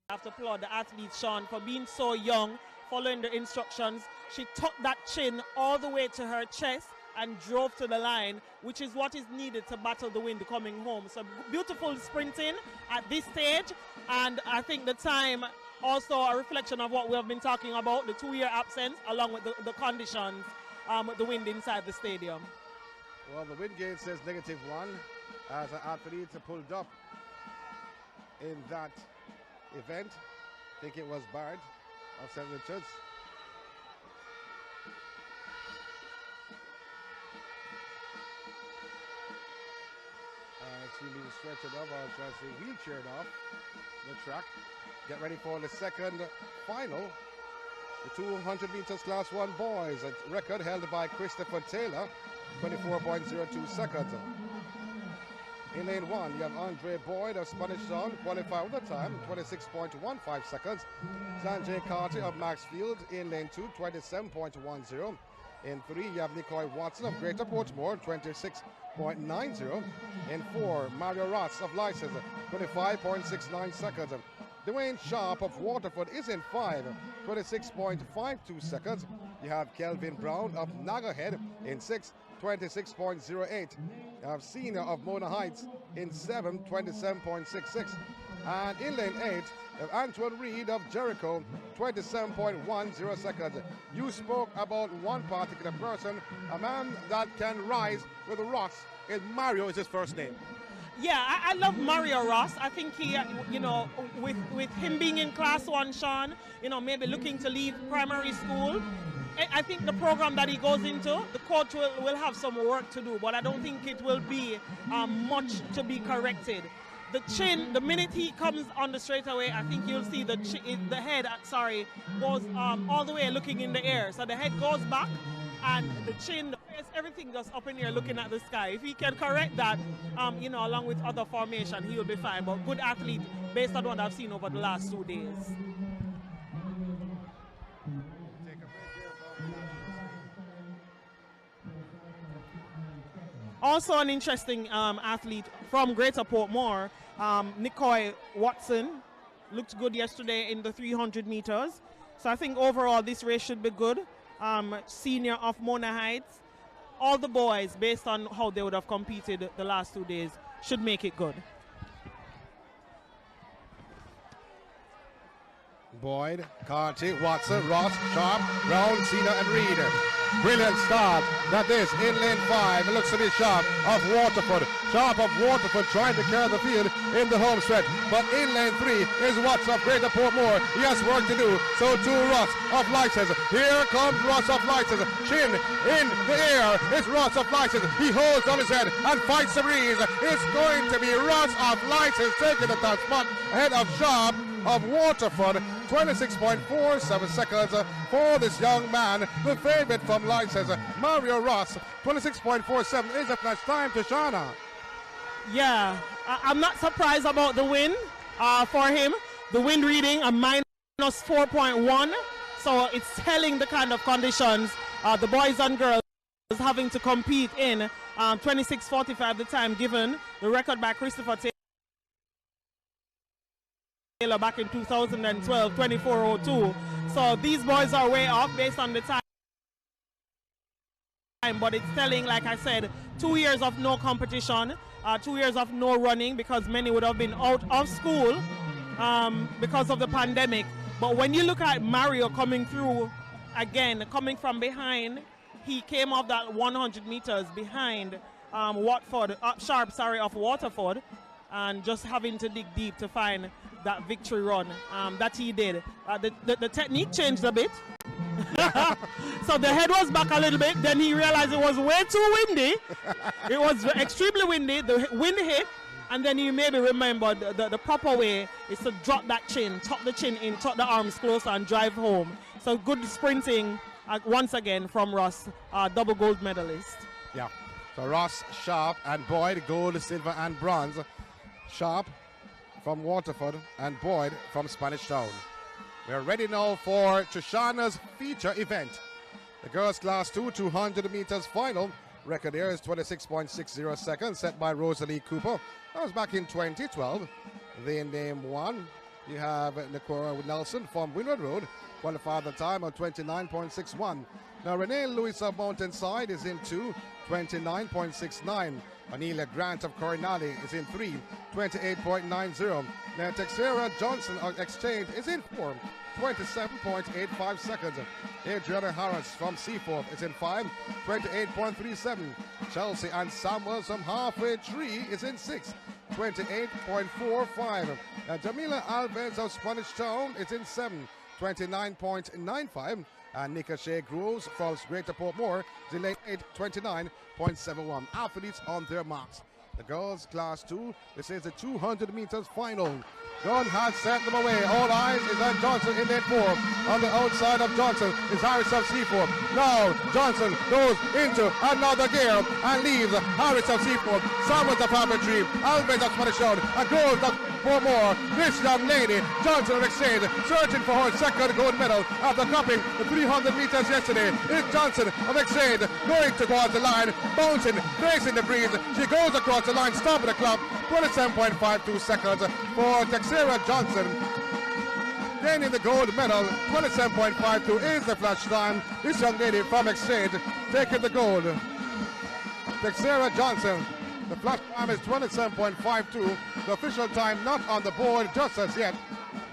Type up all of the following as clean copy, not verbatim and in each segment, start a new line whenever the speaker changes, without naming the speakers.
have to applaud the athlete, Sean, for being so young, following the instructions. She tucked that chin all the way to her chest and drove to the line, which is what is needed to battle the wind coming home. So beautiful sprinting at this stage, and I think the time also a reflection of what we have been talking about, the 2-year absence, along with the conditions, with the wind inside the stadium.
Well, the wind gauge says -1 as an athlete pulled up in that event. I think it was Bard of St. Richards. She'll be stretched off, or trying to say wheelchaired off the track. Get ready for the second final. The 200 meters class 1 boys, a record held by Christopher Taylor, 24.02 seconds. In lane 1, you have Andre Boyd of Spanish Town, qualified with a time, 26.15 seconds. Sanjay Carter of Maxfield in lane 2, 27.10. In 3, you have Nicole Watson of Greater Portmore, 26.90. In 4, Mario Ross of License, 25.69 seconds. Dwayne Sharp of Waterford is in 5, 26.52 seconds. You have Kelvin Brown of Nagahead in 6, 26.08. You have Senior of Mona Heights in 7, 27.66. And in lane 8, you have Antoine Reed of Jericho, 27.10 seconds. You spoke about one particular person, a man that can rise with Ross. Mario is his first name.
Yeah, I love Mario Ross. I think he, you know, with him being in class 1, Sean, you know, maybe looking to leave primary school, I think the program that he goes into, the coach will have some work to do, but I don't think it will be much to be corrected. The chin, the minute he comes on the straightaway, I think you'll see the head, goes all the way looking in the air. So the head goes back, and the chin, the face, everything just up in here looking at the sky. If he can correct that, you know, along with other formation, he'll be fine. But good athlete based on what I've seen over the last 2 days. Also an interesting athlete from Greater Portmore, Nicole Watson, looked good yesterday in the 300 meters. So I think overall this race should be good. Senior of Mona Heights, all the boys, based on how they would have competed the last 2 days, should make it good.
Boyd, Carty, Watson, Ross, Sharp, Brown, Cena, and Reed. Brilliant start. That is in lane 5. It looks to be Sharp of Waterford. Sharp of Waterford trying to carry the field in the home stretch. But in lane 3 is Watts of Greater Portmore. He has work to do. So to Ross of License. Here comes Ross of License. Chin in the air. It's Ross of License. He holds on his head and fights the breeze. It's going to be Ross of License taking the top spot ahead of Sharp of Waterford. 26.47 seconds for this young man, the favorite from License, Mario Ross. 26.47 is a flash time to Shana.
Yeah, I'm not surprised about the win for him. The wind reading a -4.1, so it's telling the kind of conditions the boys and girls having to compete in. 26.45 the time given, the record by Christopher Taylor back in 2012, 24.02. So these boys are way off based on the time, but it's telling, like I said, 2 years of no competition, 2 years of no running because many would have been out of school because of the pandemic. But when you look at Mario coming through again, coming from behind, he came off that 100 meters behind Sharp of Waterford, and just having to dig deep to find that victory run that he did. The technique changed a bit. So the head was back a little bit, then he realized it was way too windy. It was extremely windy, the wind hit, and then he maybe remembered the proper way is to drop that chin, tuck the chin in, tuck the arms closer and drive home. So good sprinting once again from Ross, double gold medalist.
Yeah, so Ross, Sharp and Boyd, gold, silver and bronze. Sharp from Waterford and Boyd from Spanish Town. We're ready now for Shoshana's feature event. The girls class 2 200 meters final. Record here is 26.60 seconds, set by Rosalie Cooper. That was back in 2012. The name 1, You have Nikora Nelson from Windward Road, qualified the time of 29.61. Now Renee Lewis of Mountainside is in 2, 29.69. Anelia Grant of Coronado is in 3, 28.90. Now Texera Johnson of Exchange is in 4, 27.85 seconds. Adriana Harris from Seaforth is in 5, 28.37. Chelsea and Samuels from Halfway Tree is in 6, 28.45. Jamila Alves of Spanish Town is in 7, 29.95. And Nika Shea Groves from Greater Portmore is in lane 8, 29.71. Athletes on their marks. The girls class 2, this is the 200 meters final. Gunn has sent them away. All eyes is on Johnson in lane 4. On the outside of Johnson is Harris of Seaforth. Now Johnson goes into another gear and leaves Harris of Seaforth. Samuels of Tree, Alves of Spanish Town, and goes up for more. This young lady, Johnson of Exchange, searching for her second gold medal after cupping the 300 meters yesterday. It's Johnson of Exchange going towards the line, bouncing, facing the breeze. She goes across the line, stopping the clock. 27.52 seconds for Texera Johnson. Gaining the gold medal, 27.52 is the flash time. This young lady from Exchange taking the gold. Texera Johnson, the flash time is 27.52. The official time not on the board just as yet,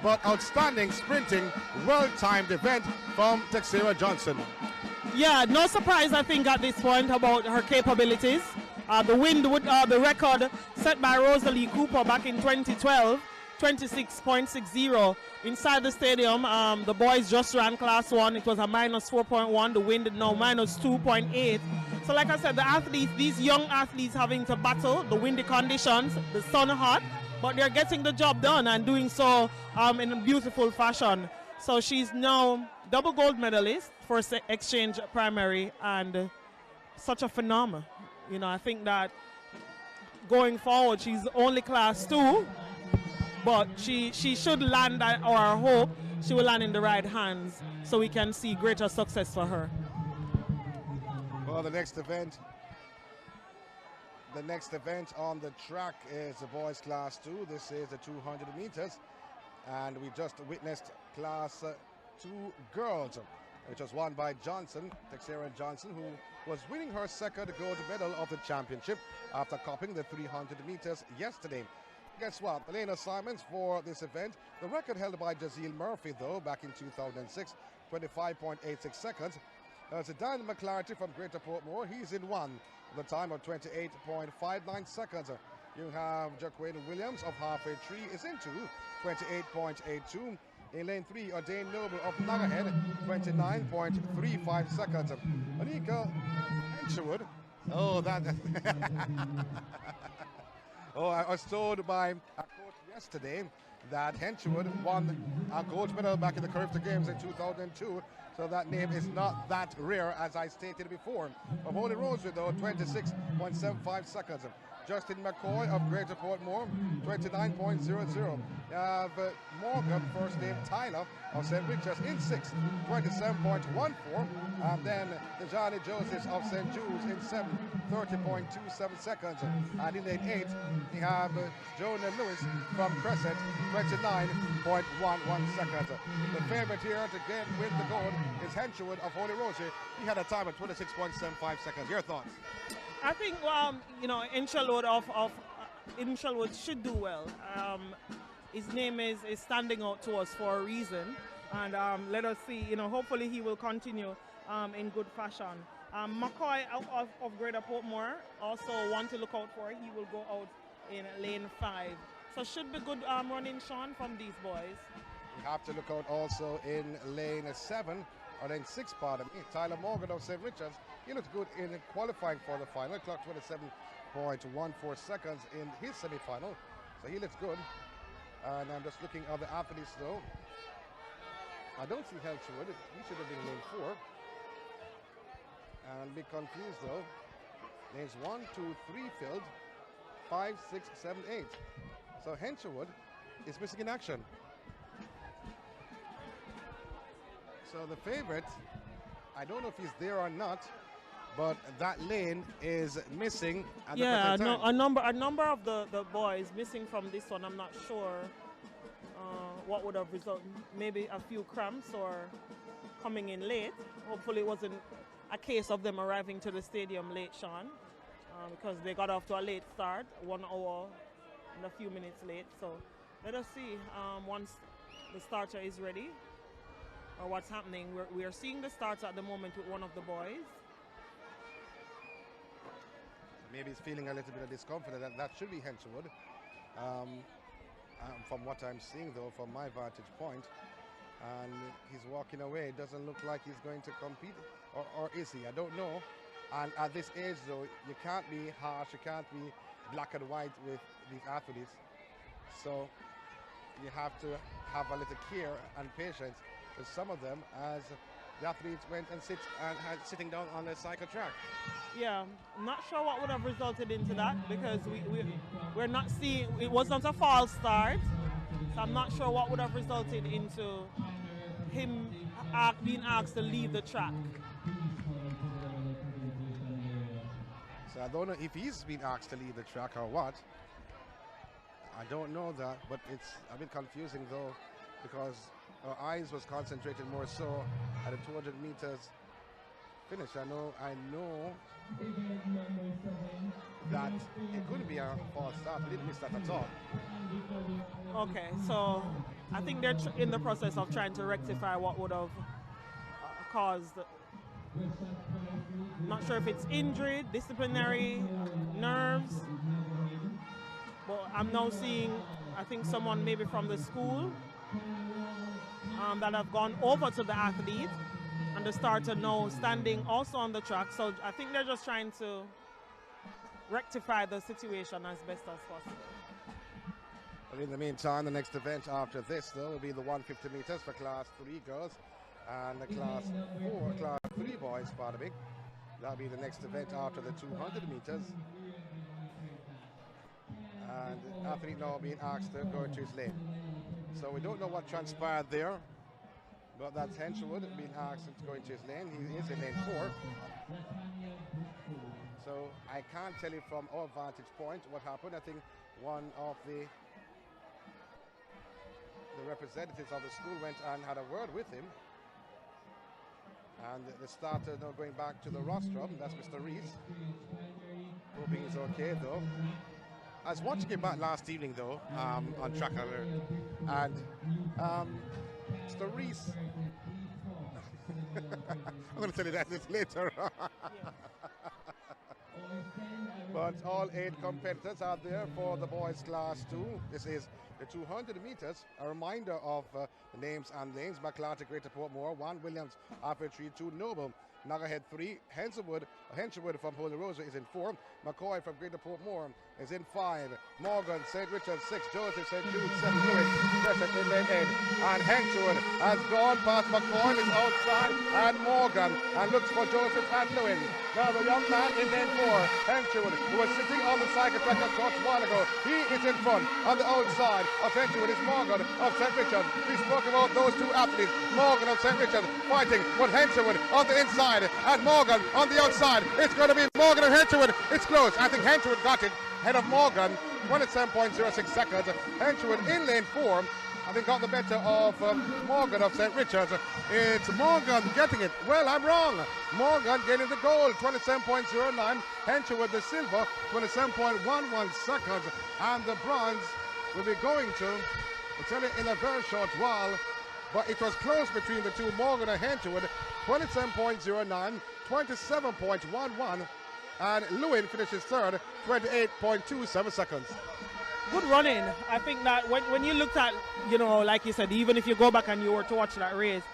but outstanding sprinting, well-timed event from Texera Johnson.
Yeah, no surprise I think at this point about her capabilities. The record set by Rosalie Cooper back in 2012, 26.60 inside the stadium. The boys just ran class 1. It was a minus 4.1. The wind now minus 2.8. So like I said, the athletes, these young athletes having to battle the windy conditions, the sun hot, but they're getting the job done and doing so in a beautiful fashion. So she's now double gold medalist for Exchange Primary and such a phenomenon. You know, I think that going forward, she's only class 2, but she should land, or I hope she will land in the right hands so we can see greater success for her.
Well, the next event on the track is the boys class 2. This is the 200 meters, and we just witnessed class 2 girls, which was won by Johnson, Texera Johnson, who was winning her second gold medal of the championship after copping the 300 meters yesterday. Guess what? The lane assignments for this event, the record held by Jazeel Murphy, though, back in 2006, 25.86 seconds. There's Dan McClarty from Greater Portmore. He's in 1, the time of 28.59 seconds. You have Jaquain Williams of Halfway Tree is in 2, 28.82. In lane 3, Dane Noble of Nagahead, 29.35 seconds. Anika Hencherwood. Oh, that. Oh, I was told by a coach yesterday that Hencherwood won a gold medal back in the Caribbean Games in 2002. So that name is not that rare, as I stated before. Of Holy Rosary, though, 26.75 seconds. Justin McCoy of Greater Portmore, 29.00. You have Morgan, first name Tyler of St. Richard's in 6, 27.14. And then the Johnny Josephs of St. Jude's in 7, 30.27 seconds. And in lane 8, you have Jonah Lewis from Crescent, 29.11 seconds. The favorite here to get win the gold is Hencherwood of Holy Rosary. He had a time of 26.75 seconds. Your thoughts?
I think, you know, Inchalwood Inchalwood should do well. His name is standing out to us for a reason, and let us see. You know, hopefully he will continue in good fashion. McCoy of Greater Portmore also one to look out for. He will go out in lane 5. So should be good running, Sean, from these boys.
You have to look out also in lane 7. Or lane 6, pardon me. Tyler Morgan of St. Richard's. He looked good in qualifying for the final. Clocked 27.14 seconds in his semi-final. So he looks good. And I'm just looking at the athletes, though. I don't see Hencherwood. He should have been lane 4. And a bit confused, though. Lanes 1, 2, 3 filled. 5, 6, 7, 8. So Hencherwood is missing in action. So the favorite, I don't know if he's there or not, but that lane is missing at
the present time. A number of the boys missing from this one. I'm not sure what would have resulted, maybe a few cramps or coming in late. Hopefully it wasn't a case of them arriving to the stadium late, Sean, because they got off to a late start, 1 hour and a few minutes late. So let us see once the starter is ready or what's happening. We are seeing the starter at the moment with one of the boys.
Maybe he's feeling a little bit of discomfort. That should be Henchwood. From what I'm seeing, though, from my vantage point, and he's walking away. It doesn't look like he's going to compete, or is he? I don't know. And at this age, though, you can't be harsh. You can't be black and white with these athletes. So you have to have a little care and patience with some of them as the athletes went and sitting down on the cycle track.
Yeah, I'm not sure what would have resulted into that because we're not seeing, it was not a false start, so I'm not sure what would have resulted into him being asked to leave the track.
So I don't know if he's been asked to leave the track or what. I don't know that, but it's a bit confusing though because our eyes was concentrated more so at the 200 meters finish. I know that it couldn't be a false start. We didn't miss that at all.
Okay, so I think they're in the process of trying to rectify what would have caused. Not sure if it's injury, disciplinary, nerves. But I'm now seeing, I think someone maybe from the school that have gone over to the athlete and the starter now standing also on the track. So I think they're just trying to rectify the situation as best as possible.
But in the meantime, the next event after this, though, will be the 150 meters for Class 3 girls and the Class 3 boys, pardon me. That'll be the next event after the 200 meters. And the athlete now being asked to go into his lane. So we don't know what transpired there, but that's Henchwood being asked to go into his lane. He is in lane 4. So I can't tell you from our vantage point what happened. I think one of the representatives of the school went and had a word with him. And the starter now going back to the rostrum. That's Mr. Reese. Hoping he's okay though. I was watching him back last evening though, on Track Alert, and Mr. Reese, I'm going to tell you that later. But all 8 competitors are there for the boys Class 2. This is the 200 meters. A reminder of the names and lanes. McClarty, Greater Portmore, 1 Williams, Alfred Tree, 2 Noble, Nagahead 3, Henchwood from Holy Rosa is in 4, McCoy from Greater Portmore is in 5, Morgan, St. Richard 6, Joseph, St. Jude 7, Lewis, Crescent in lane 8, and Henchwood has gone past McCoy, is outside, and Morgan, and looks for Joseph and Lewis. Now the young man in lane 4, Henchwood, who was sitting on the cycle track a short while ago, he is in front. On the outside of Henchwood is Morgan of St. Richard. We spoke about those 2 athletes, Morgan of St. Richard fighting with Henchwood on the inside and Morgan on the outside. It's going to be Morgan and Henchwood. It's close. I think Henchwood got it ahead of Morgan. 27.06 seconds. Henchwood in lane 4. I think got the better of Morgan of St. Richard's. It's Morgan getting it. Well, I'm wrong. Morgan getting the gold. 27.09. Henchwood the silver. 27.11 seconds. And the bronze will be going to, I'll tell you in a very short while, but it was close between the 2, Morgan and Henchwood. 27.09, 27.11, and Lewin finishes third, 28.27 seconds.
Good running. I think that when you looked at, you know, like you said, even if you go back and you were to watch that race,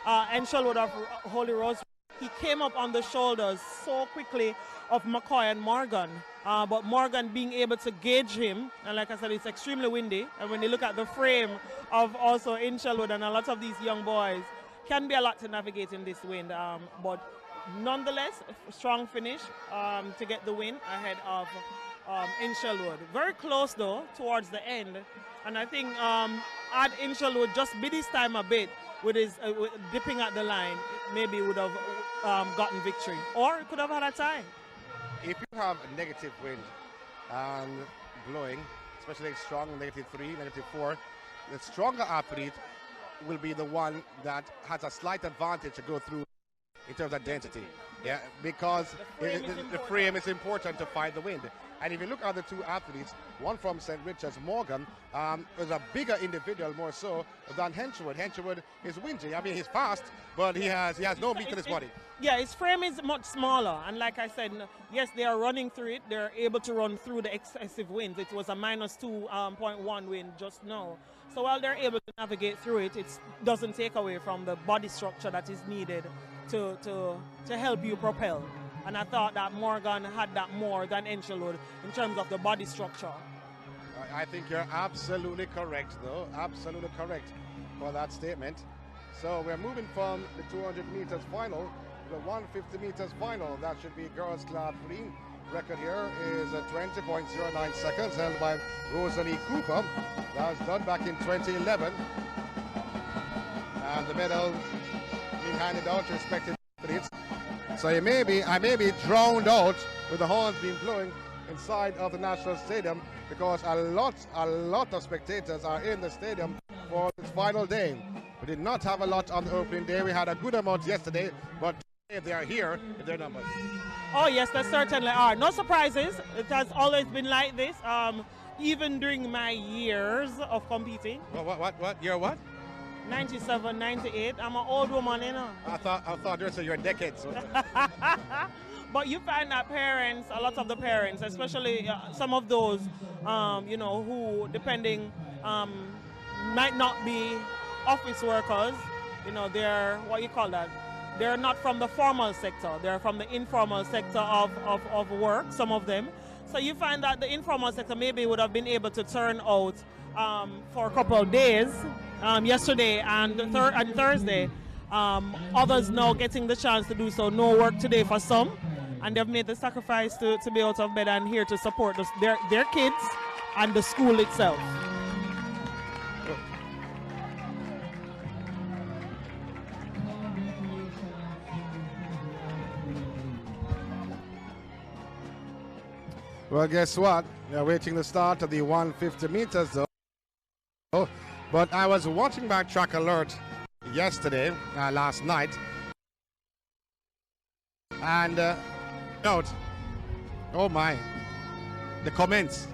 Enshelwood of Holy Rose, he came up on the shoulders so quickly of McCoy and Morgan. But Morgan being able to gauge him, and like I said, it's extremely windy. And when you look at the frame of also Enshelwood and a lot of these young boys, can be a lot to navigate in this wind, but nonetheless, a strong finish to get the win ahead of Enshelwood. Very close though towards the end, and I think had Enshelwood just bid his time a bit with his dipping at the line, maybe would have gotten victory, or it could have had a tie.
If you have a negative wind and blowing, especially strong, -3, -4, the stronger athlete will be the one that has a slight advantage to go through in terms of density. Yeah, because the frame is important to fight the wind. And if you look at the two athletes, one from St. Richard's, Morgan, is a bigger individual more so than Henchwood. Henchwood is windy. I mean, he's fast, but he has no meat in his body.
Yeah, his frame is much smaller. And like I said, yes, they are running through it. They're able to run through the excessive winds. It was a minus 2.1 wind just now. So while they're able to navigate through it, it doesn't take away from the body structure that is needed to help you propel. And I thought that Morgan had that more than Enchelood in terms of the body structure.
I think you're absolutely correct, though. Absolutely correct for that statement. So we're moving from the 200 meters final to the 150 meters final. That should be girls class 3. Record here is 20.09 seconds, held by Rosalie Cooper. That was done back in 2011. And the medal being handed out to respective athletes. So I may be drowned out with the horns being blowing inside of the National Stadium, because a lot of spectators are in the stadium for this final day. We did not have a lot on the opening day. We had a good amount yesterday, but they are here in their numbers.
Oh yes, there certainly are. No surprises. It has always been like this. Even during my years of competing.
What? Year what?
97, 98. I'm an old woman, you know.
I thought you said you're decades.
But you find that parents, a lot of the parents, especially some of those, you know, who depending might not be office workers. You know, they're, what you call that? They're not from the formal sector. They're from the informal sector of work, some of them. So you find that the informal sector maybe would have been able to turn out for a couple of days, yesterday and Thursday. Others now getting the chance to do so. No work today for some. And they've made the sacrifice to be out of bed and here to support their kids and the school itself.
Well, guess what? We're waiting the start of the 150 meters, though. But I was watching my track alert yesterday, last night, and note, oh my, the comments.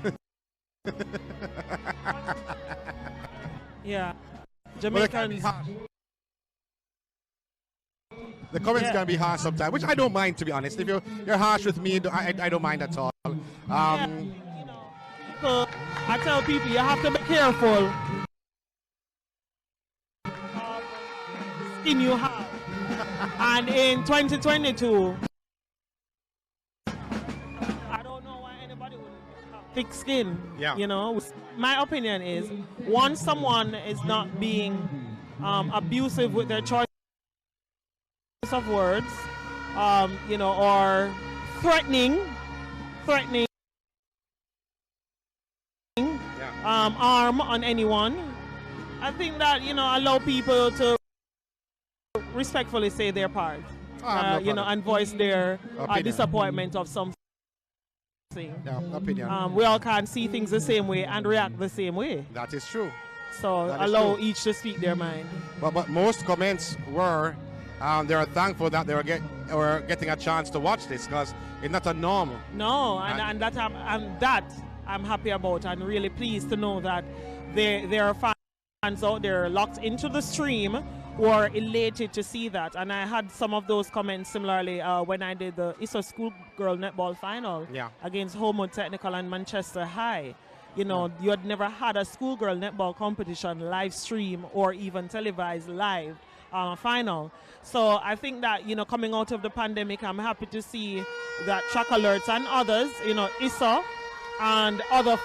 Yeah, Jamaicans.
The comments can be harsh sometimes, which I don't mind, to be honest. If you're harsh with me, I don't mind at all.
Yeah, you know, I tell people you have to be careful of the skin you have. And in 2022, I don't know why anybody would have thick skin.
Yeah.
You know, my opinion is once someone is not being abusive with their choice of words, you know, or threatening arm on anyone, I think that, you know, allow people to respectfully say their part, you know, and voice their disappointment of something.
Yeah, opinion.
We all can't see things the same way and react the same way.
That is true.
So allow each to speak their mind.
But most comments were they are thankful that they were getting a chance to watch this, because it's not a norm.
No, and that I'm happy about, and really pleased to know that there are fans out there locked into the stream who are elated to see that. And I had some of those comments similarly when I did the ISO schoolgirl netball final against Homewood Technical and Manchester High. You know, you had never had a schoolgirl netball competition live stream or even televised live final. So I think that, you know, coming out of the pandemic, I'm happy to see that Track Alerts and others, you know, ISA and other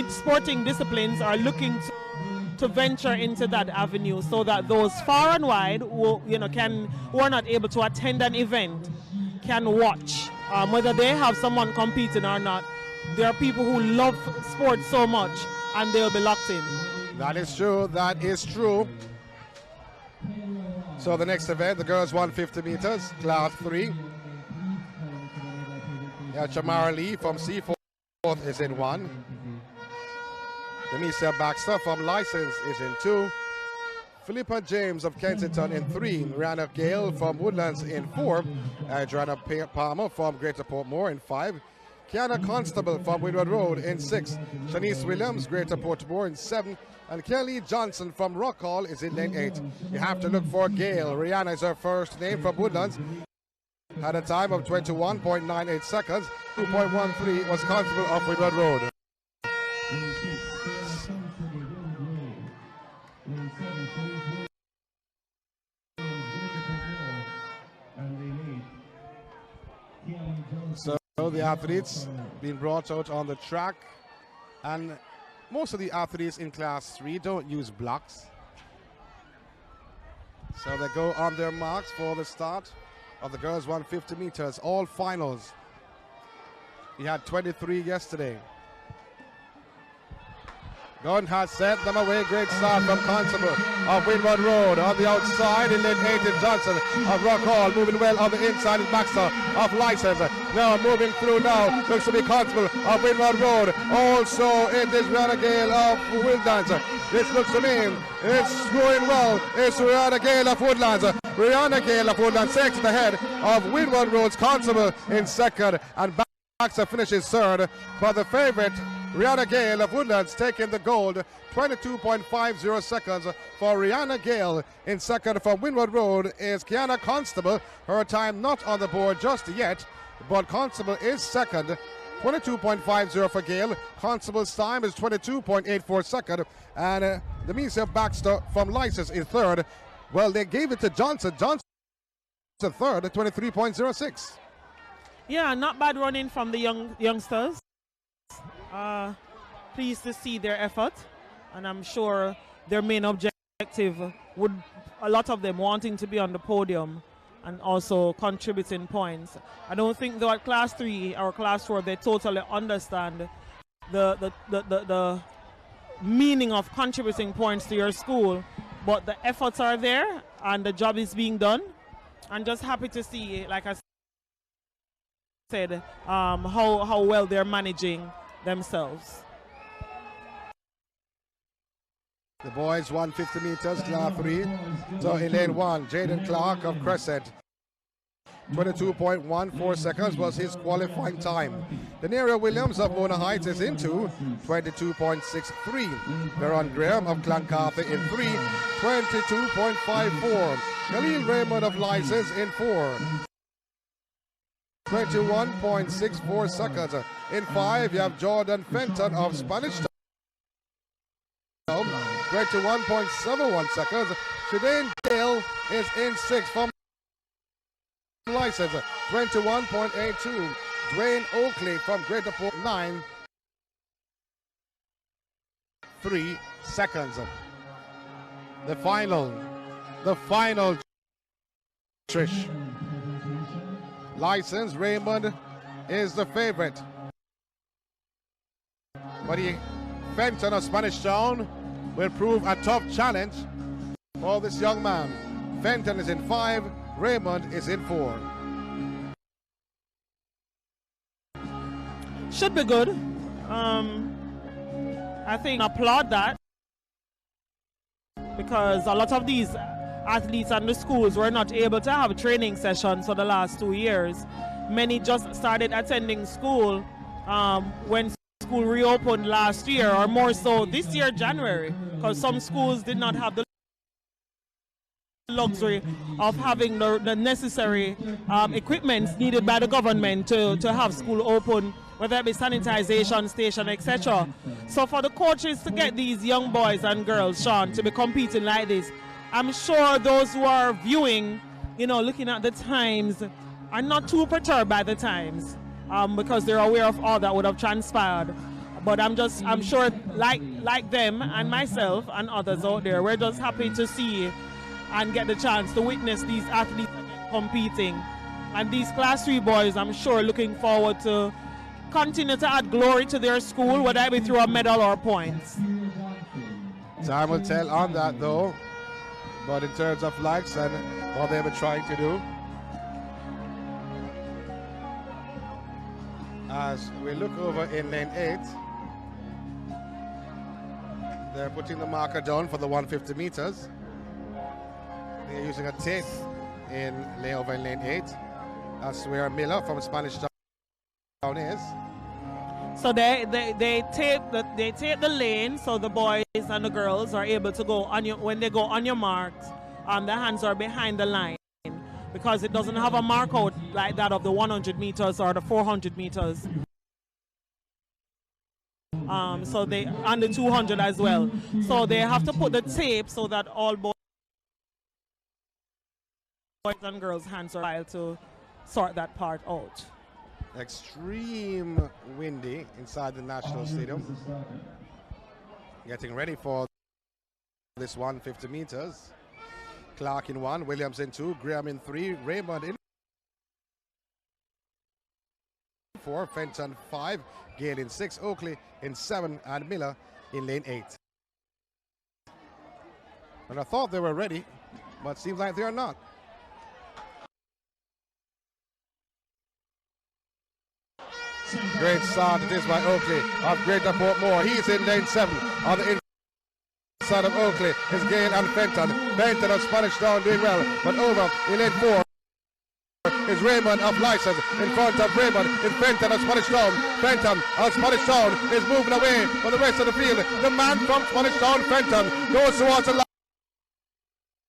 sporting disciplines are looking to venture into that avenue, so that those far and wide who, you know, who are not able to attend an event can watch, whether they have someone competing or not. There are people who love sports so much, and they'll be locked in.
That is true. That is true. So the next event, the girls 150 meters, class 3. Yeah, Chamara Lee from Seaforth is in 1. Demesia Baxter from License is in 2. Philippa James of Kensington in 3. Rihanna Gale from Woodlands in 4. Adriana Palmer from Greater Portmore in 5. Kiana Constable from Windward Road in 6. Shanice Williams, Greater Portmore in 7. And Kelly Johnson from Rock Hall is in lane 8. You have to look for Gale. Rihanna is her first name from Woodlands. Had a time of 21.98 seconds. 2.13 was Constable of Windward Road. So the athletes being brought out on the track, and most of the athletes in class 3 don't use blocks. So they go on their marks for the start of the girls 150 meters, all finals. We had 23 yesterday. Gunn has sent them away. Great start from Constable of Windward Road. On the outside in lane 8 is Johnson of Rock Hall. Moving well on the inside is Baxter of License. Now moving through now. Looks to be Constable of Windward Road. Also it is Rihanna Gale of Woodlands. This looks to me it's going well. It's Rihanna Gale of Woodlands. Rihanna Gale of Woodlands takes the head of Windward Road's Constable in second. And Baxter finishes third. But the favorite Rihanna Gale of Woodlands taking the gold, 22.50 seconds for Rihanna Gale. In second from Windward Road is Kiana Constable. Her time not on the board just yet, but Constable is second, 22.50 for Gale. Constable's time is 22.84 seconds, and Demesia Baxter from License is third. Well, they gave it to Johnson. Johnson third at 23.06.
Yeah, not bad running from the youngsters. Pleased to see their effort, and I'm sure their main objective would, a lot of them wanting to be on the podium and also contributing points. I don't think though at class 3 or class 4 they totally understand the meaning of contributing points to your school, but the efforts are there and the job is being done. I'm just happy to see, like I said, how well they're managing themselves.
The boys 150 meters, class 3. So in lane 1, Jaden Clark of Crescent. 22.14 seconds was his qualifying time. Denaria Williams of Mona Heights is into 22.63. Veron Graham of Clancarthy in 3, 22.54. Khalil Raymond of License in 4. 21.64 seconds. In 5, you have Jordan Fenton of Spanish Town, 21.71 seconds. Shadane Gale is in 6 from License, 21.82. Dwayne Oakley from Greater Port, 9.3 seconds. The final, Trish. License, Raymond is the favorite. But Fenton of Spanish Town will prove a tough challenge for this young man. Fenton is in 5, Raymond is in 4.
Should be good. I think applaud that, because a lot of these athletes and the schools were not able to have training sessions for the last 2 years. Many just started attending school when school reopened last year, or more so this year, January, because some schools did not have the luxury of having the necessary equipment needed by the government to have school open, whether it be sanitization station, etc. So for the coaches to get these young boys and girls, Sean, to be competing like this, I'm sure those who are viewing, looking at the times, are not too perturbed by the times, because they're aware of all that would have transpired. But I'm sure, like them and myself and others out there, we're just happy to see and get the chance to witness these athletes competing. And these class 3 boys, I'm sure, looking forward to continue to add glory to their school, whether it be through a medal or points.
Time will tell on that, though. But in terms of likes and what they were trying to do, as we look over in lane 8, They're putting the marker down for the 150 meters. They're using a tape in layover in lane 8. That's where Miller from Spanish Town is.
So they tape the lane so the boys and the girls are able to go on your, when they go on your marks, the hands are behind the line, because it doesn't have a mark out like that of the 100 meters or the 400 meters. So they, and the 200 as well. So they have to put the tape so that all boys and girls' hands are able to sort that part out.
Extreme windy inside the National Stadium. Getting ready for this 150 meters. Clark in 1, Williams in 2, Graham in 3, Raymond in 4, Fenton 5, Gale in 6, Oakley in 7, and Miller in lane 8. And I thought they were ready, but seems like they are not. Great start it is by Oakley of Greater Portmore. He's in lane 7 on the inside of Oakley is Gale and Fenton. Fenton of Spanish Town doing well, but over in lane 4 is Raymond of License in front of Raymond in Fenton of Spanish Town. Fenton of Spanish Town is moving away for the rest of the field. The man from Spanish Town, Fenton, goes towards the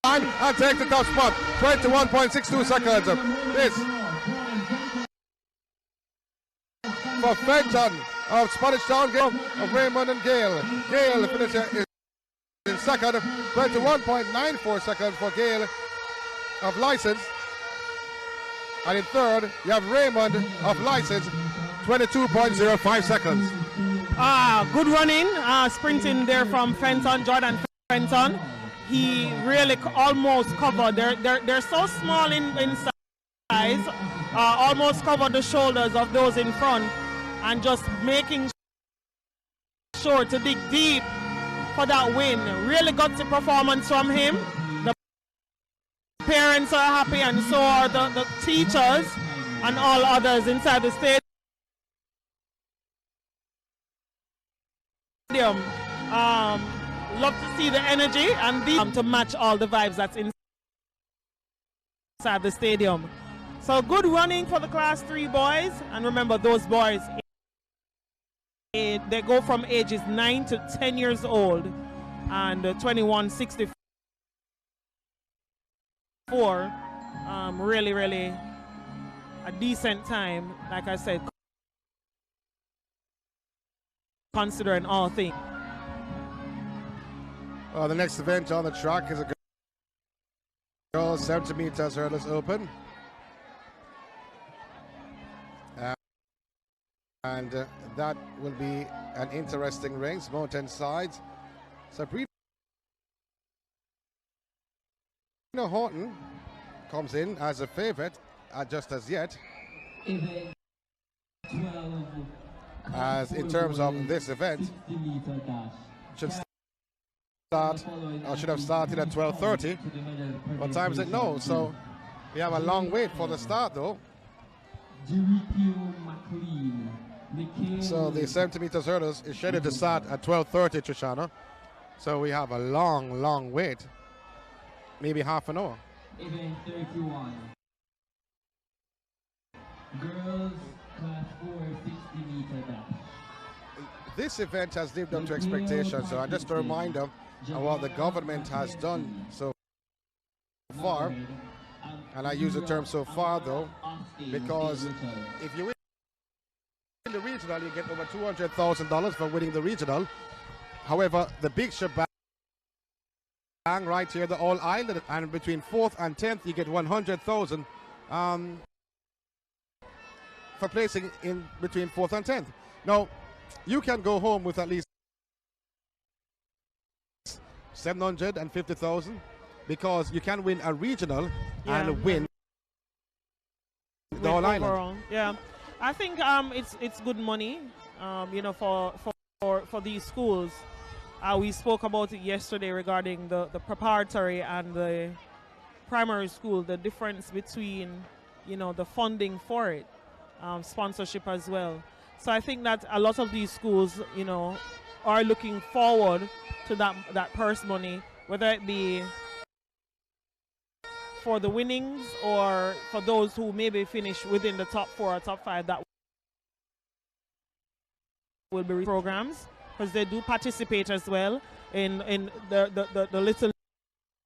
line and takes the top spot. 21.62 seconds. This for Fenton of Spanish Town, of Raymond and Gale. Gale finishes in second, 21.94 seconds for Gale of License. And in third, you have Raymond of License, 22.05 seconds.
Good running, sprinting there from Fenton, Jordan Fenton. He really almost covered. They're so small in size, almost covered the shoulders of those in front, and just making sure to dig deep for that win. Really gutsy performance from him. The parents are happy, and so are the teachers and all others inside the stadium. Love to see the energy and to match all the vibes that's inside the stadium. So good running for the Class 3 boys, and remember those boys, they go from ages 9 to 10 years old, and 21.64. Really a decent time, like I said, considering all things.
Well, the next event on the track is a girls 70 meters hurdles open. And that will be an interesting race, mountain sides. Sabrina Horton comes in as a favorite, just as yet. As in terms of this event, should have started at 12:30. What time is it? No, so we have a long wait for the start though. So the 70 meters hurdles is scheduled to start at 12:30, Trishana. So we have a long wait, maybe half an hour.
Event 31. Girls class 4 60 meter dash.
This event has lived up to expectations. So just a reminder of what the government has done so far. And I use the term so far though, because if you win the regional, you get over $200,000 for winning the regional. However, the big shebang right here, the All Island, and between 4th and 10th, you get $100,000 for placing in between 4th and 10th. Now, you can go home with at least $750,000 because you can win a regional and win the All Island.
Yeah, I think it's good money, you know, for these schools. We spoke about it yesterday regarding the preparatory and the primary school, the difference between, you know, the funding for it, sponsorship as well. So I think that a lot of these schools, you know, are looking forward to that purse money, whether it be for the winnings or for those who maybe finish within the top 4 or top 5 that will be programs, because they do participate as well in the little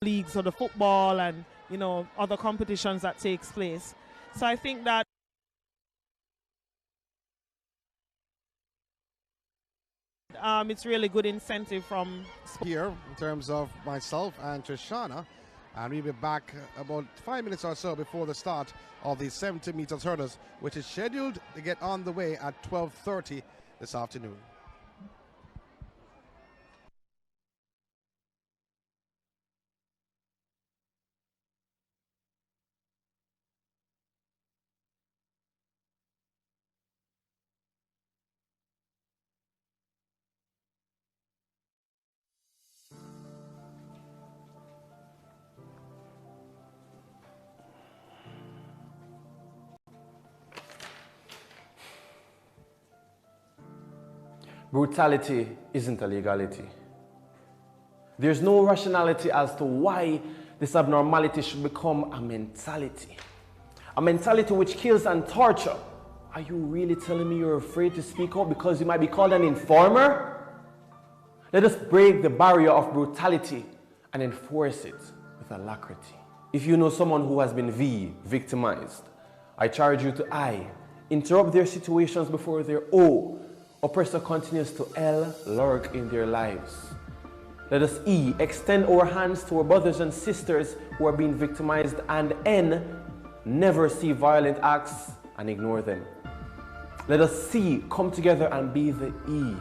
leagues or the football and other competitions that takes place. So I think that it's really good incentive from
here in terms of myself and Trishana, and we'll be back about 5 minutes or so before the start of the 70 meters hurdles, which is scheduled to get on the way at 12:30 this afternoon.
Brutality isn't a legality. There's no rationality as to why this abnormality should become a mentality. A mentality which kills and tortures. Are you really telling me you're afraid to speak up because you might be called an informer? Let us break the barrier of brutality and enforce it with alacrity. If you know someone who has been victimized, I charge you to I, interrupt their situations before their O, oppressor continues to L, lurk in their lives. Let us E, extend our hands to our brothers and sisters who are being victimized, and N, never see violent acts and ignore them. Let us C, come together and be the E,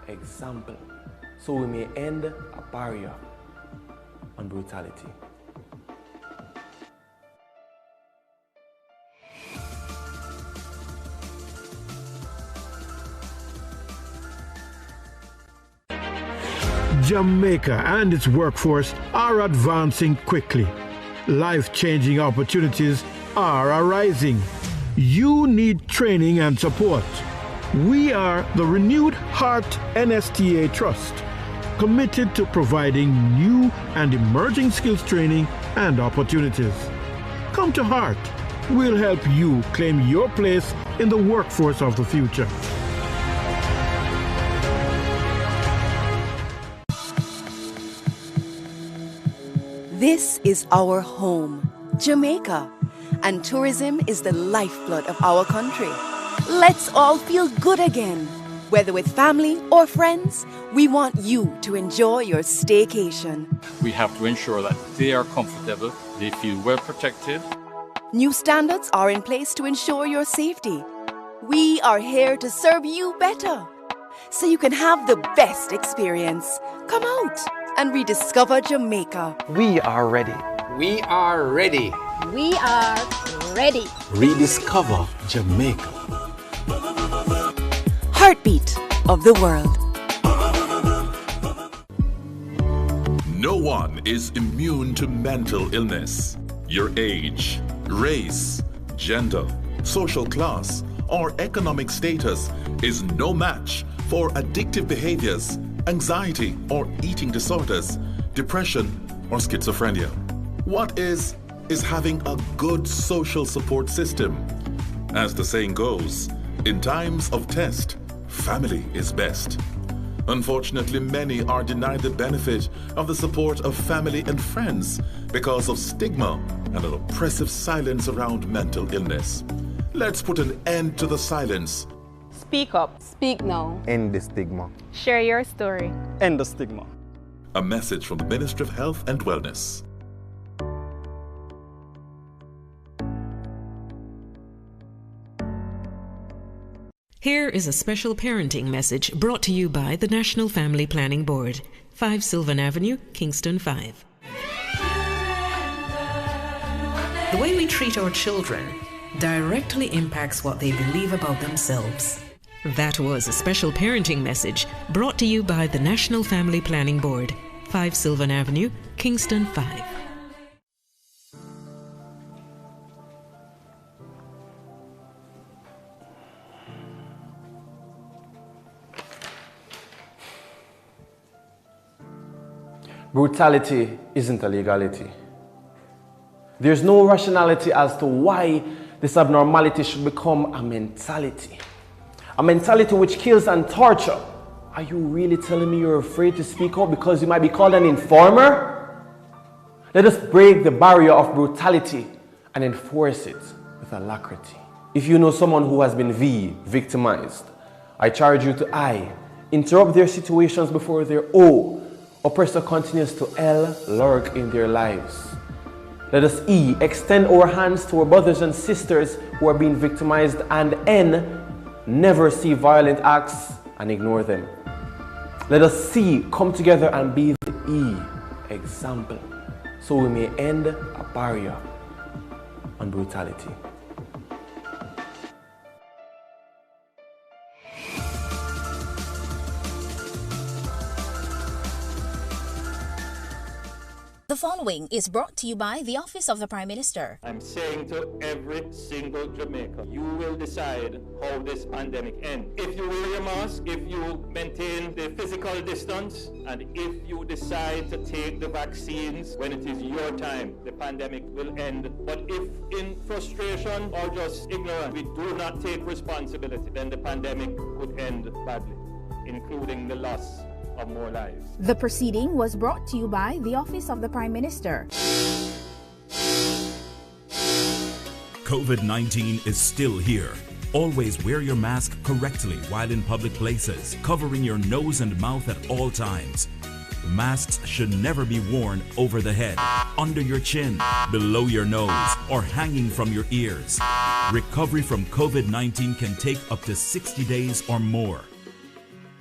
example, so we may end a barrier on brutality.
Jamaica and its workforce are advancing quickly. Life-changing opportunities are arising. You need training and support. We are the Renewed Heart NSTA Trust, committed to providing new and emerging skills training and opportunities. Come to Heart. We'll help you claim your place in the workforce of the future.
This is our home, Jamaica, and tourism is the lifeblood of our country. Let's all feel good again. Whether with family or friends, we want you to enjoy your staycation.
We have to ensure that they are comfortable, they feel well protected.
New standards are in place to ensure your safety. We are here to serve you better, so you can have the best experience. Come out and rediscover Jamaica.
We are ready.
We are ready.
We are ready.
Rediscover Jamaica.
Heartbeat of the world.
No one is immune to mental illness. Your age, race, gender, social class, or economic status is no match for addictive behaviors, anxiety or eating disorders, depression or schizophrenia. What is having a good social support system. As the saying goes, in times of test, family is best. Unfortunately, many are denied the benefit of the support of family and friends because of stigma and an oppressive silence around mental illness. Let's put an end to the silence.
Speak up.
Speak now.
End the stigma.
Share your story.
End the stigma.
A message from the Ministry of Health and Wellness.
Here is a special parenting message brought to you by the National Family Planning Board, 5 Sylvan Avenue, Kingston 5. The way we treat our children directly impacts what they believe about themselves. That was a special parenting message brought to you by the National Family Planning Board, 5 Sylvan Avenue, Kingston 5.
Brutality isn't a legality. There's no rationality as to why this abnormality should become a mentality. A mentality which kills and tortures. Are you really telling me you're afraid to speak up because you might be called an informer? Let us break the barrier of brutality and enforce it with alacrity. If you know someone who has been victimized, I charge you to I, interrupt their situations before their O. Oppressor continues to L, lurk in their lives. Let us E, extend our hands to our brothers and sisters who are being victimized, and N, never see violent acts and ignore them. Let us C, come together and be the E, example, so we may end a barrier on brutality.
The following is brought to you by the Office of the Prime Minister.
I'm saying to every single Jamaican, you will decide how this pandemic ends. If you wear your mask, if you maintain the physical distance, and if you decide to take the vaccines when it is your time, the pandemic will end. But if in frustration or just ignorance, we do not take responsibility, then the pandemic could end badly, including the loss of more lives.
The proceeding was brought to you by the Office of the Prime Minister.
COVID-19 is still here. Always wear your mask correctly while in public places, covering your nose and mouth at all times. Masks should never be worn over the head, under your chin, below your nose, or hanging from your ears. Recovery from COVID-19 can take up to 60 days or more.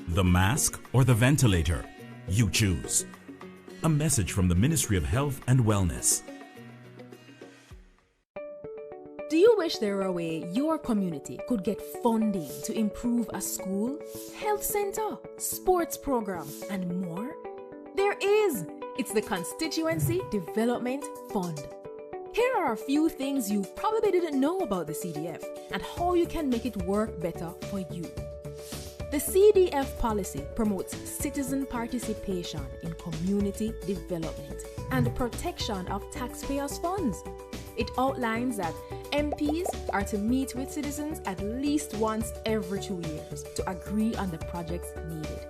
The mask or the ventilator? You choose. A message from the Ministry of Health and Wellness.
Do you wish there were a way your community could get funding to improve a school, health center, sports program, and more? There is! It's the Constituency Development Fund. Here are a few things you probably didn't know about the CDF and how you can make it work better for you. The CDF policy promotes citizen participation in community development and protection of taxpayers' funds. It outlines that MPs are to meet with citizens at least once every 2 years to agree on the projects needed.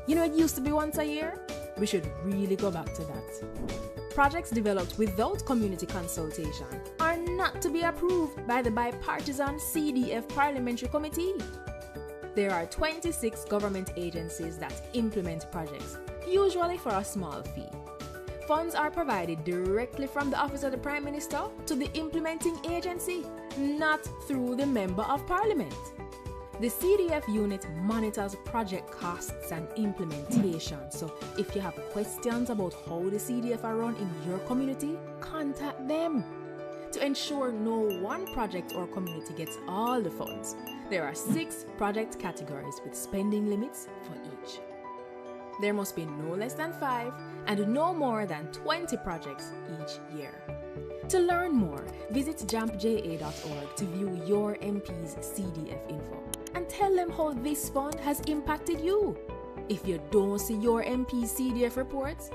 You know, it used to be once a year? We should really go back to that. Projects developed without community consultation are not to be approved by the bipartisan CDF Parliamentary Committee. There are 26 government agencies that implement projects, usually for a small fee. Funds are provided directly from the Office of the Prime Minister to the implementing agency, not through the Member of Parliament. The CDF unit monitors project costs and implementation, so if you have questions about how the CDF are run in your community, contact them. To ensure no one project or community gets all the funds, there are 6 project categories with spending limits for each. There must be no less than 5 and no more than 20 projects each year. To learn more, visit jampja.org to view your MP's CDF info and tell them how this fund has impacted you. If you don't see your MP's CDF reports,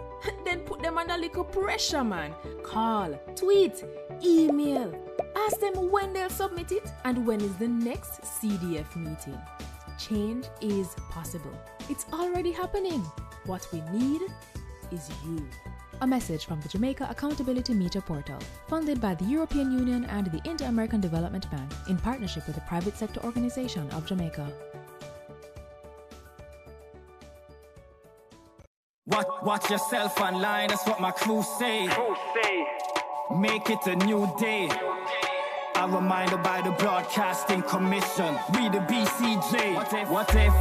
then put them under little pressure, man. Call, tweet, email. Ask them when they'll submit it and when is the next CDF meeting. Change is possible. It's already happening. What we need is you. A message from the Jamaica Accountability Meter Portal, funded by the European Union and the Inter-American Development Bank in partnership with the Private Sector Organization of Jamaica.
Watch yourself online, that's what my crew say. Make it a new day. I'm reminded by the Broadcasting Commission. We the BCJ. What if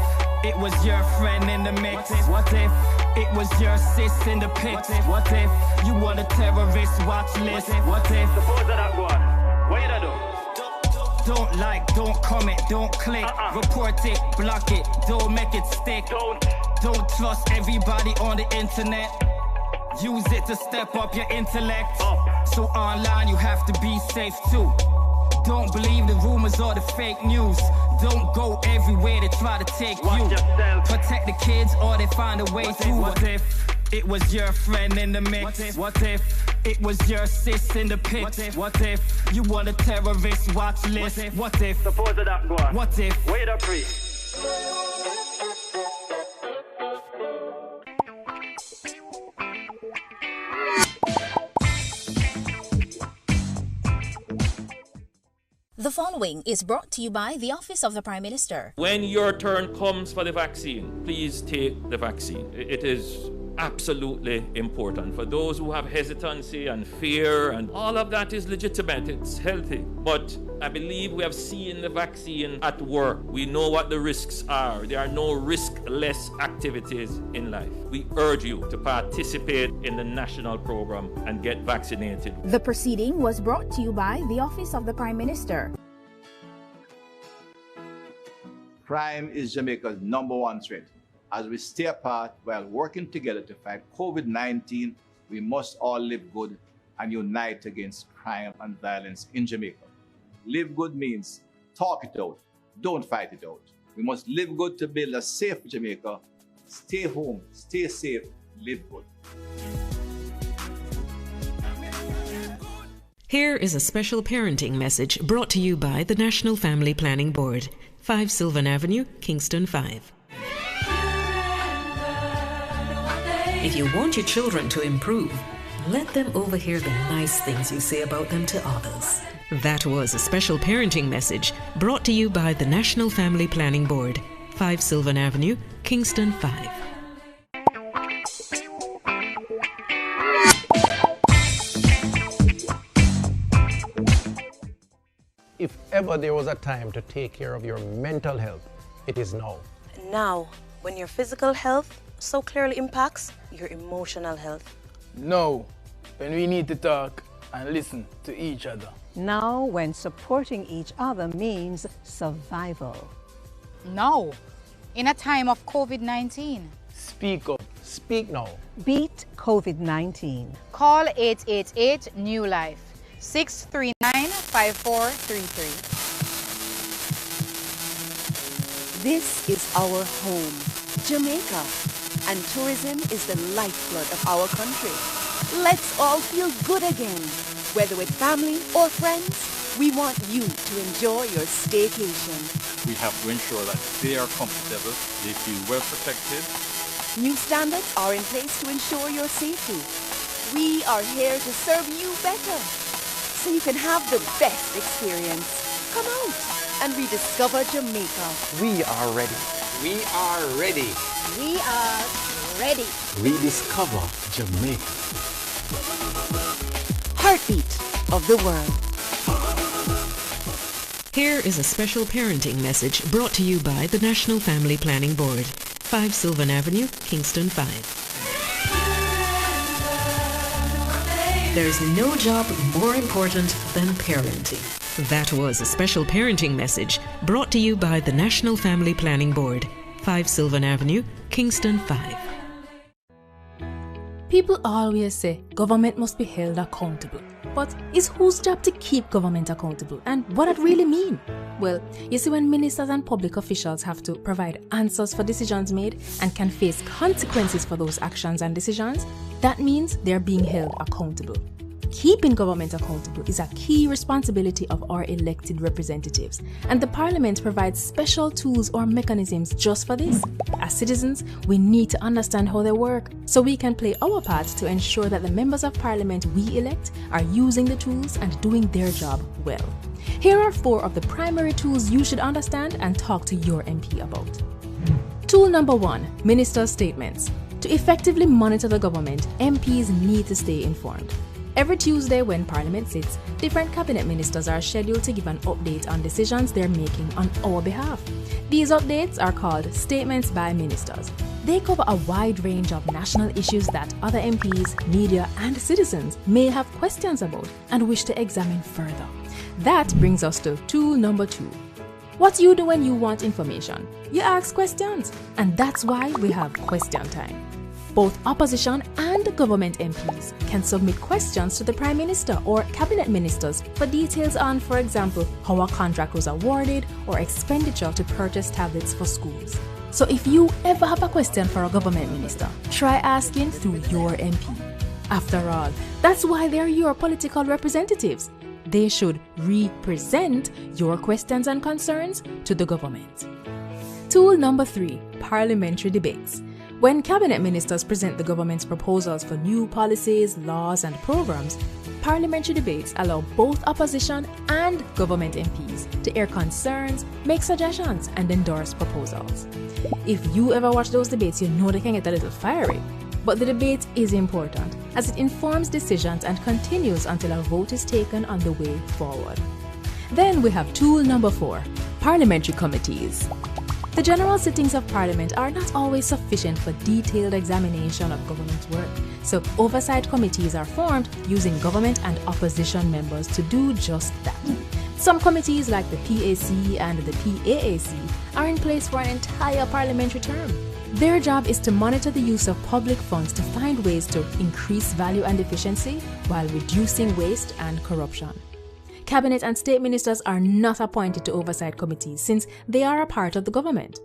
it was your friend in the mix? What if it was your sis in the pit? What if you want a terrorist watch list? What if? Suppose that one. What you do? Don't like, don't comment, don't click. Report it, block it, don't make it stick. Don't trust everybody on the internet. Use it to step up your intellect. So online you have to be safe too. Don't believe the rumors or the fake news. Don't go everywhere they try to take you. Protect the kids or they find a way through. What if it was your friend in the mix? What if it was your sis in the pit? What if you want a terrorist watch list? What if suppose that go on? What if wait up free?
The following is brought to you by the Office of the Prime Minister.
When your turn comes for the vaccine, please take the vaccine. It is absolutely important. For those who have hesitancy and fear, and all of that is legitimate, it's healthy. But I believe we have seen the vaccine at work. We know what the risks are. There are no riskless activities in life. We urge you to participate in the national program and get vaccinated.
The proceeding was brought to you by the Office of the Prime Minister.
Crime is Jamaica's #1 threat. As we stay apart while working together to fight COVID-19, we must all live good and unite against crime and violence in Jamaica. Live good means talk it out, don't fight it out. We must live good to build a safe Jamaica. Stay home, stay safe, live good.
Here is a special parenting message brought to you by the National Family Planning Board, 5 Sylvan Avenue, Kingston 5. If you want your children to improve, let them overhear the nice things you say about them to others. That was a special parenting message brought to you by the National Family Planning Board, 5 Sylvan Avenue, Kingston 5.
If ever there was a time to take care of your mental health, it is now.
Now, when your physical health so clearly impacts your emotional health.
Now, when we need to talk and listen to each other.
Now, when supporting each other means survival.
Now, in a time of COVID-19.
Speak up.
Speak now.
Beat COVID-19.
Call 888-NEW LIFE. 639-5433.
This is our home, Jamaica, and tourism is the lifeblood of our country. Let's all feel good again. Whether with family or friends, we want you to enjoy your staycation.
We have to ensure that they are comfortable, they feel well protected.
New standards are in place to ensure your safety. We are here to serve you better, so you can have the best experience. Come out and rediscover Jamaica.
We are ready.
We are ready.
We are ready.
Rediscover Jamaica.
Heartbeat of the world.
Here is a special parenting message brought to you by the National Family Planning Board, 5 Sylvan Avenue, Kingston 5. There's no job more important than parenting. That was a special parenting message brought to you by the National Family Planning Board, 5 Sylvan Avenue, Kingston 5.
People always say government must be held accountable. But it's whose job to keep government accountable, and what that really mean? Well, you see, when ministers and public officials have to provide answers for decisions made and can face consequences for those actions and decisions, that means they're being held accountable. Keeping government accountable is a key responsibility of our elected representatives, and the Parliament provides special tools or mechanisms just for this. As citizens, we need to understand how they work so we can play our part to ensure that the members of Parliament we elect are using the tools and doing their job well. Here are 4 of the primary tools you should understand and talk to your MP about. Tool number 1, Minister Statements. To effectively monitor the government, MPs need to stay informed. Every Tuesday when Parliament sits, different cabinet ministers are scheduled to give an update on decisions they're making on our behalf. These updates are called Statements by Ministers. They cover a wide range of national issues that other MPs, media and citizens may have questions about and wish to examine further. That brings us to tool number 2. What you do when you want information? You ask questions, and that's why we have question time. Both opposition and government MPs can submit questions to the Prime Minister or Cabinet Ministers for details on, for example, how a contract was awarded or expenditure to purchase tablets for schools. So if you ever have a question for a government minister, try asking through your MP. After all, that's why they're your political representatives. They should represent your questions and concerns to the government. Tool number 3, parliamentary debates. When cabinet ministers present the government's proposals for new policies, laws, and programs, parliamentary debates allow both opposition and government MPs to air concerns, make suggestions, and endorse proposals. If you ever watch those debates, you know they can get a little fiery. But the debate is important as it informs decisions and continues until a vote is taken on the way forward. Then we have tool number 4, parliamentary committees. The general sittings of Parliament are not always sufficient for detailed examination of government work, so oversight committees are formed using government and opposition members to do just that. Some committees like the PAC and the PAAC are in place for an entire parliamentary term. Their job is to monitor the use of public funds to find ways to increase value and efficiency while reducing waste and corruption. Cabinet and state ministers are not appointed to oversight committees since they are a part of the government.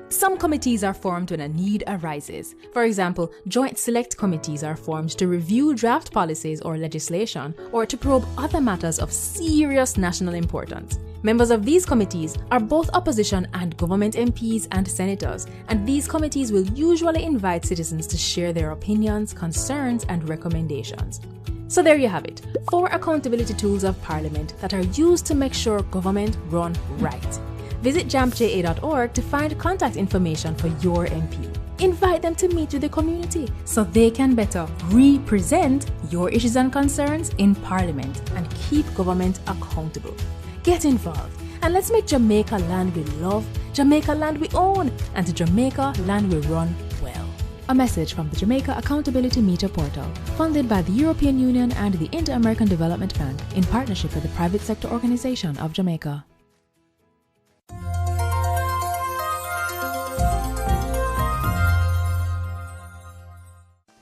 Some committees are formed when a need arises. For example, joint select committees are formed to review draft policies or legislation or to probe other matters of serious national importance. Members of these committees are both opposition and government MPs and senators, and these committees will usually invite citizens to share their opinions, concerns, and recommendations. So there you have it, 4 accountability tools of Parliament that are used to make sure government run right. Visit jampja.org to find contact information for your MP. Invite them to meet with the community so they can better represent your issues and concerns in Parliament and keep government accountable. Get involved and let's make Jamaica land we love, Jamaica land we own, and Jamaica land we run well. A message from the Jamaica Accountability Meter Portal, funded by the European Union and the Inter-American Development Bank in partnership with the Private Sector Organization of Jamaica.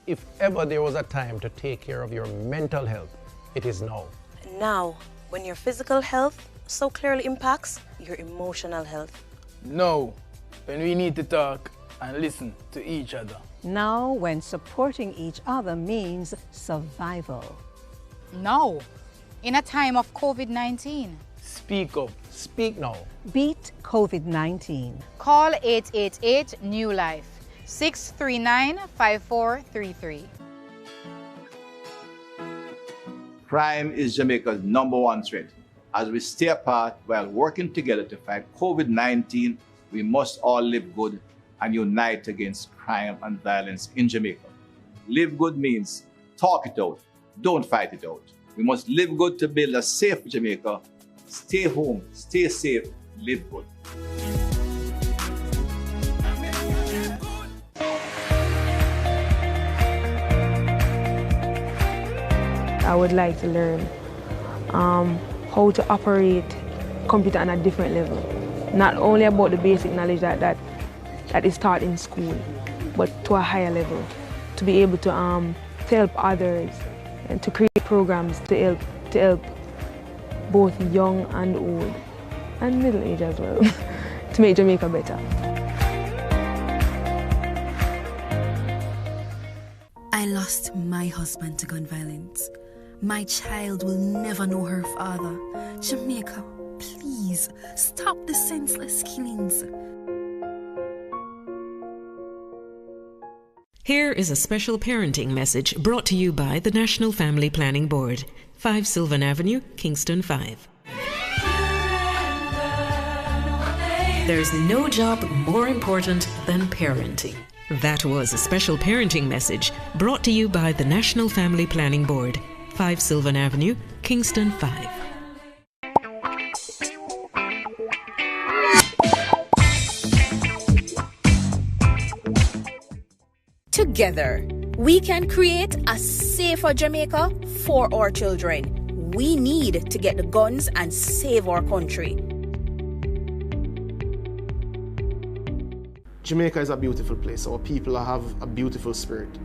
If ever there was a time to take care of your mental health, it is now.
Now, when your physical health so clearly impacts your emotional health.
Now, when we need to talk and listen to each other.
Now, when supporting each other means survival.
Now, in a time of COVID-19.
Speak up.
Speak now.
Beat COVID-19.
Call 888 New Life, 639-5433.
Crime is Jamaica's #1 threat. As we stay apart while working together to fight COVID-19, we must all live good and unite against crime and violence in Jamaica. Live good means talk it out, don't fight it out. We must live good to build a safe Jamaica. Stay home, stay safe, live good.
I would like to learn how to operate computer on a different level. Not only about the basic knowledge that is taught in school, but to a higher level. To be able to help others and to create programs to help both young and old, and middle age as well, to make Jamaica better.
I lost my husband to gun violence. My child will never know her father. Jamaica, please, stop the senseless killings.
Here is a special parenting message brought to you by the National Family Planning Board, 5 Sylvan Avenue, Kingston 5. There's no job more important than parenting. That was a special parenting message brought to you by the National Family Planning Board, 5 Sylvan Avenue, Kingston 5.
Together, we can create a safer Jamaica for our children. We need to get the guns and save our country.
Jamaica is a beautiful place. Our people have a beautiful spirit,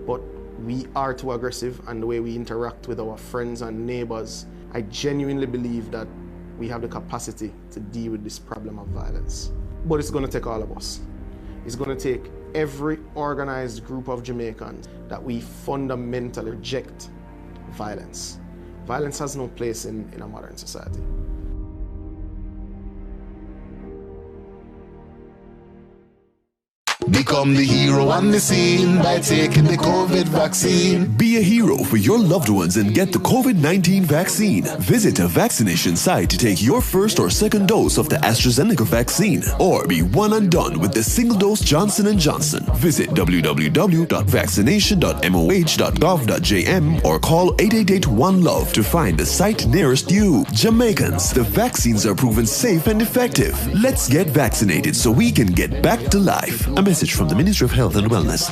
but we are too aggressive, and the way we interact with our friends and neighbors, I genuinely believe that we have the capacity to deal with this problem of violence. But it's going to take all of us. It's going to take every organized group of Jamaicans that we fundamentally reject violence. Violence has no place in a modern society.
Become the hero on the scene by taking the COVID vaccine.
Be a hero for your loved ones and get the COVID-19 vaccine. Visit a vaccination site to take your first or second dose of the AstraZeneca vaccine, or be one and done with the single-dose Johnson & Johnson. Visit www.vaccination.moh.gov.jm or call 888-1-LOVE to find the site nearest you. Jamaicans, the vaccines are proven safe and effective. Let's get vaccinated so we can get back to life. A message from the Ministry of Health and Wellness.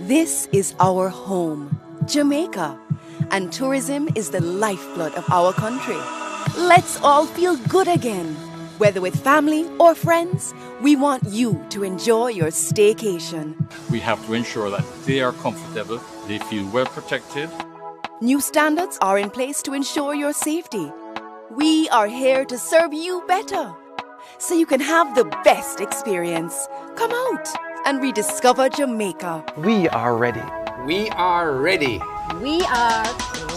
This is our home, Jamaica, and tourism is the lifeblood of our country. Let's all feel good again. Whether with family or friends, we want you to enjoy your staycation.
We have to ensure that they are comfortable, they feel well protected.
New standards are in place to ensure your safety. We are here to serve you better, so you can have the best experience. Come out and rediscover Jamaica.
We are ready.
We are ready.
We are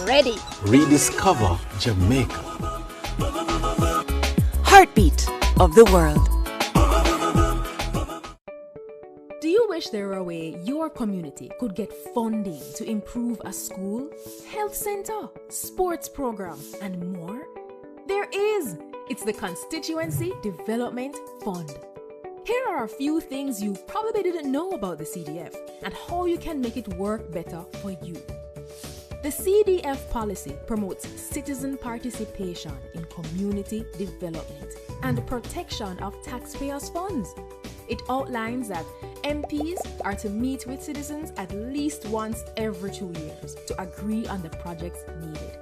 ready.
Rediscover Jamaica.
Heartbeat of the world.
Do you wish there were a way your community could get funding to improve a school, health center, sports program, and more? There is. It's the Constituency Development Fund. Here are a few things you probably didn't know about the CDF and how you can make it work better for you. The CDF policy promotes citizen participation in community development and the protection of taxpayers' funds. It outlines that MPs are to meet with citizens at least once every 2 years to agree on the projects needed.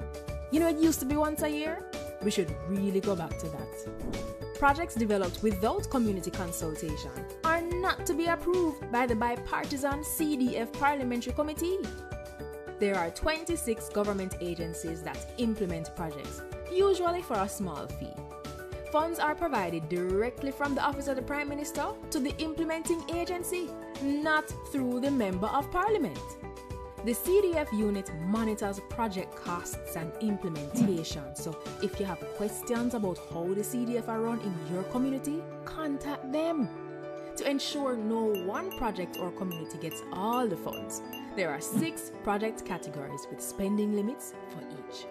You know, it used to be once a year. We should really go back to that. Projects developed without community consultation are not to be approved by the bipartisan CDF Parliamentary Committee. There are 26 government agencies that implement projects, usually for a small fee. Funds are provided directly from the Office of the Prime Minister to the implementing agency, not through the Member of Parliament. The CDF unit monitors project costs and implementation, so if you have questions about how the CDF are run in your community, contact them. To ensure no one project or community gets all the funds, there are 6 project categories with spending limits for each.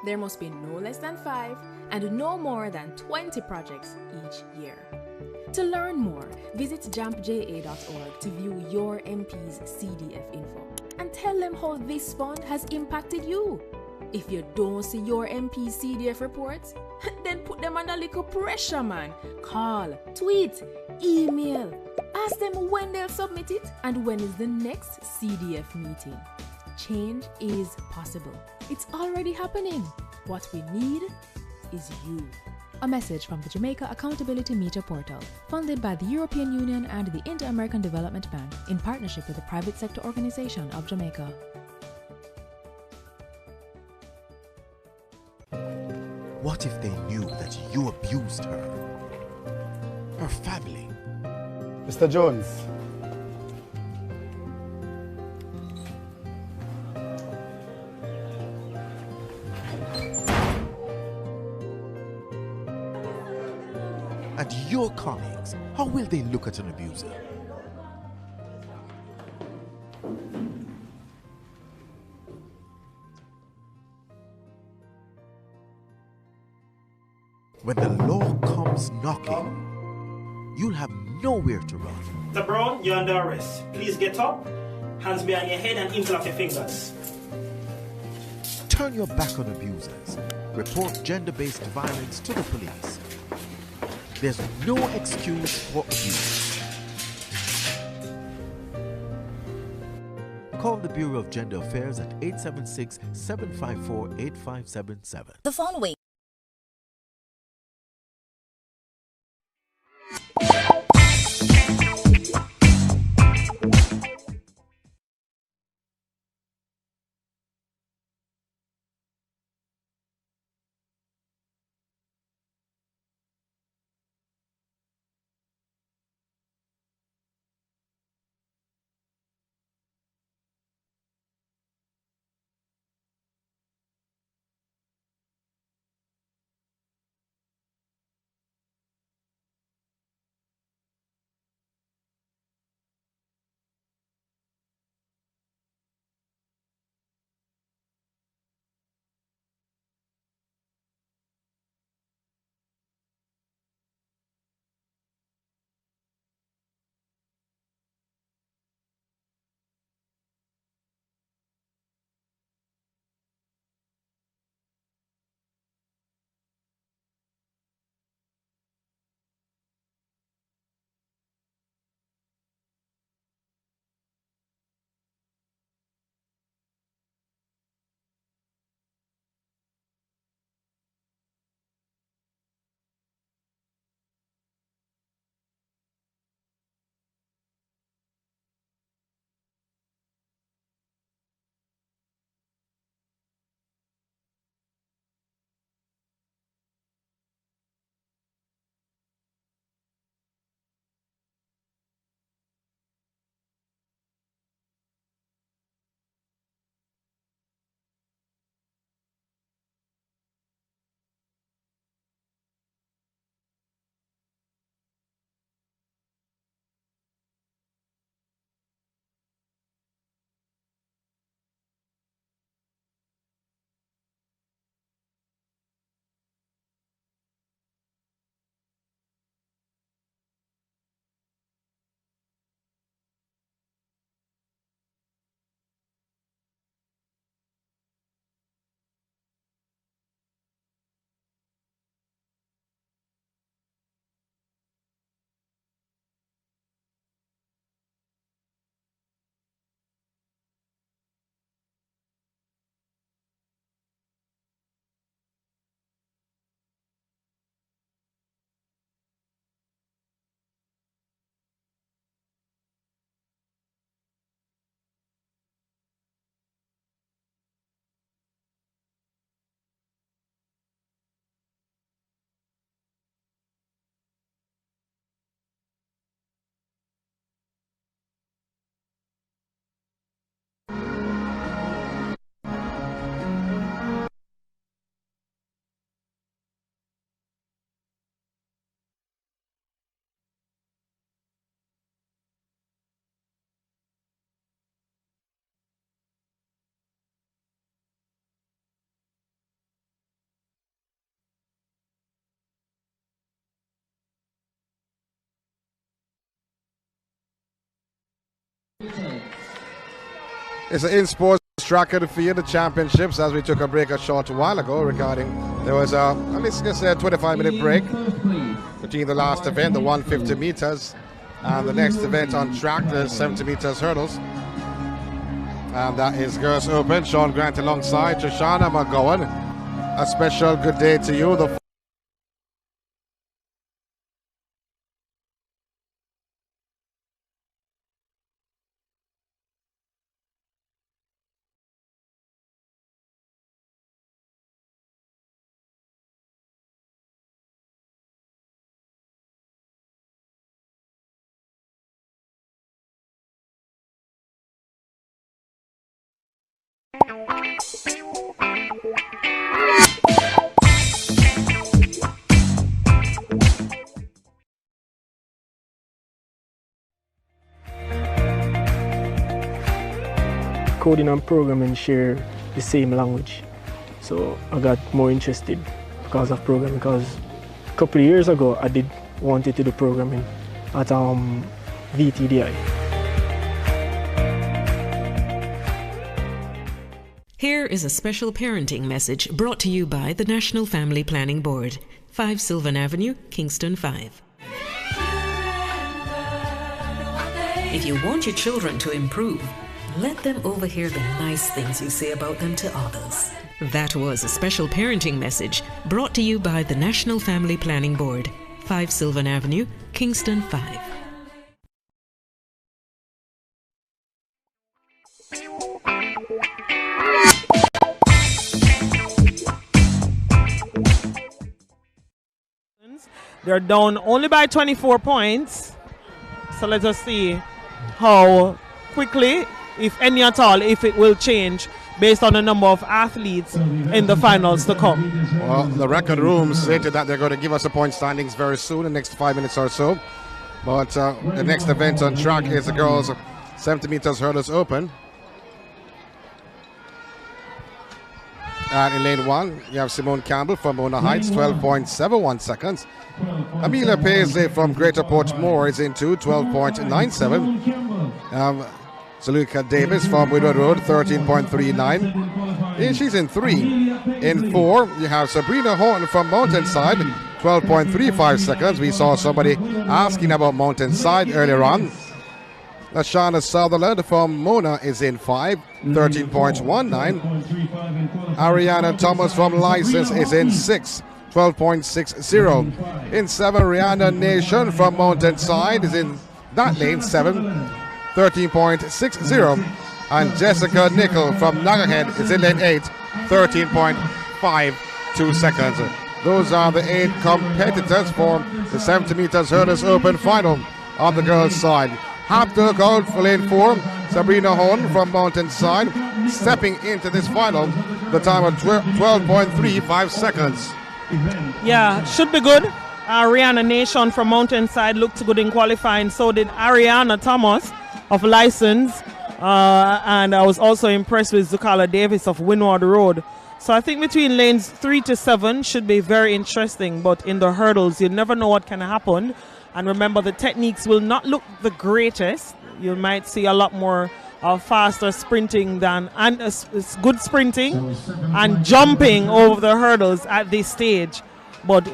There must be no less than 5 and no more than 20 projects each year. To learn more, visit jampja.org to view your MP's CDF info and tell them how this fund has impacted you. If you don't see your MP's CDF reports, then put them under little pressure, man. Call, tweet, email. Ask them when they'll submit it and when is the next CDF meeting. Change is possible. It's already happening. What we need is you. A message from the Jamaica Accountability Meter Portal, funded by the European Union and the Inter-American Development Bank in partnership with the Private Sector Organization of Jamaica.
What if they knew that you abused her? Her family?
Mr. Jones.
And your colleagues, how will they look at an abuser? When the law comes knocking, you'll have nowhere to run.
Mr. Brown, you're under arrest. Please get up, hands behind your head and interlock your fingers.
Turn your back on abusers. Report gender-based violence to the police. There's no excuse for abuse. Call the Bureau of Gender Affairs at 876-754-8577.
The following
It's an in-sports track of the field, the championships, as we took a break a short while ago regarding, there was a, let's just say a 25-minute break between the last event, the 150 meters, and the next event on track, the 70 meters hurdles. And that is Girls Open. Sean Grant alongside Shoshana McGowan. A special good day to you. The
coding and programming share the same language, so I got more interested because of programming. Because a couple of years ago I did wanted to do programming at VTDI.
Here is a special parenting message brought to you by the National Family Planning Board, 5 Sylvan Avenue, Kingston 5. If you want your children to improve, let them overhear the nice things you say about them to others. That was a special parenting message brought to you by the National Family Planning Board, 5 Sylvan Avenue, Kingston 5.
They're down only by 24 points. So let us see how quickly, if any at all, if it will change based on the number of athletes in the finals to come.
Well, the record room stated that they're going to give us the point standings very soon, in the next 5 minutes or so. But the next event on track is the girls' 70 meters hurdles open. And in lane 1, you have Simone Campbell from Mona Heights, 12.71 seconds. Amelia Paisley from Greater Portmore is in 2, 12.97. Zalika Davis from Woodward Road, 13.39. And she's in 3. In 4, you have Sabrina Horton from Mountainside, 12.35 seconds. We saw somebody asking about Mountainside earlier on. Lashana Sutherland from Mona is in 5, 13.19. Ariana Thomas from License is in 6, 12.60. In 7, Rihanna Nation from Mountainside is in that lane, 7, 13.60. And Jessica Nickel from Nagahead is in lane 8, 13.52 seconds. Those are the 8 competitors for the 70 meters hurdles open final on the girls' side. Have to look out for lane 4, Sabrina Horn from Mountainside, stepping into this final, the time of 12.35 seconds.
Yeah, should be good. Rihanna Nation from Mountainside looked good in qualifying. So did Ariana Thomas of License. And I was also impressed with Zukala Davis of Windward Road. So I think between lanes 3 to 7 should be very interesting. But in the hurdles, you never know what can happen. And remember, the techniques will not look the greatest. You might see a lot more faster sprinting than, and it's good sprinting and jumping over the hurdles at this stage. But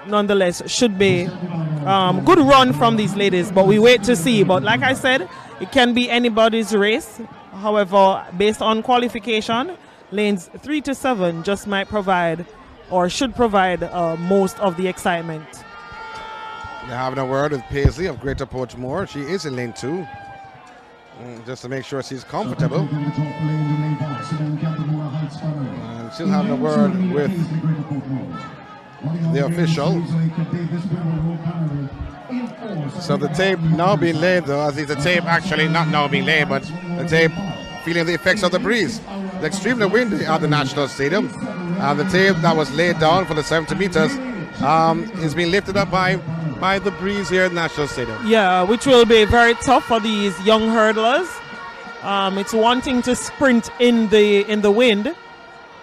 nonetheless, should be good run from these ladies. But we wait to see. But like I said, it can be anybody's race. However, based on qualification, lanes 3 to 7 just might provide or should provide most of the excitement.
They're having a word with Paisley of Greater Portmore. She is in lane 2, just to make sure she's comfortable. And she's having a word with the official. So the tape now being laid, though, as the tape actually not now being laid, but the tape feeling the effects of the breeze. It's extremely windy at the National Stadium, and the tape that was laid down for the 70 meters is being lifted up by the breeze here at National Stadium.
Yeah, which will be very tough for these young hurdlers. It's wanting to sprint in the wind,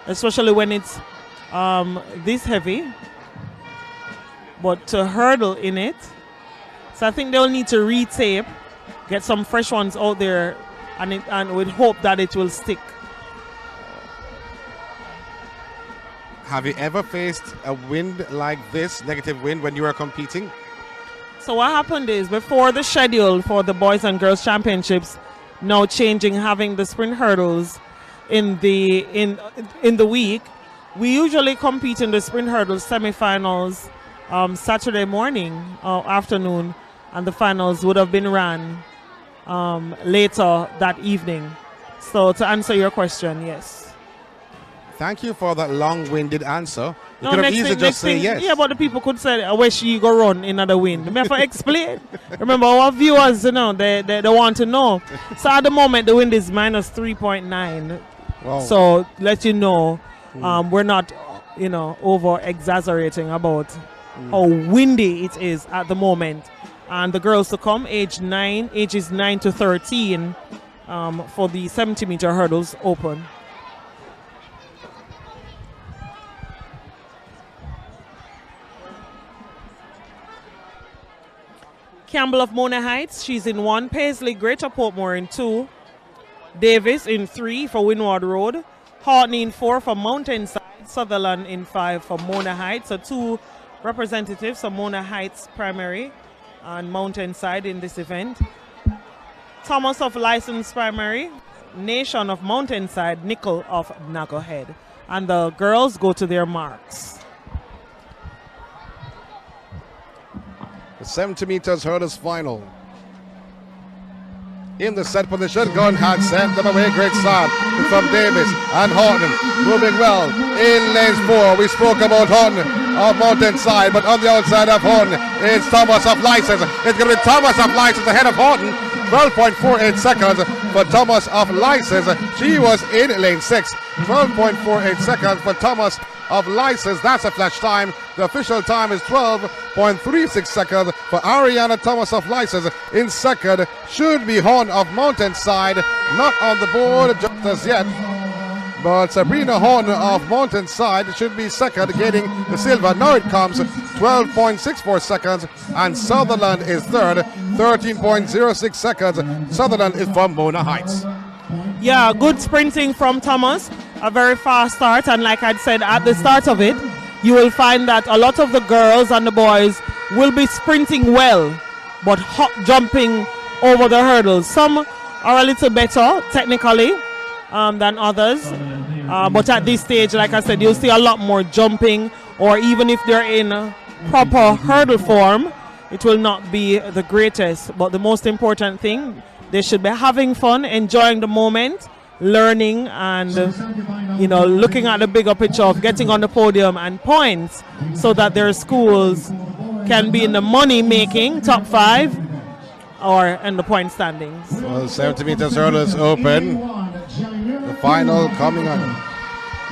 especially when it's this heavy, but to hurdle in it. So I think they'll need to retape get some fresh ones out there, and with hope that it will stick.
Have you ever faced a wind like this, negative wind, when you were competing?
So what happened is, before the schedule for the Boys and Girls Championships now changing, having the sprint hurdles in the week, we usually compete in the sprint hurdles semi-finals Saturday morning or afternoon, and the finals would have been ran later that evening. So to answer your question, yes.
Thank you for that long-winded answer. You
No,
could have
next
easily
thing,
just say yes.
Yeah, but the people could say, I wish you go run in the wind. I have to explain. Remember, our viewers, they want to know. So at the moment, the wind is minus 3.9.
Wow.
So let you know, we're not, over-exaggerating about how windy it is at the moment. And the girls to come, ages 9 to 13, for the 70-meter hurdles open. Campbell of Mona Heights, she's in 1. Paisley Greater Portmore in 2. Davis in 3 for Windward Road. Hartney in 4 for Mountainside. Sutherland in 5 for Mona Heights. So 2 representatives of Mona Heights Primary and Mountainside in this event. Thomas of License Primary. Nation of Mountainside. Nickel of Nagohead. And the girls go to their marks.
The 70 meters hurdles final. In the set position, Gunn had sent them away. Great start from Davis and Horton. Moving well in lanes 4. We spoke about Horton of Mountainside, but on the outside of Horton is Thomas of License. It's going to be Thomas of License ahead of Horton. 12.48 seconds for Thomas of License. She was in lane 6. 12.48 seconds for Thomas of License. That's a flash time. The official time is 12.36 seconds for Ariana Thomas of License. In second should be Horn of Mountainside. Not on the board just as yet, but Sabrina Horn of Mountainside should be second, getting the silver. Now it comes 12.64 seconds, and Sutherland is third, 13.06 seconds. Sutherland is from Mona Heights.
Yeah, good sprinting from Thomas. A very fast start, and like I'd said at the start of it, you will find that a lot of the girls and the boys will be sprinting well, but hop jumping over the hurdles. Some are a little better technically than others, but at this stage, like I said, you'll see a lot more jumping, or even if they're in proper hurdle form, it will not be the greatest. But the most important thing, they should be having fun, enjoying the moment, learning, and looking at the bigger picture of getting on the podium and points, so that their schools can be in the money making top 5 or in the point standings.
Well, 70 meters hurdles open. The final coming on.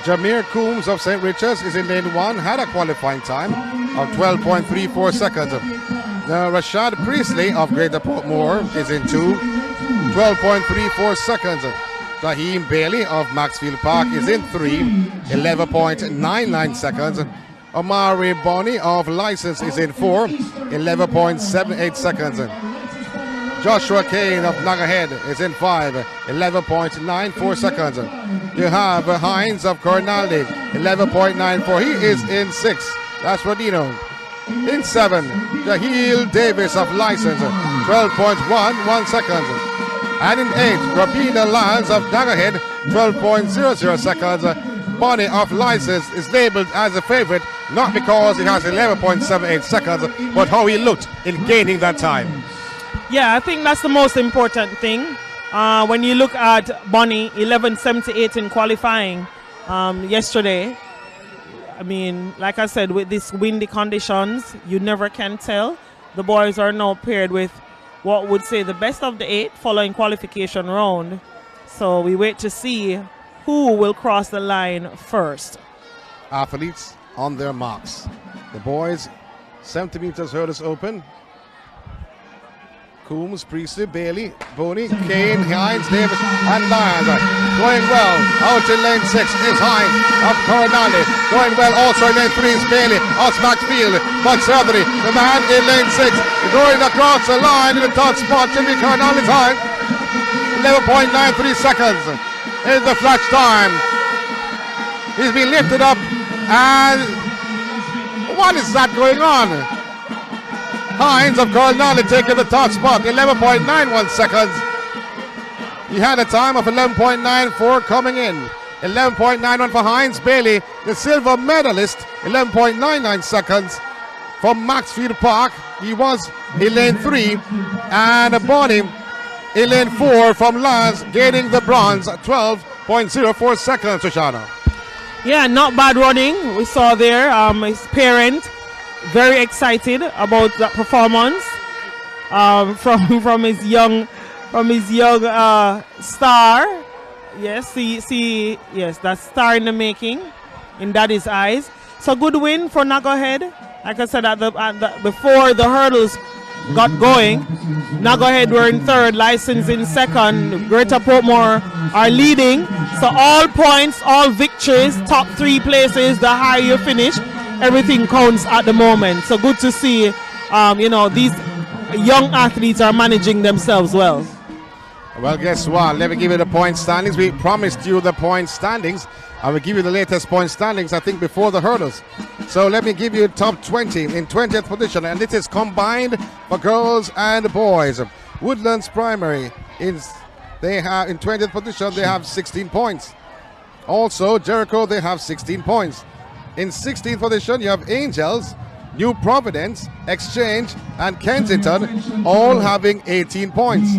Jameer Coombs of St. Richards is in lane 1, had a qualifying time of 12.34 seconds. Now Rashad Priestley of Greater Portmore is in 2, 12.34 seconds. Raheem Bailey of Maxfield Park is in 3, 11.99 seconds. Omari Bonnie of License is in 4, 11.78 seconds. Joshua Kane of Nagahead is in 5, 11.94 seconds. You have Hines of Cornwall, 11.94. He is in 6. That's Rodino. In 7, Jahil Davis of License, 12.11 seconds. And in 8, Rabina Lands of Nagahead, 12.00 seconds. Bonnie of License is labeled as a favorite, not because he has 11.78 seconds, but how he looked in gaining that time.
Yeah, I think that's the most important thing. When you look at Bonnie, 11.78 in qualifying yesterday. I mean, like I said, with these windy conditions, you never can tell. The boys are now paired with what would say the best of the 8 following qualification round. So we wait to see who will cross the line first.
Athletes on their marks. The boys, 70 meters hurdles open. Coombs, Priestley, Bailey, Boney, Kane, Hines, Davis, and Lyons. Going well. Out in lane 6 is Hines of Coronale. Going well also in lane 3 is Bailey. Out Maxfield. But certainly the man in lane 6 going across the line in the top spot. Jimmy Coronale's time. 11.93 seconds is the flash time. He's been lifted up, and what is that going on? Hines of Coronale taking the top spot, 11.91 seconds. He had a time of 11.94 coming in. 11.91 for Hines. Bailey, the silver medalist, 11.99 seconds from Maxfield Park. He was in lane 3, and Bonnie in lane 4 from Lance, gaining the bronze, 12.04 seconds, Shoshana.
Yeah, not bad running. We saw there his parent very excited about that performance from his young star. Yes, yes, that's star in the making in Daddy's eyes. So good win for Knucklehead. Like I said, before the hurdles got going, Knucklehead were in third, License in second, Greater Portmore are leading. So all points, all victories, top 3 places, the higher you finish, everything counts at the moment. So good to see, these young athletes are managing themselves well.
Well, guess what? Let me give you the point standings. We promised you the point standings. I will give you the latest point standings, I think, before the hurdles. So let me give you top 20 in 20th position, and this is combined for girls and boys. Woodlands Primary, they have in 20th position, they have 16 points. Also, Jericho, they have 16 points. In 16th position, you have Angels, New Providence, Exchange, and Kensington, all having 18 points.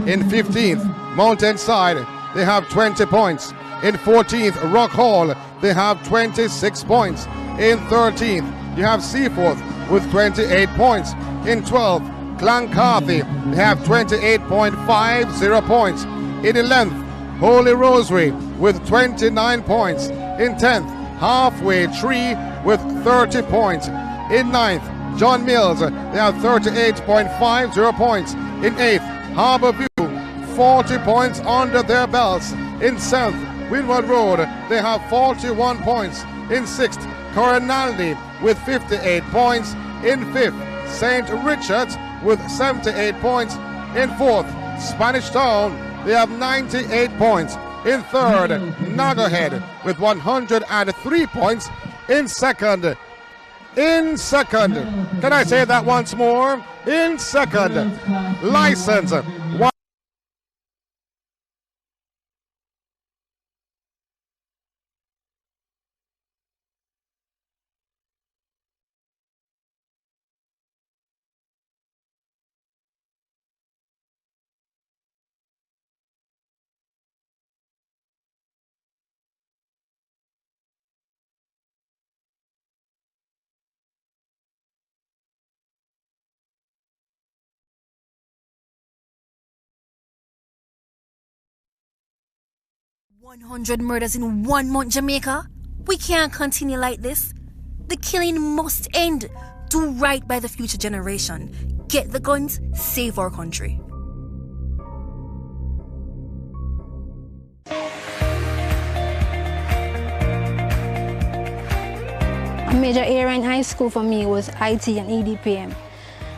In 15th, Mountainside, they have 20 points. In 14th, Rock Hall, they have 26 points. In 13th, you have Seaforth with 28 points. In 12th, Clancarthy, they have 28.50 points. In 11th, Holy Rosary with 29 points. In 10th, Halfway Tree with 30 points. In 9th, John Mills, they have 38.50 points. In 8th, Harborview, 40 points under their belts. In 7th, Windward Road, they have 41 points. In 6th, Coronaldi with 58 points. In 5th, St. Richard's with 78 points. In 4th, Spanish Town, they have 98 points. In 3rd, Nagahead with 103 points. In 2nd, can I say that once more? In 2nd, License.
$100 murders in 1 month, Jamaica? We can't continue like this. The killing must end. Do right by the future generation. Get the guns, save our country.
A major area in high school for me was IT and EDPM.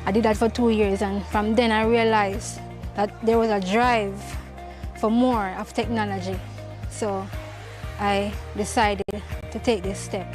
I did that for 2 years, and from then I realized that there was a drive for more of technology. So I decided to take this step.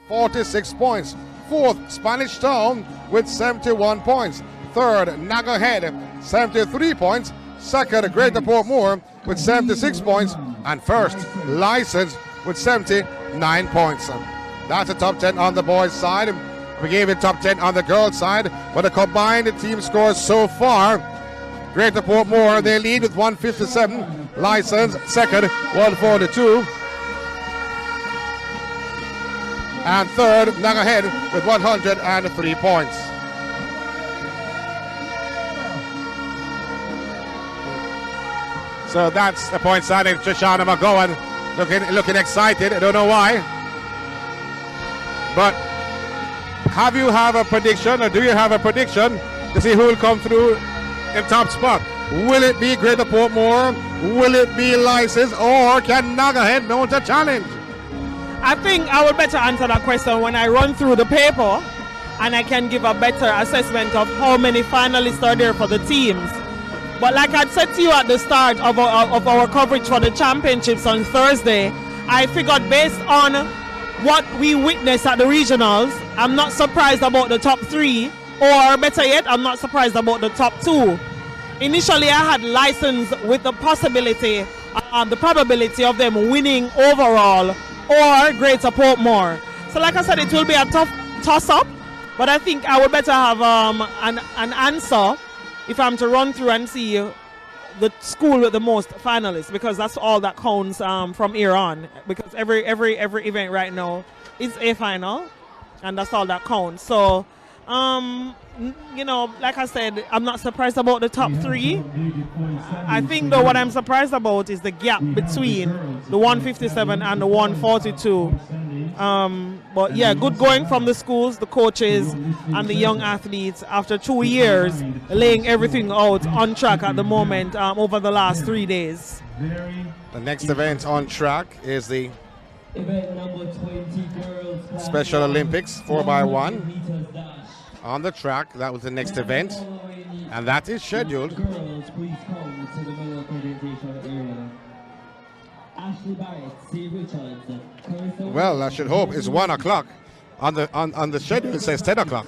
$46 points. 4th, Spanish Town with 71 points. 3rd, Nagahead, 73 points. 2nd, Greater Portmore with 76 points. And 1st, License with 79 points. That's the top 10 on the boys' side. We gave it top 10 on the girls' side. But the combined team scores so far, Greater Portmore, they lead with 157. License, 2nd, 142. And 3rd, Nagahead with 103 points. So that's the point signing. Trishana McGowan looking excited. I don't know why. But have you have a prediction, or do you have a prediction to see who will come through in top spot? Will it be Greater Portmore? Will it be License? Or can Nagahead mount a challenge?
I think I would better answer that question when I run through the paper and I can give a better assessment of how many finalists are there for the teams. But like I said to you at the start of our coverage for the championships on Thursday, I figured based on what we witnessed at the regionals, I'm not surprised about the top 3, or better yet, I'm not surprised about the top 2. Initially, I had License with the possibility, the probability of them winning overall, or Greater Portmore. So like I said, it will be a tough toss-up, but I think I would better have an answer if I'm to run through and see the school with the most finalists, because that's all that counts from here on. Because every event right now is a final, and that's all that counts. So, you know, like I said, I'm not surprised about the top 3. I think though what I'm surprised about is the gap between the 157 and the 142. But yeah, good going from the schools, the coaches, and the young athletes after 2 years laying everything out on track at the moment over the last 3 days.
The next event on track is the
event number 20 girls
Special Olympics 4x1 on the track. That was the next event, and that is scheduled.
Girls, please come to the middle orientation area. Ashley Barrett, C. Richards.
Well, I should hope it's 1 o'clock. On the schedule it says 10 o'clock.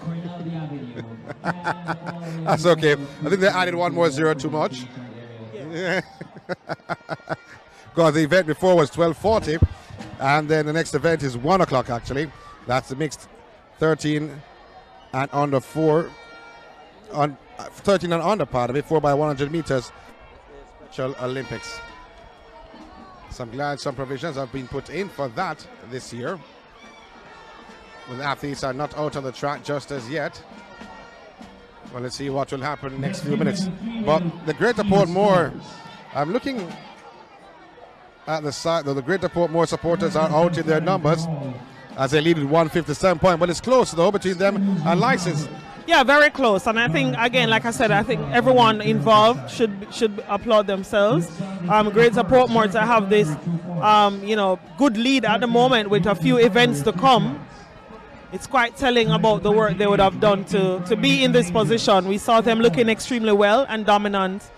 That's okay. I think they added 1 more zero too much. Because the event before was 12:40, and then the next event is 1 o'clock actually. That's the mixed 13 and under 4 on 13 and under part of it, 4x100 meters Special Olympics. So I'm glad some provisions have been put in for that this year. Well, the athletes are not out on the track just as yet. Well, let's see what will happen in the next few minutes. But the Greater Portmore, I'm looking at the side, though the Greater Portmore supporters are out in their numbers as they lead with 157 points, but it's close though between them and License.
Yeah, very close, and I think again, like I said, I think everyone involved should applaud themselves. Greater Portmore to have this, you know, good lead at the moment with a few events to come. It's quite telling about the work they would have done to be in this position. We saw them looking extremely well and dominant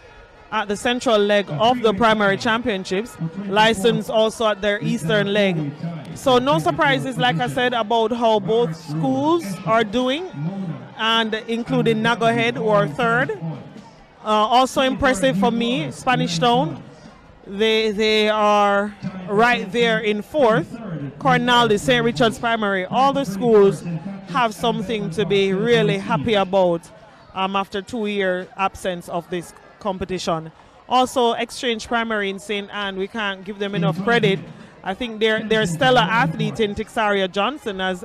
at the central leg of the primary championships. License also at their eastern leg. So no surprises, like I said, about how both schools are doing, and including Nagahead, who are third. Also impressive for me, Spanish Town. They are right there in fourth. Cornell, the St. Richard's Primary. All the schools have something to be really happy about after 2-year absence of this competition. Also, Exchange Primary in St. Anne, we can't give them enough credit. I think their stellar athlete in Tixaria Johnson has,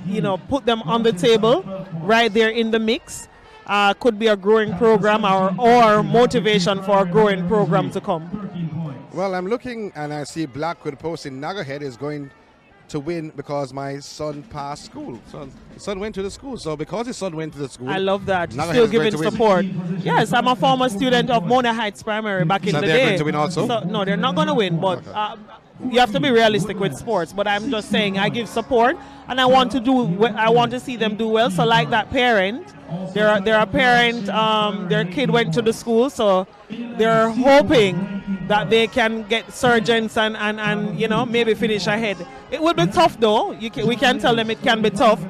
you know, put them on the table right there in the mix. Could be a growing program or motivation for a growing program to come.
Well, I'm looking and I see Blackwood posting Nagahead is going to win because my son passed school. So his son went to the school. So because his son went to the school,
I love that.
Nagahead
Still
is going
giving
to win.
support. Yes, I'm a former student of Mona Heights Primary back in
So
the
they're
day.
going to win also?
So, no, they're not going to win, but you have to be realistic with sports. But I'm just saying I give support, and I want to see them do well. So like that parent, they're a parent, their kid went to the school, so they're hoping that they can get surgeons and you know, maybe finish ahead. It will be tough though. We can tell them it can be tough.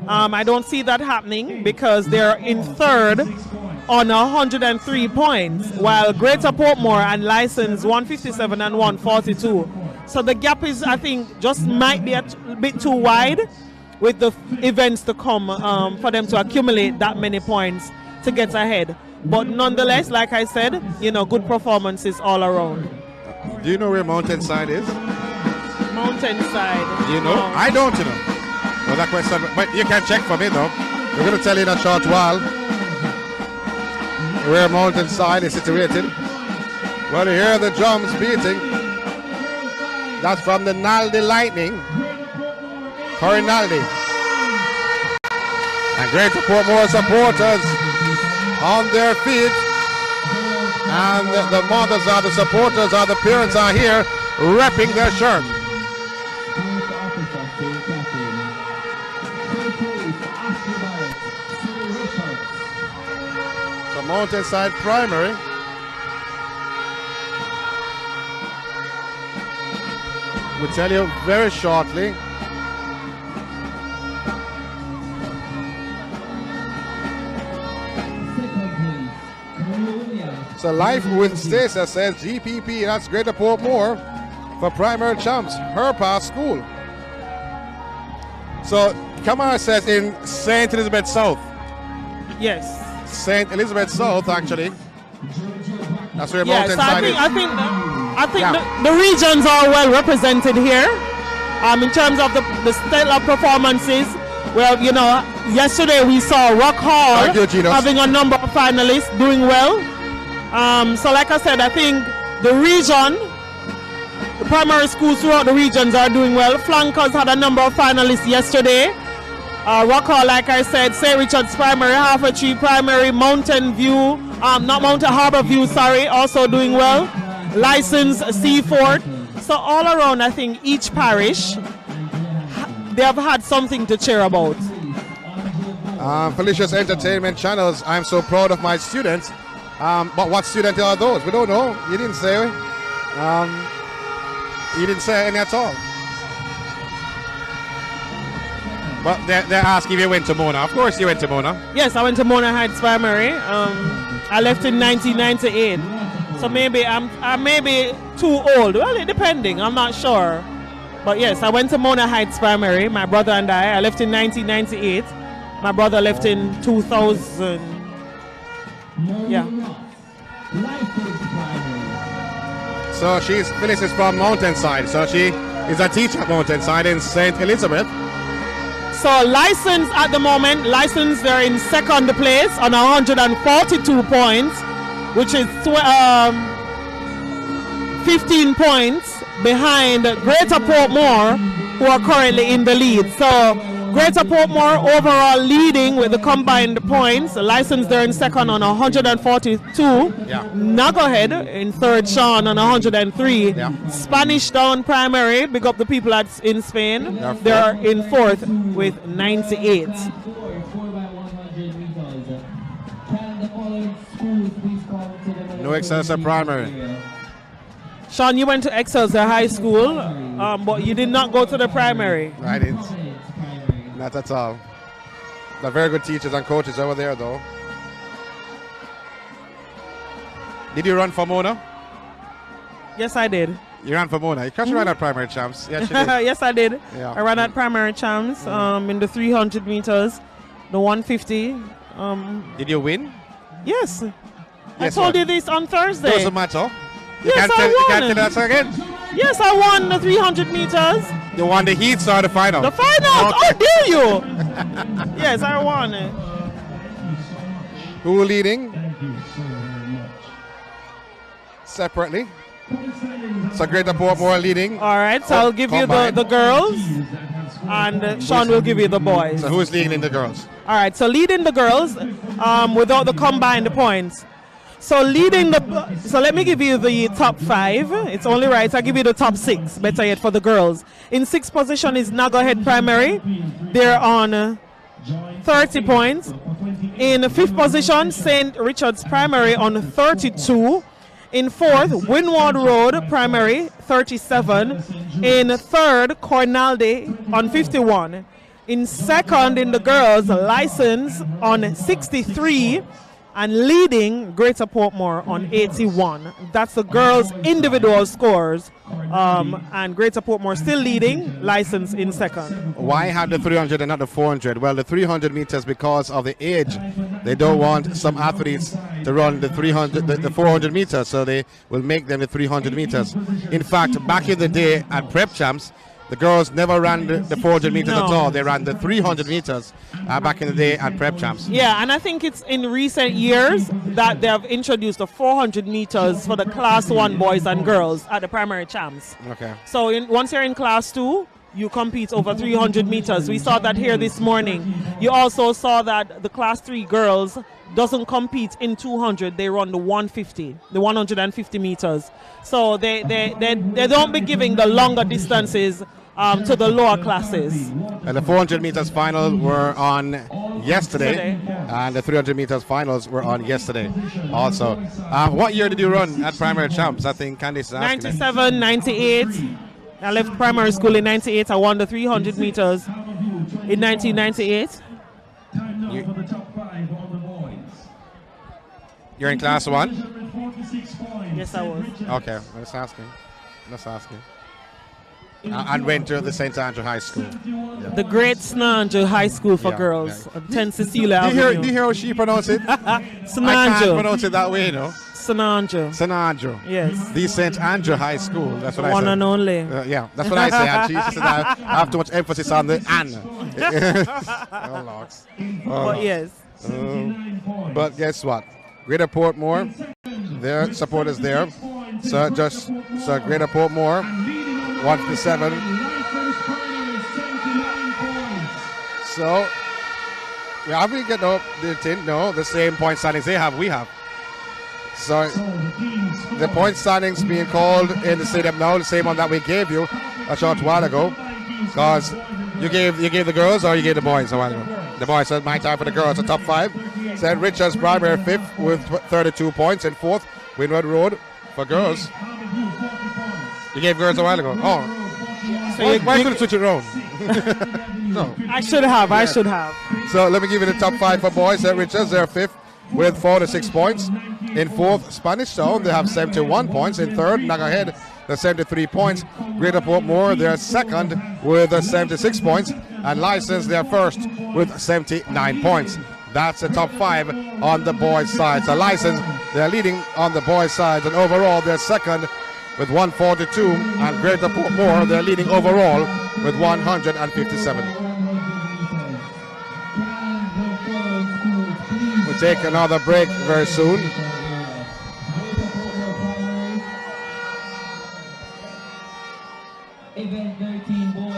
I don't see that happening because they're in third on 103 points, while Greater Portmore and License 157 and 142. So the gap is, I think, just might be a bit too wide with the events to come for them to accumulate that many points to get ahead. But nonetheless, like I said, you know, good performances all around.
Do you know where Mountainside is?
Mountainside.
Do you know?
No.
I don't, you know. Well, that question, but you can check for me though. We're going to tell you in a short while where Mountainside is situated. Well, you hear the drums beating. That's from the Naldi Lightning. Corey Naldi. And Greater Portmore supporters on their feet. And the mothers are the supporters, are the parents are here repping their shirt. So Mountainside Primary. We'll tell you very shortly. So Life with Stacey says GPP, that's Greater Portmore for primary champs, her past school. So Kamara says in St. Elizabeth South.
Yes.
St. Elizabeth South, actually. That's where
Yes,
Mountainside is.
I think the regions are well represented here. In terms of the stellar performances, well, you know, yesterday we saw Rock Hall having a number of finalists doing well. So like I said, I think the region, the primary schools throughout the regions are doing well. Flankers had a number of finalists yesterday. Rock Hall, like I said, St. Richard's Primary, Half Tree Primary, Mountain View, not Mountain Harbour View, sorry, also doing well. License, Seaford. So all around, I think each parish, they have had something to cheer about.
Felicia's Entertainment Channels, I'm so proud of my students. But what students are those? We don't know. You didn't say. You didn't say any at all. But they're asking if you went to Mona. Of course you went to Mona.
Yes, I went to Mona Heights Primary. I left in 1998. So maybe I may be too old. Well, depending. I'm not sure. But yes, I went to Mona Heights Primary. My brother and I left in 1998. My brother left in 2000. Yeah.
So Phyllis is from Mountainside. So she is a teacher at Mountainside in St. Elizabeth.
So License at the moment, they're in second place on 142 points, which is 15 points behind Greater Portmore, who are currently in the lead. So Greater Portmore overall leading with the combined points. License they're in second on 142.
Yeah.
Knucklehead in third, Sean on 103.
Yeah.
Spanish Town Primary, big up the people in Spain. They're in fourth with 98.
No Excelsior Primary.
Sean, you went to Excelsior High School, but you did not go to the primary.
I didn't. Not at all. They're very good teachers and coaches over there, though. Did you run for Mona?
Yes, I did.
You ran for Mona. You ran at primary champs. Yes, you did.
Yes, I did.
Yeah.
I ran at primary champs in the 300 meters, the 150.
Did you win?
Yes. I told you this on Thursday.
Doesn't matter.
Yes, I won.
You can't tell us again.
Yes, I won the 300 meters.
You won the heats or the final?
The final.
Okay.
How dare you? Yes, I won it.
Who leading? Separately. So Greater Portmore leading.
All right, so I'll give you the girls, and Sean will give you the boys.
So who's leading the girls?
All right, so leading the girls without the combined points. So so let me give you the top 5. It's only right I give you the top 6, better yet, for the girls. In 6th position is Nuggethead Primary. They're on 30 points. In 5th position, St. Richard's Primary on 32. In 4th, Windward Road Primary, 37. In 3rd, Cornaldy on 51. In 2nd, in the girls, License on 63. And leading Greater Portmore on 81. That's the girls' individual scores. And Greater Portmore still leading, License in 2nd.
Why have the 300 and not the 400? Well, the 300 meters because of the age. They don't want some athletes to run the 400 meters, so they will make them the 300 meters. In fact, back in the day at Prep Champs, The girls never ran the 400 meters
No.
at all. They ran the 300 meters back in the day at prep champs.
Yeah, and I think it's in recent years that they have introduced the 400 meters for the class 1 boys and girls at the primary champs.
Okay.
So once you're in class 2, you compete over 300 meters. We saw that here this morning. You also saw that the class 3 girls doesn't compete in 200. They run the 150, the 150 meters. So they don't be giving the longer distances to the lower classes.
And the 400 meters final were on yesterday, and the 300 meters finals were on yesterday also. What year did you run at primary champs? I think Candice is asking.
97, 98. I left primary school in 98. I won the 300 meters in 1998.
You're in class 1?
Yes, I was.
Okay, let's asking. And went to the St. Andrew High School. Yeah.
The Great St. Andrew High School for girls. 10 Cecilia Avenue.
Do you hear how she pronounce it?
St.
I can't pronounce it that way, you know.
St. Andrew.
St. Andrew.
Yes.
The St. Andrew High School. That's what I said.
One and only.
Yeah, that's what I say. And she said I have too much emphasis on the "an." Oh, Lords.
But yes.
But guess what? Greater Portmore, their supporters there. So Greater Portmore, 157. So we haven't get up the same point standings they have, we have. So the point standings being called in the stadium now, the same one that we gave you a short while ago. Because you gave the girls or you gave the boys a while ago? The boys said my time for the girls, the top 5. St. Richard's Primary 5th with 32 points. In 4th, Windward Road for girls. You gave girls a while ago. Oh. So why couldn't switch it around? No.
I should have.
So let me give you the top 5 for boys. St. Richard's, they're 5th with 46 points. In 4th, Spanish Town, they have 71 points. In 3rd, Nagahead, they're 73 points. Greater Portmore, they're 2nd with 76 points. And License, they're 1st with 79 points. That's the top 5 on the boys' side. So License, they're leading on the boys' side. And overall, they're 2nd with 142. And Greater Portmore, they're leading overall with 157. We'll take another break very soon.
Event 13 boys,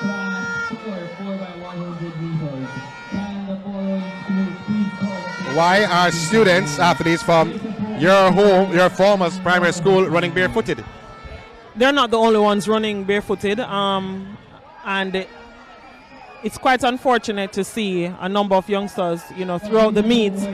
class 4x100 meters. Can the following school please come?
Why are students, athletes from your former primary school running barefooted?
They're not the only ones running barefooted. And it's quite unfortunate to see a number of youngsters, throughout the meets.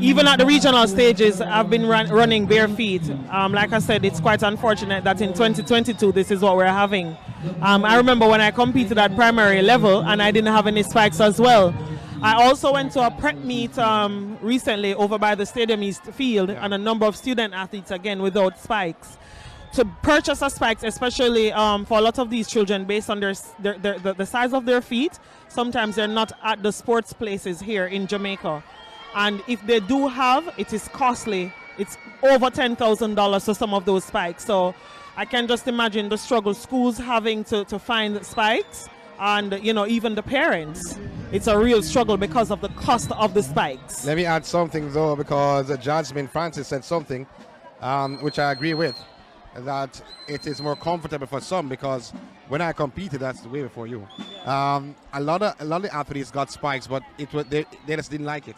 Even at the regional stages, I've been running bare feet. Like I said, it's quite unfortunate that in 2022, this is what we're having. I remember when I competed at primary level and I didn't have any spikes as well. I also went to a prep meet recently over by the Stadium East field, and a number of student athletes, again, without spikes. To purchase a spikes, especially for a lot of these children, based on the size of their feet, sometimes they're not at the sports places here in Jamaica. And if they do have, it is costly. It's over $10,000 for some of those spikes. So I can just imagine the struggle schools having to find spikes, and even the parents. It's a real struggle because of the cost of the spikes.
Let me add something though, because Jasmine Francis said something which I agree with, that it is more comfortable for some, because when I competed, that's the way before you. A lot of the athletes got spikes, but they just didn't like it.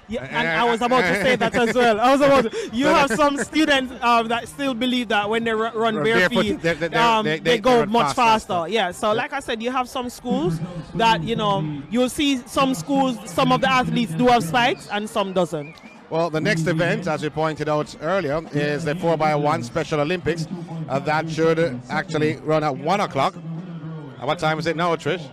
Yeah, and I was about to say that as well. You have some students that still believe that when they run bare feet, they go much faster. Yeah, so like I said, you have some schools that, you'll see some schools, some of the athletes do have spikes and some doesn't.
Well, the next event, as we pointed out earlier, is the 4x1 Special Olympics. That should actually run at 1 o'clock. What time is it now, Trish?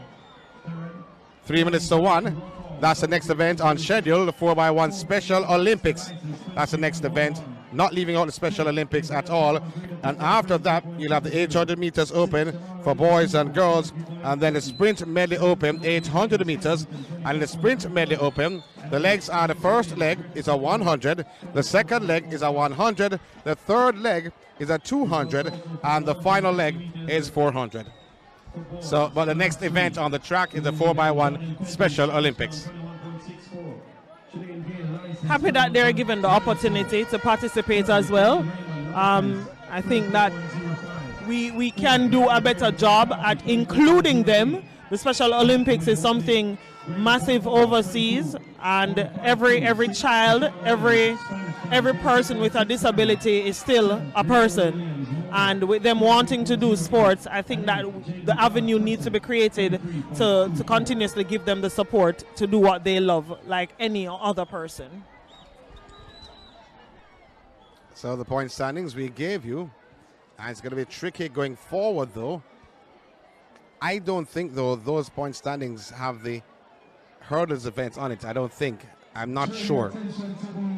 3 minutes to 1. That's the next event on schedule, the 4x1 Special Olympics. That's the next event, not leaving out the Special Olympics at all. And after that, you'll have the 800 meters open for boys and girls, and then the Sprint Medley Open, 800 meters. And the Sprint Medley Open, The legs are, the first leg is a 100, the second leg is a 100, the third leg is a 200, and the final leg is 400. So, but the next event on the track is the 4x1 Special Olympics.
Happy that they're given the opportunity to participate as well. I think that we can do a better job at including them. The Special Olympics is something massive overseas, and every child, every person with a disability is still a person. And with them wanting to do sports, I think that the avenue needs to be created to continuously give them the support to do what they love, like any other person.
So the point standings we gave you, and it's going to be tricky going forward though. I don't think though those point standings have the hurdles events on it. I don't think. I'm not sure.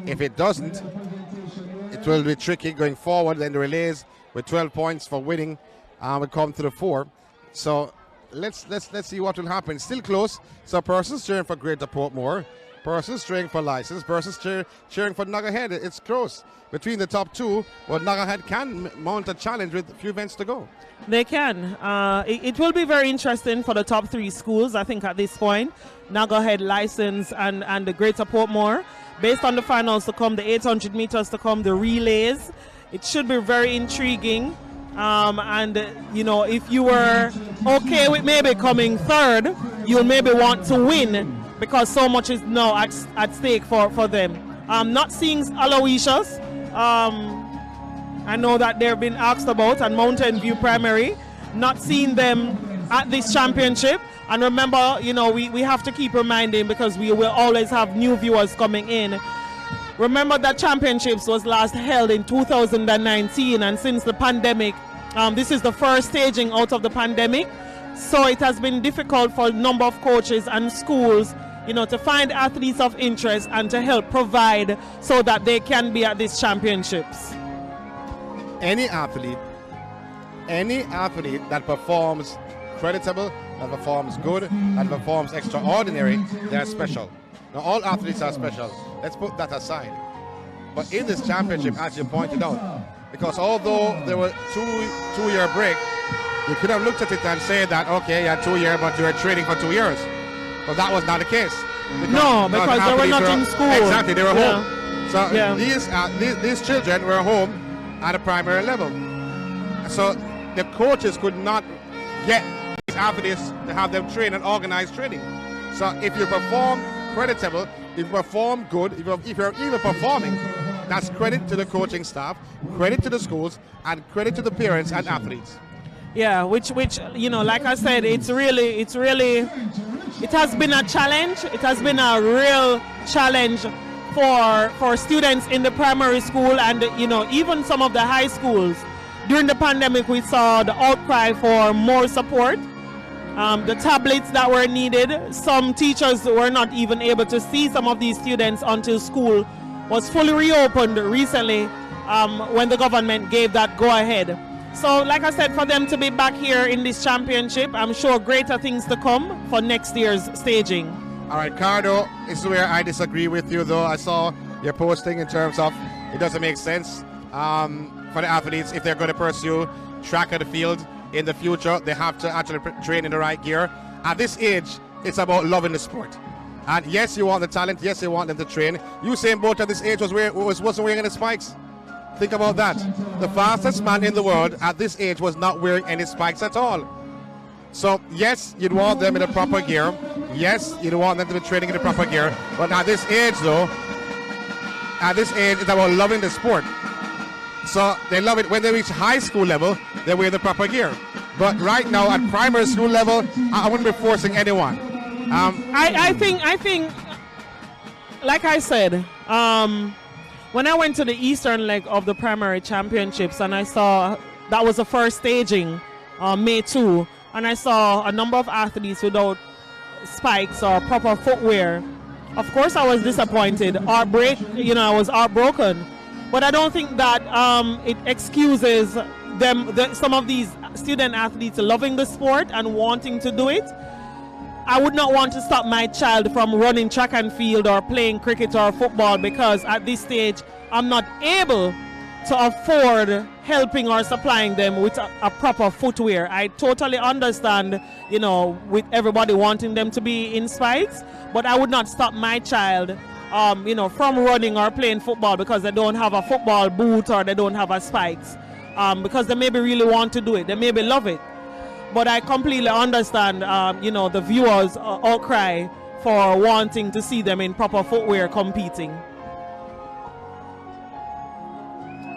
If it doesn't, it will be tricky going forward. Then the relays with 12 points for winning will come to the 4. So let's see what will happen. Still close. So persons cheering for Greater Portmore, persons cheering for License, persons cheering for Nagahead. It's close between the top 2, but Nagahead can mount a challenge with a few events to go.
They can. It will be very interesting for the top 3 schools, I think, at this point. Nagahead, License, and the Greater Portmore. Based on the finals to come, the 800 meters to come, the relays, it should be very intriguing. And, you know, if you were okay with maybe coming 3rd, you'll maybe want to win because so much is now at stake for them. Not seeing Aloysius. I know that they've been asked about, and Mountain View Primary, not seeing them at this championship. And remember, you know, we have to keep reminding, because we will always have new viewers coming in. Remember that championships was last held in 2019, and since the pandemic, this is the first staging out of the pandemic. So it has been difficult for a number of coaches and schools, you know, to find athletes of interest and to help provide so that they can be at these championships.
Any athlete that performs creditable, that performs good, that performs extraordinary, they're special. Now, all athletes are special. Let's put that aside. But in this championship, as you pointed out, because although there was two-year break, you could have looked at it and said that, okay, you had 2 years, but you were training for 2 years. But that was not the case.
Because they were not in school.
Exactly, they were home. So these children were home at a primary level. So the coaches could not get these athletes to have them train and organized training. So if you perform creditable, if you perform good, if you're even performing, that's credit to the coaching staff, credit to the schools, and credit to the parents and athletes.
Yeah, which you know, like I said, it has been a challenge. It has been a real challenge for students in the primary school, and you know, even some of the high schools. During the pandemic, we saw the outcry for more support. The tablets that were needed. Some teachers were not even able to see some of these students until school was fully reopened recently, when the government gave that go-ahead. So, like I said, for them to be back here in this championship, I'm sure greater things to come for next year's staging.
All right, Cardo, this is where I disagree with you, though. I saw your posting in terms of it doesn't make sense for the athletes if they're going to pursue track of the field in the future. They have to actually train in the right gear. At this age, it's about loving the sport. And yes, you want the talent. Yes, you want them to train. Usain Bolt at this age wasn't wearing any spikes. Think about that. The fastest man in the world at this age was not wearing any spikes at all. So yes, you'd want them in the proper gear. Yes, you'd want them to be training in the proper gear. But at this age, though, it's about loving the sport. So they love it when they reach high school level. They wear the proper gear. But right now at primary school level, I wouldn't be forcing anyone.
I think, like I said, when I went to the eastern leg of the primary championships and I saw that was the first staging, May 2, and I saw a number of athletes without spikes or proper footwear, of course I was disappointed. I was heartbroken. But I don't think that it excuses some of these student athletes loving the sport and wanting to do it. I would not want to stop my child from running track and field or playing cricket or football because at this stage I'm not able to afford helping or supplying them with a proper footwear. I totally understand, you know, with everybody wanting them to be in spikes, but I would not stop my child, you know, from running or playing football because they don't have a football boot or they don't have a spikes, because they maybe really want to do it, they maybe love it. But I completely understand, you know, the viewers' outcry for wanting to see them in proper footwear competing.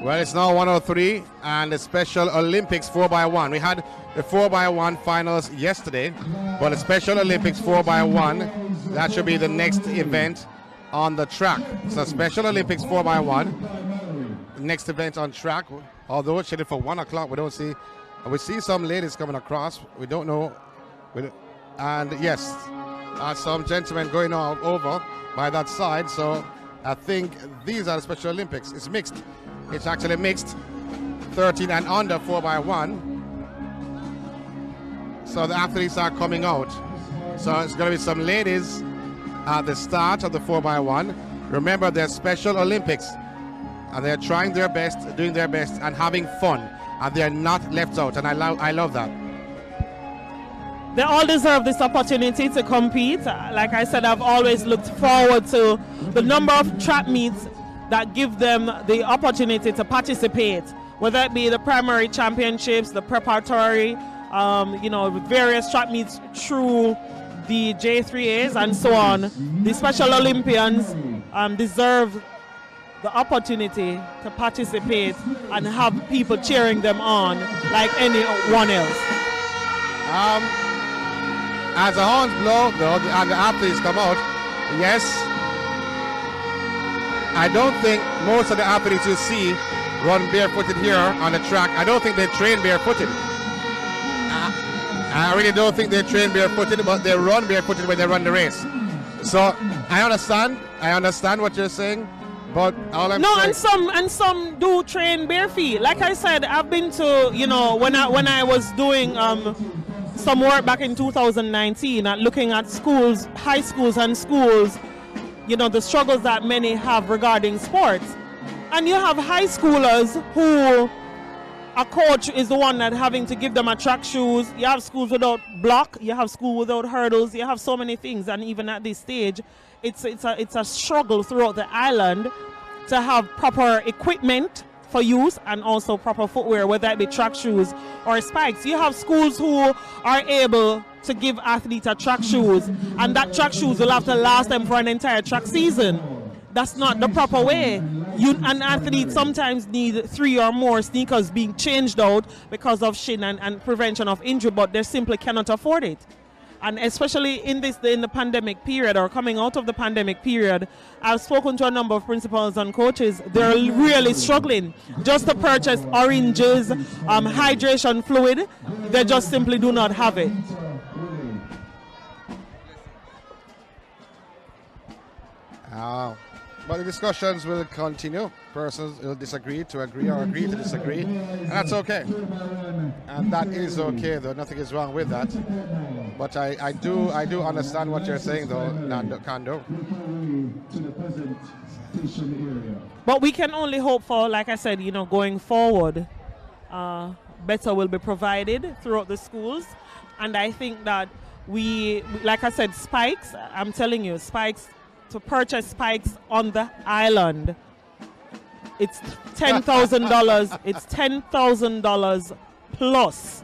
Well, it's now 1:03 and the Special Olympics 4x1. We had the 4x1 finals yesterday, but the Special Olympics 4x1, that should be the next event on the track. So Special Olympics 4x1, next event on track, although it's scheduled for 1 o'clock. We see some ladies coming across. We don't know. And yes, some gentlemen going over by that side. So I think these are the Special Olympics. It's mixed. It's actually mixed, 13 and under 4x1. So the athletes are coming out. So it's going to be some ladies at the start of the 4x1. Remember, they're Special Olympics, and they're trying their best, doing their best, and having fun, and they're not left out. And I love that.
They all deserve this opportunity to compete. Like I said, I've always looked forward to the number of track meets that give them the opportunity to participate, whether it be the primary championships, the preparatory, you know, various track meets through the J3As and so on. The Special Olympians deserve the opportunity to participate and have people cheering them on like anyone else.
As the horns blow and the athletes come out, yes, I don't think most of the athletes you see run barefooted here on the track. I don't think they train barefooted. I really don't think they train barefooted, but they run barefooted when they run the race. So I understand what you're saying, but all I'm saying...
and some do train bare feet. Like I said, I've been to, you know, when I was doing some work back in 2019 at looking at schools, high schools and schools, you know, the struggles that many have regarding sports. And you have high schoolers who a coach is the one that having to give them a track shoes. You have schools without block, you have school without hurdles, you have so many things. And even at this stage, it's a struggle throughout the island to have proper equipment for use and also proper footwear, whether it be track shoes or spikes. You have schools who are able to give athletes a track shoes, and that track shoes will have to last them for an entire track season. That's not the proper way. An athlete sometimes need 3 or more sneakers being changed out because of shin and prevention of injury, but they simply cannot afford it. And especially in the pandemic period or coming out of the pandemic period, I've spoken to a number of principals and coaches. They're really struggling just to purchase oranges, hydration fluid. They just simply do not have it.
But the discussions will continue. Persons will disagree to agree or agree to disagree, and that's okay. And that is okay, though. Nothing is wrong with that. But I do understand what you're saying, though, Kando.
But we can only hope for, like I said, you know, going forward, better will be provided throughout the schools. And I think that we, like I said, spikes, I'm telling you, spikes, to purchase spikes on the island, it's $10,000. It's $10,000 plus.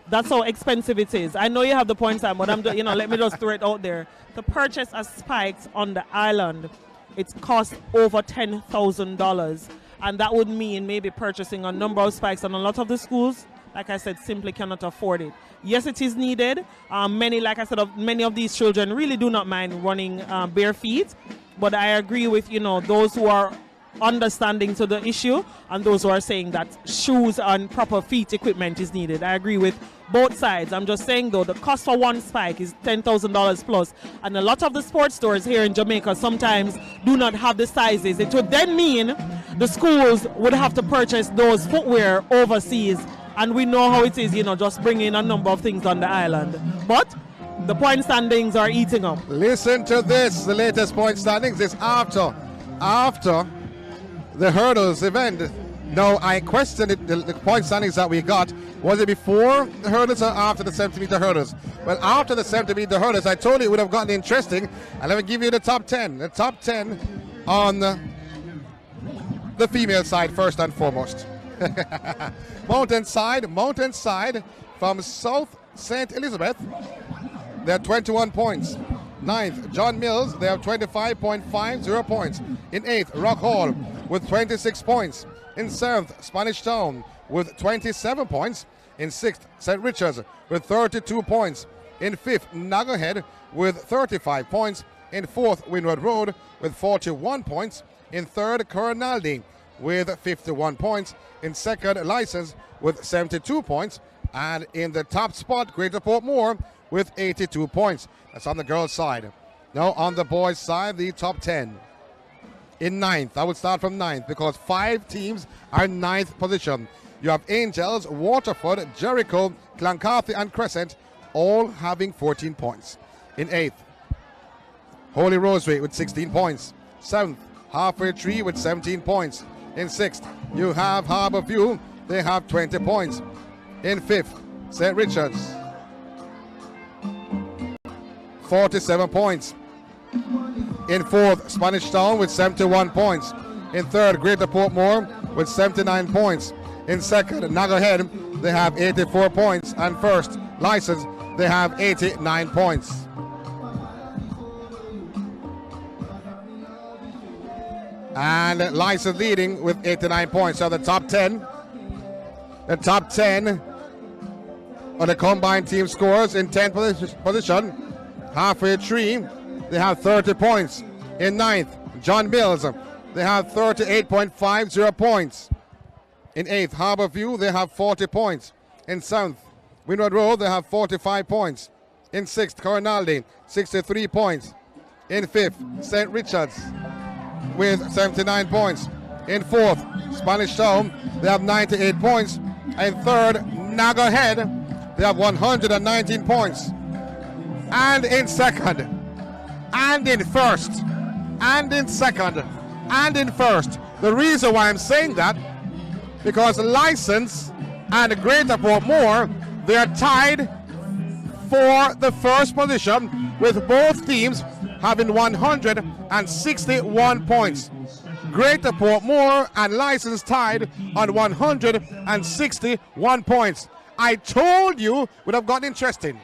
That's how expensive it is. I know you have the point, Sam, but you know, let me just throw it out there. To purchase a spikes on the island, it costs over $10,000, and that would mean maybe purchasing a number of spikes, and a lot of the schools, like I said, simply cannot afford it. Yes, it is needed. Many of these children really do not mind running bare feet, but I agree with, you know, those who are understanding to the issue and those who are saying that shoes and proper feet equipment is needed. I agree with both sides. I'm just saying, though, the cost for one spike is $10,000 plus, and a lot of the sports stores here in Jamaica sometimes do not have the sizes. It would then mean the schools would have to purchase those footwear overseas. And we know how it is, you know, just bringing a number of things on the island. But the point standings are eating up.
Listen to this. The latest point standings is after the hurdles event. Now, I questioned it, the point standings that we got. Was it before the hurdles or after the 70-meter hurdles? Well, after the 70-meter hurdles, I told you it would have gotten interesting. And let me give you the top 10. The top 10 on the female side first and foremost. Mountainside from South St. Elizabeth, they have 21 points. 9th, John Mills, they have 25.50 points. In 8th, Rock Hall with 26 points. In 7th, Spanish Town with 27 points. In 6th, St. Richards with 32 points. In 5th, Nagahead with 35 points. In 4th, Windward Road with 41 points. In 3rd, Coronaldi with 51 points. In 2nd, License with 72 points. And in the top spot, Greater Portmore with 82 points. That's on the girls' side. Now on the boys' side, the top 10. In 9th, I would start from 9th because 5 teams are 9th position. You have Angels, Waterford, Jericho, Clancarthy, and Crescent, all having 14 points. In 8th, Holy Rosary with 16 points. 7th, Halfway Tree with 17 points. In 6th, you have Harbour View, they have 20 points. In 5th, St. Richards, 47 points. In 4th, Spanish Town with 71 points. In 3rd, Greater Portmore with 79 points. In 2nd, Nagahead, they have 84 points. And 1st, License, they have 89 points. And License leading with 89 points. So the top 10 on the combined team scores. In 10th position, Halfway Tree, they have 30 points. In 9th, John Mills, they have 38.50 points. In 8th, Harbour View, they have 40 points. In 7th, Windward Road, they have 45 points. In 6th, Coronaldi, 63 points. In 5th, St. Richards with 79 points. In 4th, Spanish Town, they have 98 points. In 3rd, Nagahead, they have 119 points. And in 2nd, and in 1st, and in 2nd, and in 1st. The reason why I'm saying that, because License and Greater Portmore, they are tied for the 1st position with both teams having 161 points. Greater Portmore and License tied on 161 points. I told you it would have gotten interesting.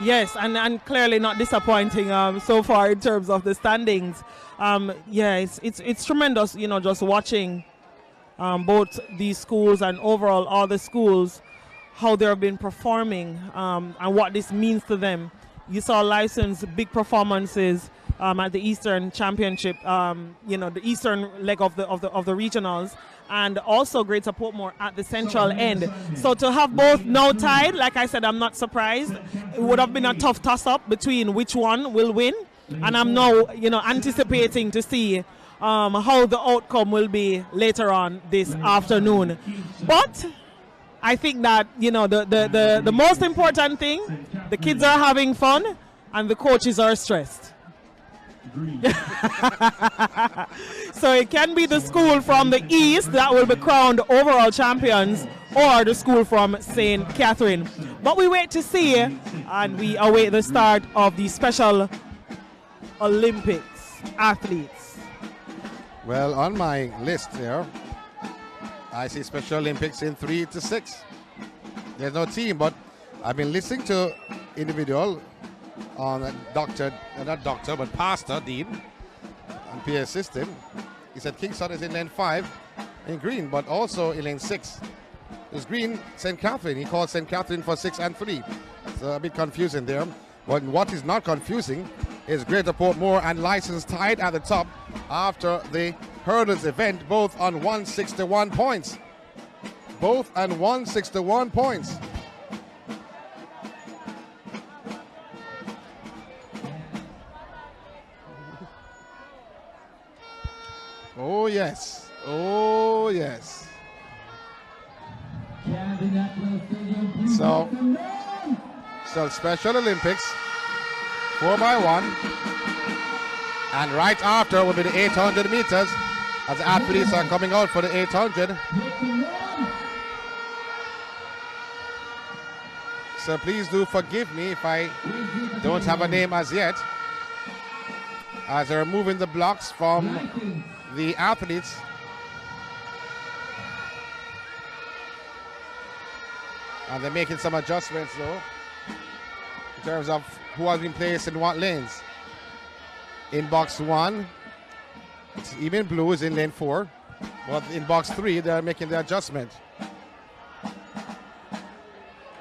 Yes, and clearly not disappointing so far in terms of the standings. It's tremendous, just watching both these schools and overall all the schools, how they've been performing and what this means to them. You saw License big performances at the Eastern Championship, the Eastern leg of the regionals, and also Greater Portmore at the central end. So to have both now tied, like I said, I'm not surprised. It would have been a tough toss-up between which one will win, and I'm now, anticipating to see how the outcome will be later on this afternoon. But I think that, the most important thing, the kids are having fun and the coaches are stressed. So it can be the school from the east that will be crowned overall champions, or the school from St. Catherine. But we wait to see, and we await the start of the Special Olympics athletes.
Well, on my list here, I see Special Olympics in 3 to 6. There's no team, but I've been listening to individual on Pastor Dean and PA system. He said Kingston is in lane 5 in green, but also in lane 6. There's green St. Catherine. He called St. Catherine for 6 and 3. It's a bit confusing there. But what is not confusing is Greater Portmore and License tied at the top after the hurdles event, both on 161 points. Both on 161 points. Oh yes, oh yes. So Special Olympics 4x1. And right after will be the 800 meters as the athletes are coming out for the 800. So please do forgive me if I don't have a name as yet, as they're moving the blocks from the athletes. And they're making some adjustments though, in terms of who has been placed in what lanes. In box 1, it's even blue is in lane 4, but in box 3, they're making the adjustment.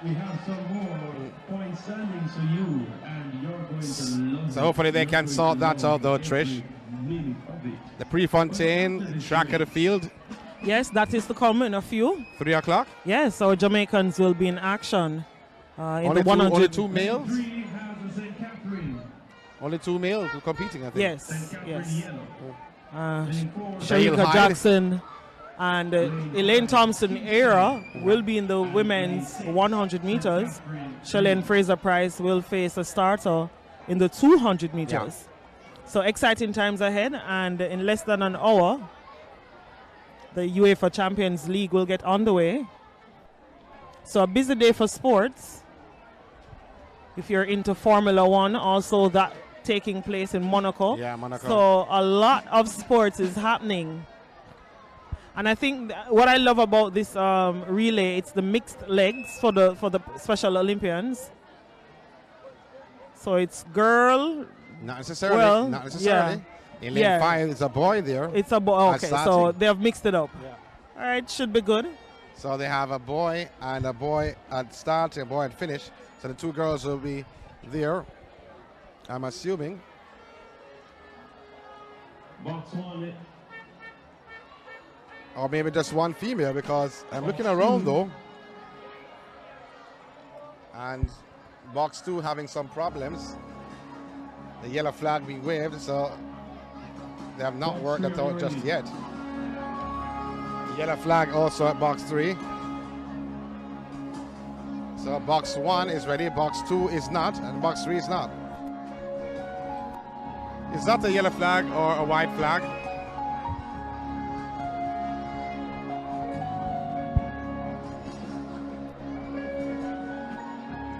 We have some more point standings for you, and you're going to love
So hopefully they can sort that out though, Trish. The Prefontaine track of the field.
Yes, that is to come in a few.
3 o'clock?
Yes, so Jamaicans will be in action. In
Only
the 100.
only two males? Only 2 males competing, I think.
Yes, yes. Sharika Jackson and Elaine Thompson-Era will be in the women's 100 meters. Shalane Fraser-Price will face a starter in the 200 meters. Yeah. So exciting times ahead, and in less than an hour, the UEFA Champions League will get underway. So a busy day for sports. If you're into Formula One, also that taking place in Monaco.
Yeah, Monaco.
So a lot of sports is happening. And I think what I love about this relay, it's the mixed legs for the Special Olympians. So it's girl.
Not necessarily.
Well,
not necessarily.
Yeah.
In lane 5, it's a boy there.
It's a boy. Okay, so they have mixed it up. Yeah. All right, should be good.
So they have a boy and a boy at start, a boy at finish. So the 2 girls will be there, I'm assuming.
Box 1.
Or maybe just 1 female, because I'm looking around though. And box 2 having some problems. The yellow flag being waved, so they have not worked that out just yet. Yellow flag also at box 3. So box 1 is ready, box 2 is not, and box 3 is not. Is that a yellow flag or a white flag?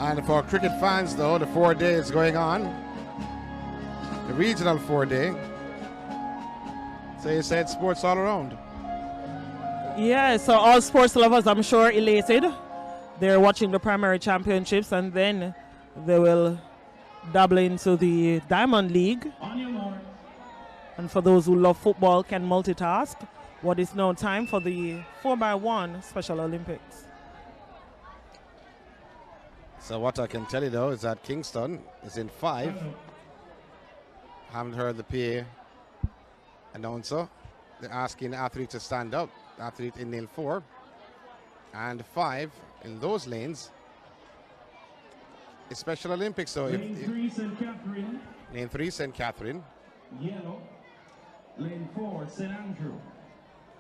And for cricket fans though, the 4-day is going on. The regional 4-day. So you said sports all around.
Yeah, so all sports lovers, I'm sure, elated. They're watching the primary championships, and then they will dabble into the Diamond League. And for those who love football, can multitask. What is now time for the 4x1 Special Olympics.
So what I can tell you though is that Kingston is in 5. Haven't heard the PA announcer. They're asking the athlete to stand up. The athlete in lane 4 and 5 in those lanes. It's Special Olympics, so
lane 3 St. Catherine.
Lane 3 St. Catherine.
Yellow. Lane 4 St. Andrew.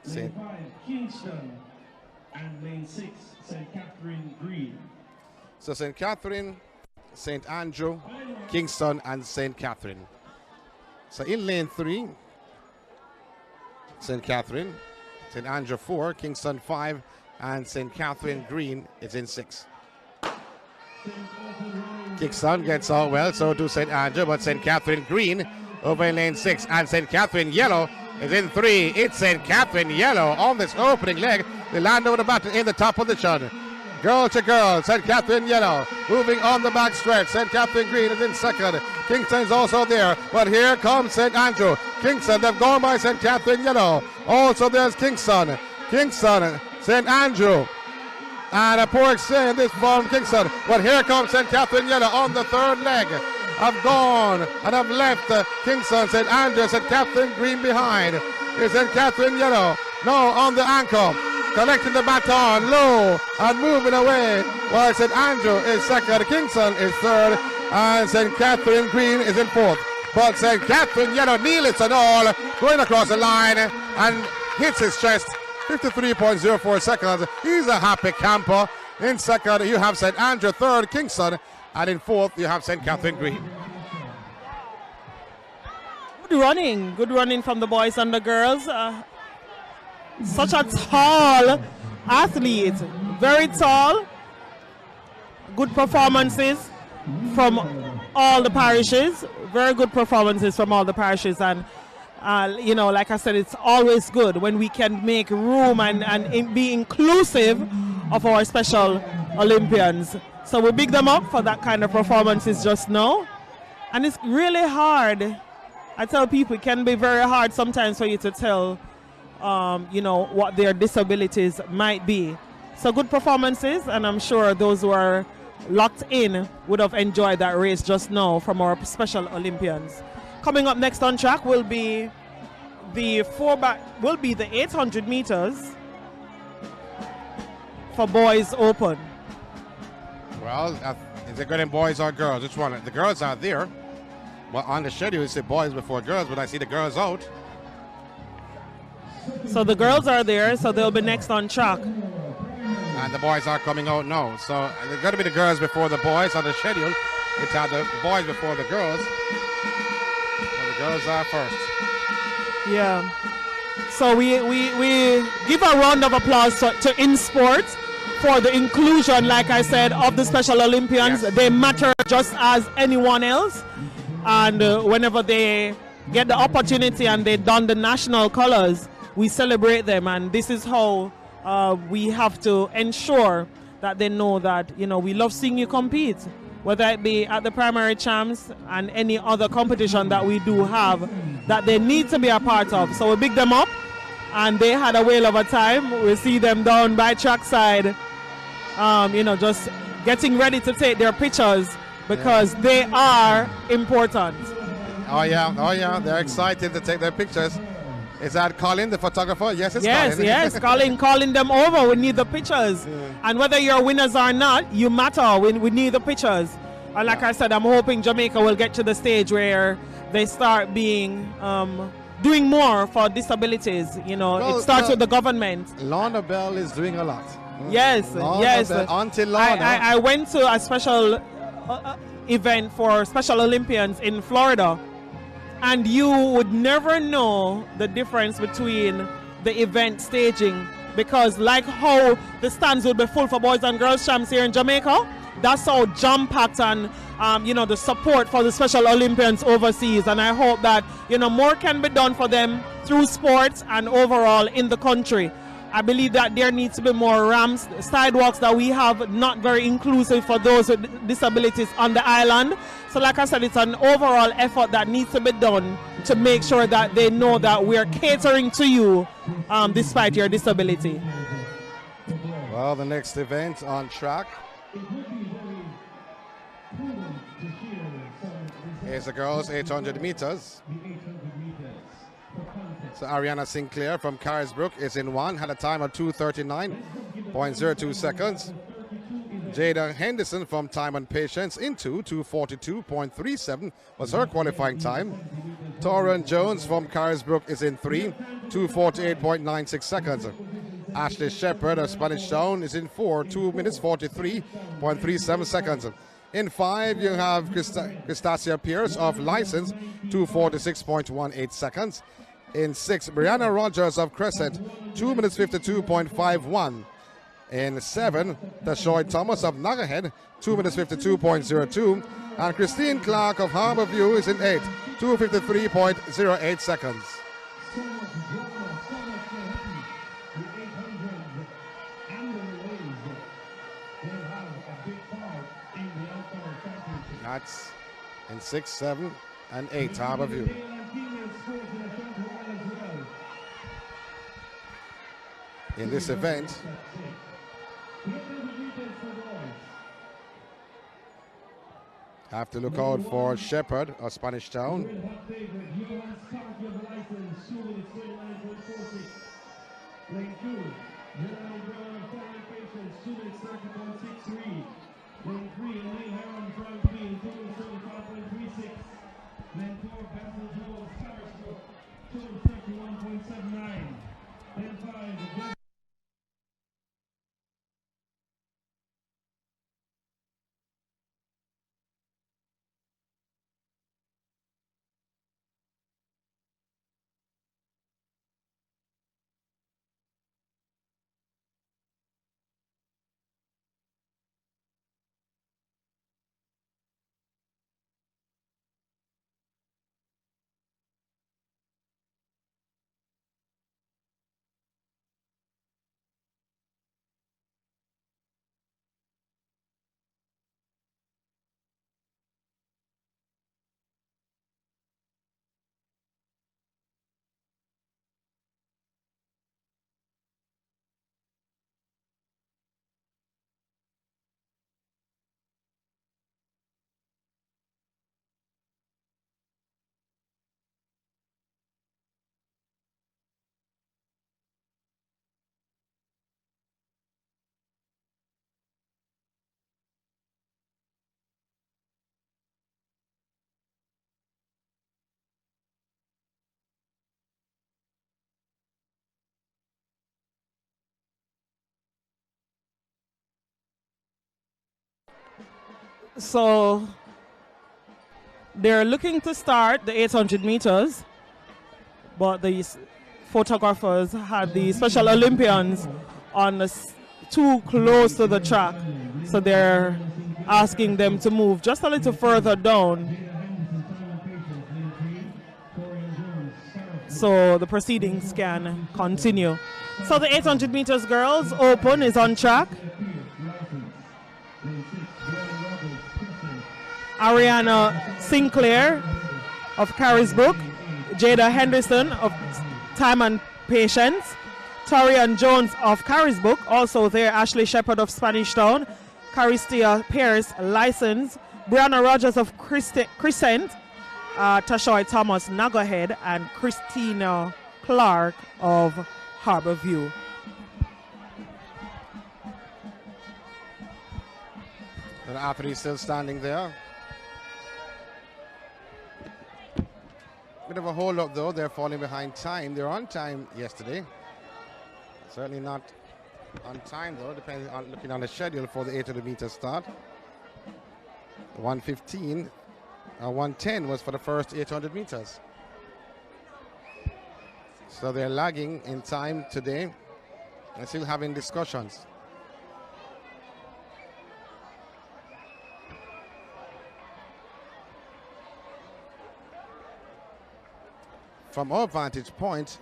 Lane 5 Kingston. And lane 6 St. Catherine green.
So St. Catherine, St. Andrew, Kingston, and St. Catherine. So in lane 3, St. Catherine, St. Andrew 4, Kingston 5, and St. Catherine green is in 6. Kingston gets out well, so do St. Andrew, but St. Catherine green over in lane 6, and St. Catherine yellow is in 3. It's St. Catherine yellow on this opening leg. They land over the batter in the top position. Girl to girl, St. Catherine yellow, moving on the back stretch. St. Catherine green is in 2nd. Kingston is also there, but here comes St. Andrew. Kingston, they've gone by St. Catherine yellow. Also there's Kingston. Kingston, St. Andrew. And a poor exchange this from Kingston. But here comes St. Catherine yellow on the 3rd leg. Have gone and have left Kingston, St. Andrew, St. Catherine green behind. Is St. Catherine yellow now on the ankle. Collecting the baton low and moving away, while St. Andrew is 2nd, Kingston is 3rd, and St. Catherine green is in 4th. But St. Catherine yellow, Neelitz and all, going across the line and hits his chest. 53.04 seconds. He's a happy camper. In 2nd, you have St. Andrew, 3rd, Kingston, and in 4th, you have St. Catherine green.
Good running from the boys and the girls. Such a tall athlete, very tall. Good performances from all the parishes. Very good performances from all the parishes. And, you know, like I said, it's always good when we can make room and be inclusive of our special Olympians. So we big them up for that kind of performances just now. And it's really hard. I tell people it can be very hard sometimes for you to tell, you know, what their disabilities might be. So good performances, and I'm sure those who are locked in would have enjoyed that race just now from our special Olympians. Coming up next on track will be the 800 meters for boys open.
Well, is it good in boys or girls? Which one? The girls are there. Well, on the schedule, it said boys before girls, but I see the girls out.
So the girls are there, so they'll be next on track.
And the boys are coming out now. So it's got to be the girls before the boys on the schedule. It's the boys before the girls. So the girls are first.
Yeah. So we give a round of applause to InSport for the inclusion, like I said, of the Special Olympians. Yes. They matter just as anyone else. And whenever they get the opportunity and they don the national colors, we celebrate them. And this is how we have to ensure that they know that, you know, we love seeing you compete, whether it be at the primary champs and any other competition that we do have that they need to be a part of. So we big them up, and they had a whale of a time. We see them down by trackside, you know, just getting ready to take their pictures because they are important.
Oh yeah, they're excited to take their pictures. Is that Colin, the photographer? Yes, it's Colin.
Yes, calling them over. We need the pictures. Yeah. And whether you're winners or not, you matter. We need the pictures. And like I said, I'm hoping Jamaica will get to the stage where they start being doing more for disabilities. You know, well, it starts with the government.
Lorna Bell is doing a lot.
Yes.
Auntie Lorna.
I went to a special event for Special Olympians in Florida. And you would never know the difference between the event staging, because like how the stands would be full for boys and girls champs here in Jamaica, that's how jam-packed and you know, the support for the Special Olympians overseas. And I hope that, you know, more can be done for them through sports and overall in the country. I believe that there needs to be more ramps, sidewalks that we have not very inclusive for those with disabilities on the island. So like I said, it's an overall effort that needs to be done to make sure that they know that we are catering to you despite your disability.
Well, the next event on track is the girls 800 meters. So Ariana Sinclair from Carisbrook is in one, had a time of 2:39.02 seconds. Jada Henderson from Time and Patience in 2:42.37 was her qualifying time. Toran Jones from Carisbrook is in 3, 2:48.96 seconds. Ashley Shepherd of Spanish Town is in 4, 2 minutes 43.37 seconds. In 5, you have Christasia Pierce of License, 2:46.18 seconds. In 6, Brianna Rogers of Crescent, 2 minutes 52.51. In 7, Tashoy Thomas of Nagahead, 2 minutes 52.02. And Christine Clark of Harborview is in 8, 2:53.08 seconds. That's in 6, 7, and 8, Harborview. In this event, have to look out for Shepherd of Spanish Town.
So they're looking to start the 800 meters, but the photographers had the Special Olympians on too close to the track, so they're asking them to move just a little further down so the proceedings can continue. So the 800 meters girls open is on track. Ariana Sinclair of Carisbrook, Jada Henderson of Time and Patience, Torian Jones of Carisbrook, also there Ashley Shepard of Spanish Town, Caristia Pierce, License, Brianna Rogers of Crescent, Tashoy Thomas Nagahead, and Christina Clark of Harborview.
The athlete still standing there. Bit of a hold up though, they're falling behind time. They're on time yesterday. Certainly not on time though, depending on looking on the schedule for the 800 meter start. 1:15, 1:10 was for the first 800 meters. So they're lagging in time today and still having discussions. From our vantage point,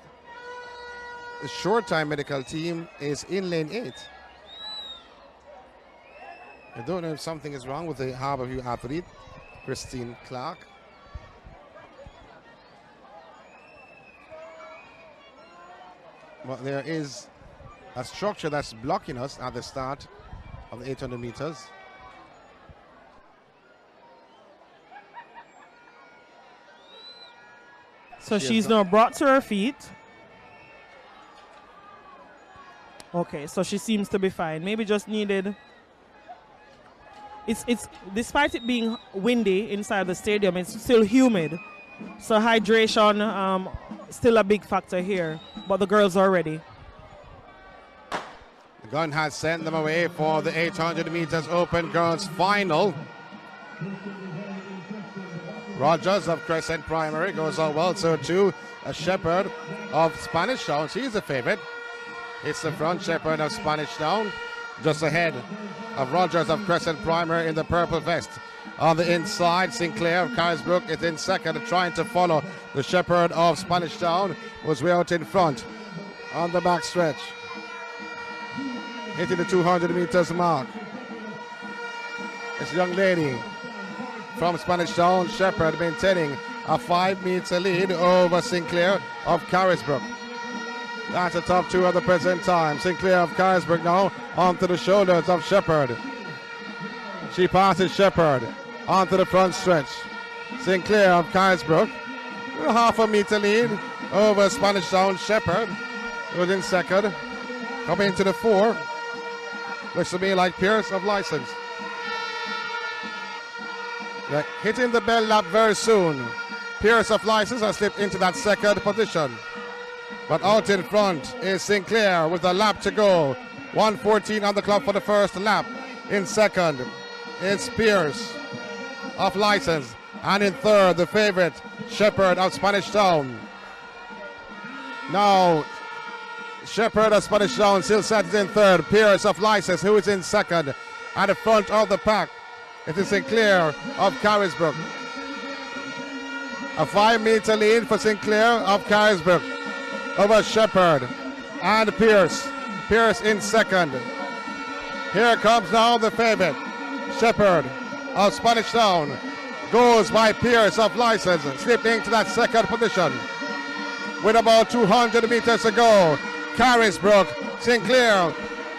the short time medical team is in lane 8. I don't know if something is wrong with the Harborview athlete, Christine Clark. But there is a structure that's blocking us at the start of the 800 meters.
So she's now brought to her feet. Okay, so she seems to be fine. Maybe just needed. It's despite it being windy inside the stadium, it's still humid. So hydration still a big factor here. But the girls are ready.
The gun has sent them away for the 800 meters open girls final. Rogers of Crescent Primary goes out well, so too a Shepherd of Spanish Town. She's a favorite. It's the front Shepherd of Spanish Town, just ahead of Rogers of Crescent Primary in the purple vest. On the inside, Sinclair of Carisbrook is in second, trying to follow the Shepherd of Spanish Town, who's way out in front on the back stretch. Hitting the 200 meters mark. This young lady from Spanish Town, Shepherd, maintaining a 5-meter lead over Sinclair of Carisbrook. That's the top two of the present time. Sinclair of Carisbrook now onto the shoulders of Shepherd. She passes Shepherd onto the front stretch. Sinclair of Carisbrook, a half-a-meter lead over Spanish Town Shepherd, who's in second. Coming into the 4, looks to me like Pierce of License. They're hitting the bell lap very soon. Pierce of License has slipped into that second position. But out in front is Sinclair with a lap to go. 1:14 on the clock for the first lap. In second is Pierce of License. And in third, the favorite, Shepherd of Spanish Town. Now, Shepherd of Spanish Town still sets in third. Pierce of License, who is in second. At the front of the pack, it is Sinclair of Carisbrook. A 5-meter lead for Sinclair of Carisbrook over Shepherd and Pierce. Pierce in second. Here comes now the favorite, Shepherd of Spanish Town. Goes by Pierce of License, slipping to that second position. With about 200 meters to go, Carisbrook, Sinclair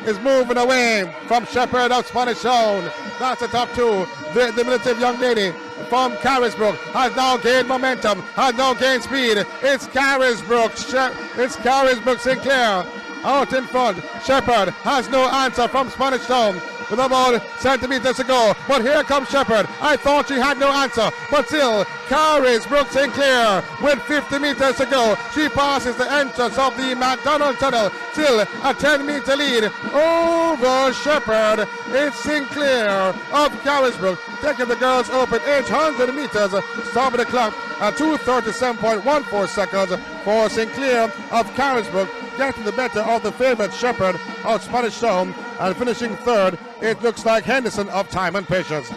is moving away from Shepherd of Spanish Town. That's the top two. The diminutive young lady from Carisbrook has now gained momentum, has now gained speed. It's Carisbrook Sinclair Out in front, Shepherd has no answer from Spanish Town with about centimeters to go. But here comes Shepherd. I thought she had no answer, but still carries Brooke Sinclair with 50 meters to go. She passes the entrance of the McDonald Tunnel. Still a 10-meter lead over Shepherd. It's Sinclair of Carisbrook taking the girls open 800 meters. Stopping the clock at 2:37.14 seconds for Sinclair of Carisbrook, getting the better of the favorite Shepherd of Spanish Town, and finishing third, it looks like Henderson of Time and Patience.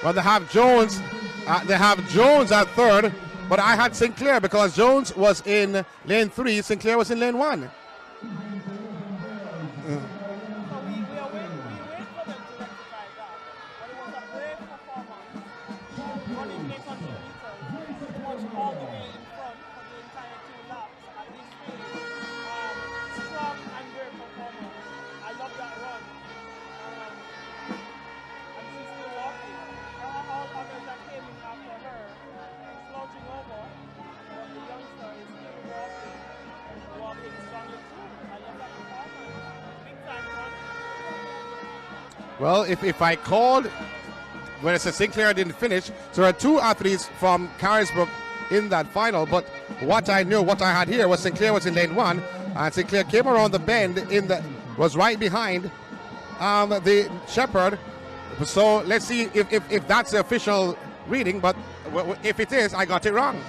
Well, they have Jones at third, but I had Sinclair because Jones was in lane 3, Sinclair was in lane 1. Well, if I called when I said Sinclair didn't finish, so there are two athletes from Carisbrook in that final, but what I had here was Sinclair was in lane 1, and Sinclair came around the bend was right behind the Shepherd. So let's see if that's the official reading, but if it is, I got it wrong.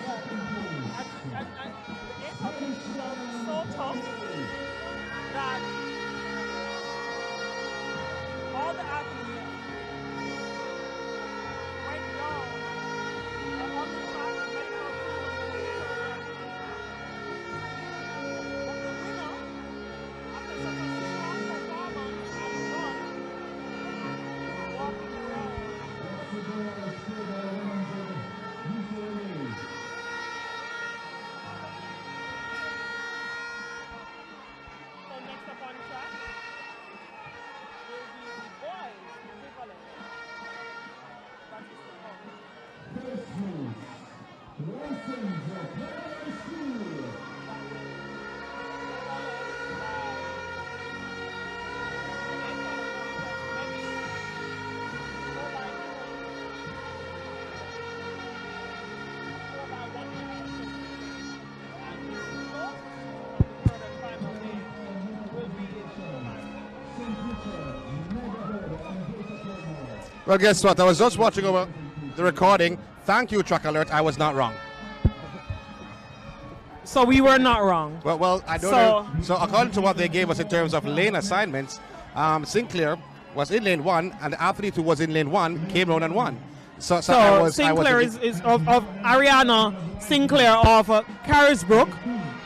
Well, guess what? I was just watching over the recording. Thank you, Track Alert. I was not wrong.
So we were not wrong.
Well, I don't know. So according to what they gave us in terms of lane assignments, Sinclair was in lane 1, and the athlete who was in lane 1 came round and won. So
Sinclair is of Ariana Sinclair of Carisbrook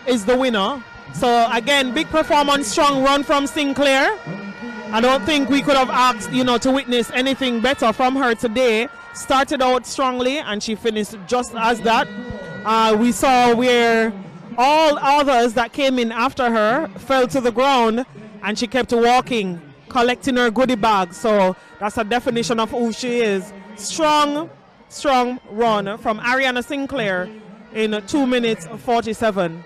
is the winner. So again, big performance, strong run from Sinclair. I don't think we could have asked, to witness anything better from her today. Started out strongly and she finished just as that. We saw where all others that came in after her fell to the ground and she kept walking, collecting her goodie bag. So that's a definition of who she is. Strong run from Ariana Sinclair in 2 minutes 47.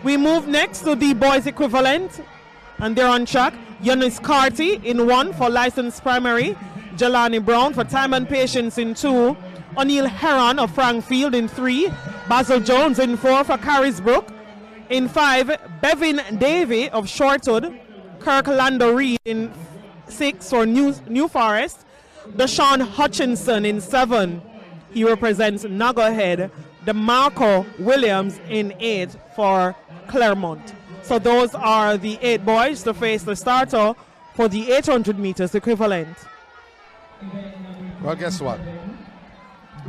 We move next to the boys equivalent, and they're on track. Eunice Carty in 1 for licensed primary. Jelani Brown for time and patience in 2. O'Neill Heron of Frankfield in 3. Basil Jones in 4 for Carisbrook. In 5, Bevin Davey of Shortwood. Kirk Lando Reed in 6 for New Forest. Deshaun Hutchinson in 7. He represents Nuggerhead. DeMarco Williams in 8 for Claremont. So those are the 8 boys to face the starter for the 800 meters equivalent.
Well, guess what?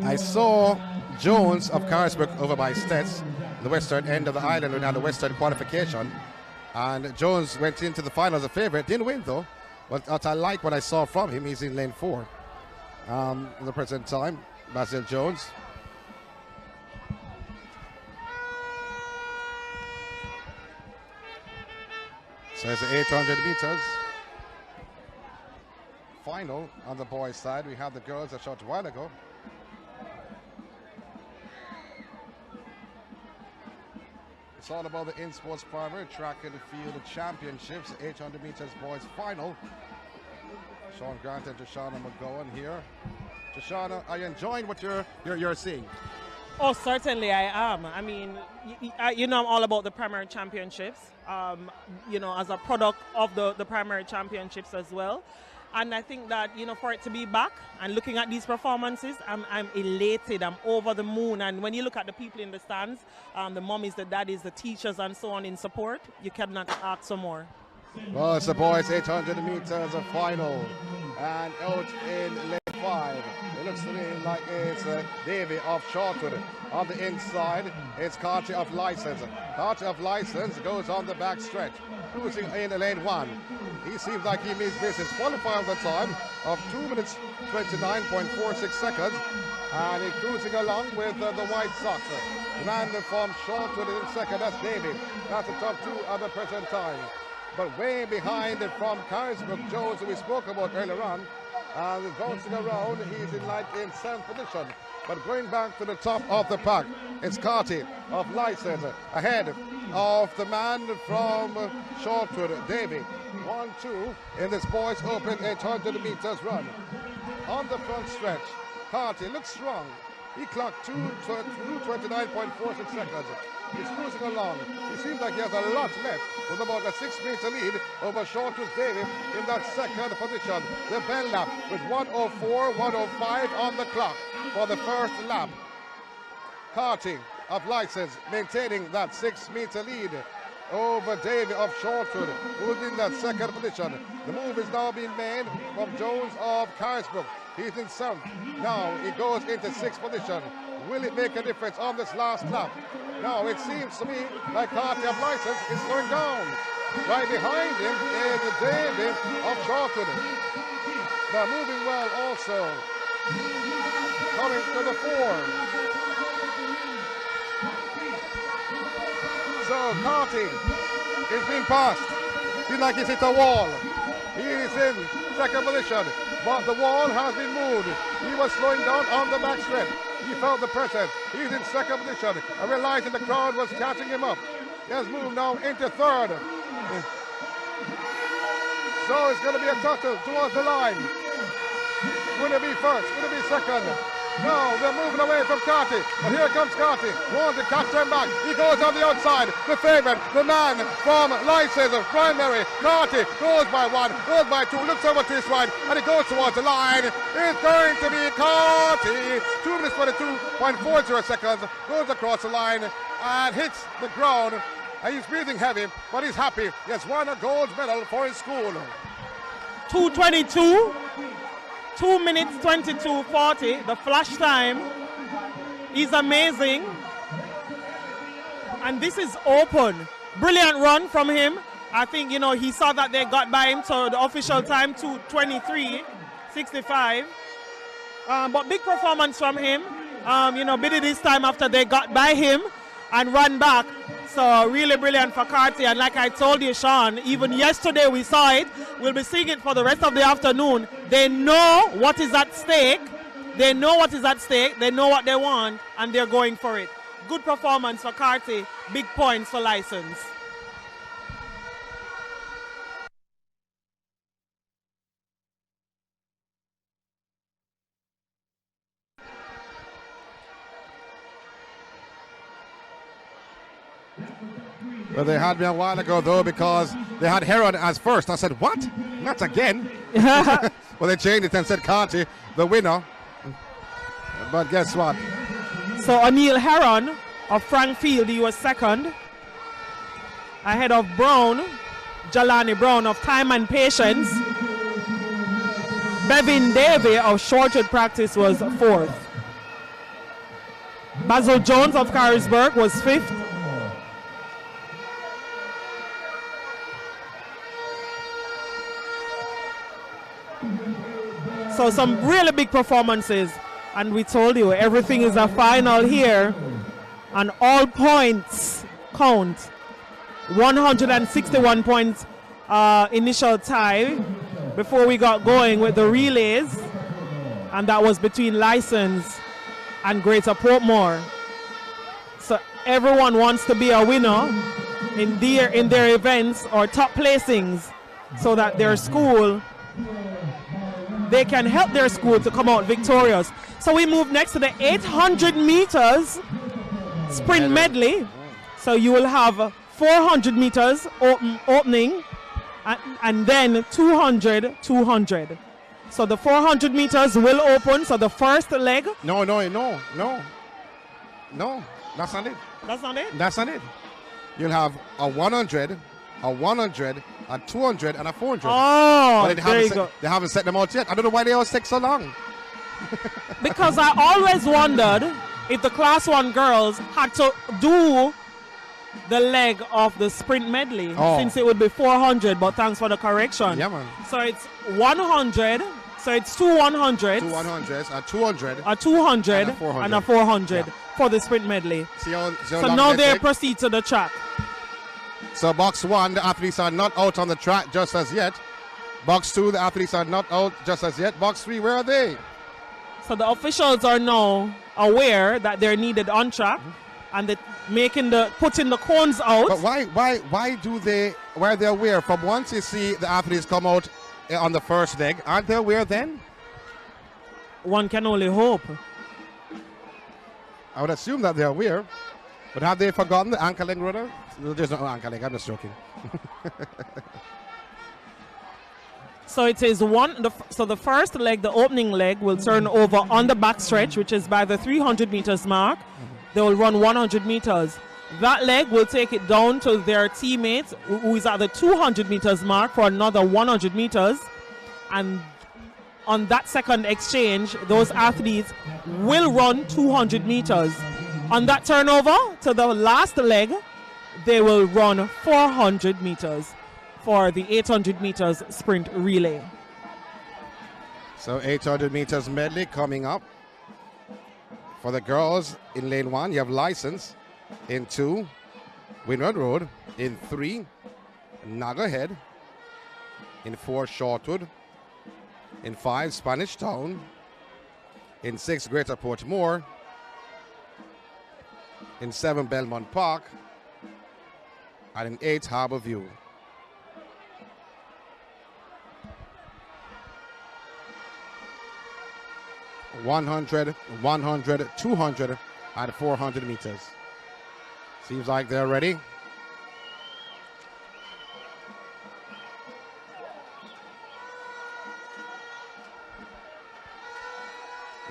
I saw Jones of Carisbrook over by Stets, the western end of the island, and now the western qualification. And Jones went into the final as a favorite. Didn't win, though. But I like what I saw from him. He's in lane 4 at the present time. Basil Jones. So it's 800 meters. final on the boys' side. We had the girls a short while ago. It's all about the in-sports primary track and field championships, 800 meters boys final. Sean Grant and Joshana McGowan here. Joshana, are you enjoying what you're seeing?
Oh, certainly I am. I mean, you know, I'm all about the primary championships, you know, as a product of the primary championships as well. And I think that, you know, for it to be back and looking at these performances, I'm elated, I'm over the moon. And when you look at the people in the stands, the mummies, the daddies, the teachers and so on in support, you cannot ask for more.
Well, it's the boys 800 meters of final. And out in lane 5, it looks to me like it's Davy of Shortwood. On the inside, it's Carty of License. Carty of License goes on the back stretch, cruising in lane 1. He seems like he means business. Qualifying the time of 2 minutes 29.46 seconds. And he's cruising along with the White Sox. The man from Shortwood in second, that's Davy. That's the top 2 at the present time. But way behind from Carisbrook Jones, who we spoke about earlier on. And bouncing around, he's in 7th position. But going back to the top of the pack, it's Carty of License ahead of the man from Shortwood, Davy. 1-2 in this boys open 800 meters run. On the front stretch, Carty looks strong. He clocked 2:29.46 seconds. He's cruising along. He seems like he has a lot left with about a 6-meter lead over Shortwood Davy in that second position. The bell lap with 1:04, 1:05 on the clock for the first lap. Carty of License maintaining that 6-meter lead over Davy of Shortwood, who's in that second position. The move is now being made from Jones of Carisbrook. He's in 7th. Now he goes into 6th position. Will it make a difference on this last lap? Now it seems to me like Carty of License is slowing down. Right behind him is Davy of Shortwood. They're moving well also. Coming to the 4. So Carty is being passed. Seems like he's hit a wall. He is in second position, but the wall has been moved. He was slowing down on the backstretch. He felt the pressure. He's in second position. I realized the crowd was catching him up. He has moved now into 3rd. So it's going to be a tussle towards the line. Will it be first? Will it be second? No, they're moving away from Carty. But here comes Carty. Wants to catch them back. He goes on the outside. The favorite, the man from License, primary. Carty goes by 1, goes by 2, looks over to his right, and he goes towards the line. It's going to be Carty. 2 minutes 22.40 seconds. Goes across the line and hits the ground. And he's breathing heavy, but he's happy. He has won a gold medal for his school.
2:22. 2 minutes 22:40, the flash time is amazing. And this is open. Brilliant run from him. I think, you know, he saw that they got by him, so the official time 2:23:65. But big performance from him. You know, bit this time after they got by him and run back. So really brilliant for Carty. And like I told you, Sean, even yesterday we saw it. We'll be seeing it for the rest of the afternoon. They know what is at stake. They know what is at stake. They know what they want, and they're going for it. Good performance for Carty. Big points for License.
Well, they had me a while ago, though, because they had Heron as first. I said, what? Not again? Well, they changed it and said Carty, the winner. But guess what?
So O'Neill Heron of Frankfield, he was second. Ahead of Brown, Jelani Brown of Time and Patience. Bevin Davey of Shortwood Practice was 4th. Basil Jones of Carisburg was 5th. So some really big performances, and we told you everything is a final here, and all points count. 161 points initial tie before we got going with the relays, and that was between License and Greater Portmore. So everyone wants to be a winner in their events or top placings, so that their school, they can help their school to come out victorious. So we move next to the 800 meters sprint medley. So you will have 400 meters opening, and then 200. So the 400 meters will open. So the first leg.
No, that's not it.
That's not it?
That's not it. You'll have a 100, a 100, a 200, and a 400.
Oh,
but they haven't set them out yet. I don't know why they always take so long.
Because I always wondered if the Class 1 girls had to do the leg of the sprint medley, since it would be 400, but thanks for the correction.
Yeah, man.
So it's 100, so it's 2 100s.
2 100s, a 200.
A 200
and a 400.
And a 400 for the sprint medley.
See how
so
long
now they proceed to the track.
So box 1, the athletes are not out on the track just as yet. Box 2, the athletes are not out just as yet. Box 3, where are they?
So the officials are now aware that they're needed on track, and they're putting the cones out.
But why are they aware? From once you see the athletes come out on the first leg, aren't they aware then?
One can only hope.
I would assume that they're aware. But have they forgotten the anchor leg rudder? There's no anchor leg, I'm just joking.
So it is so the first leg, the opening leg, will turn over on the back stretch, which is by the 300 meters mark. They will run 100 meters. That leg will take it down to their teammates, who is at the 200 meters mark, for another 100 meters. And on that second exchange, those athletes will run 200 meters. On that turnover to the last leg, they will run 400 meters for the 800 meters sprint relay.
So 800 meters medley coming up. For the girls in lane 1, you have License. In 2, Windward Road. In 3, Nagahead. In 4, Shortwood. In 5, Spanish Town. In 6, Greater Portmore. In 7, Belmont Park. And in 8, Harbour View. $100, 100, 200 at 400 meters. Seems like they're ready.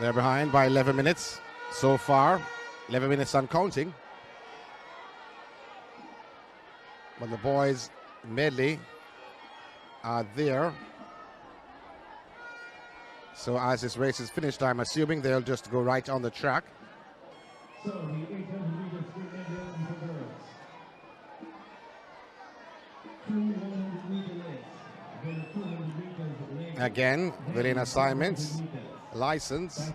They're behind by 11 minutes so far. 11 minutes and counting. But the boys medley are there. So as this race is finished, I'm assuming they'll just go right on the track.
So the 800 meters sprint medley for girls. 200 meter legs. Then 200 meters legs.
Again, within assignments, License.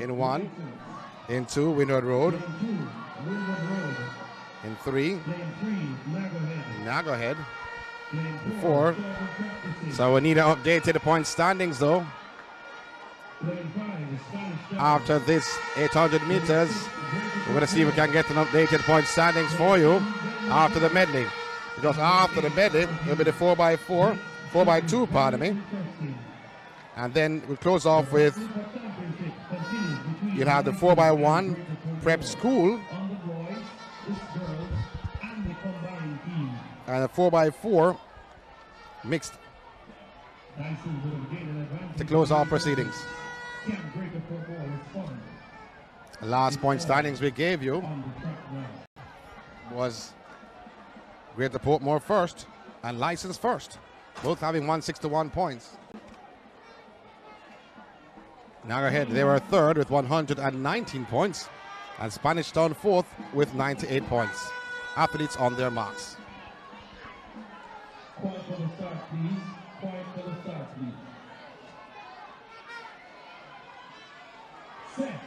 In 1, in 2, Windward Road. In 3, Nagahead. In 4. So we need to update the point standings though. After this 800 meters, we're going to see if we can get an updated point standings for you after the medley. Because after the medley, it'll be the 4x4, 4x2, pardon me. And then we'll close off with, you'll have the 4x1 prep school. And a 4x4 mixed to close all proceedings. The last point standings we gave you was Greater Portmore first and License first, both having 161 points. Nagahead, they were third with 119 points, and Spanish Town fourth with 98 points. Athletes on their marks.
Point for the start, please. Point for the start, please. Set.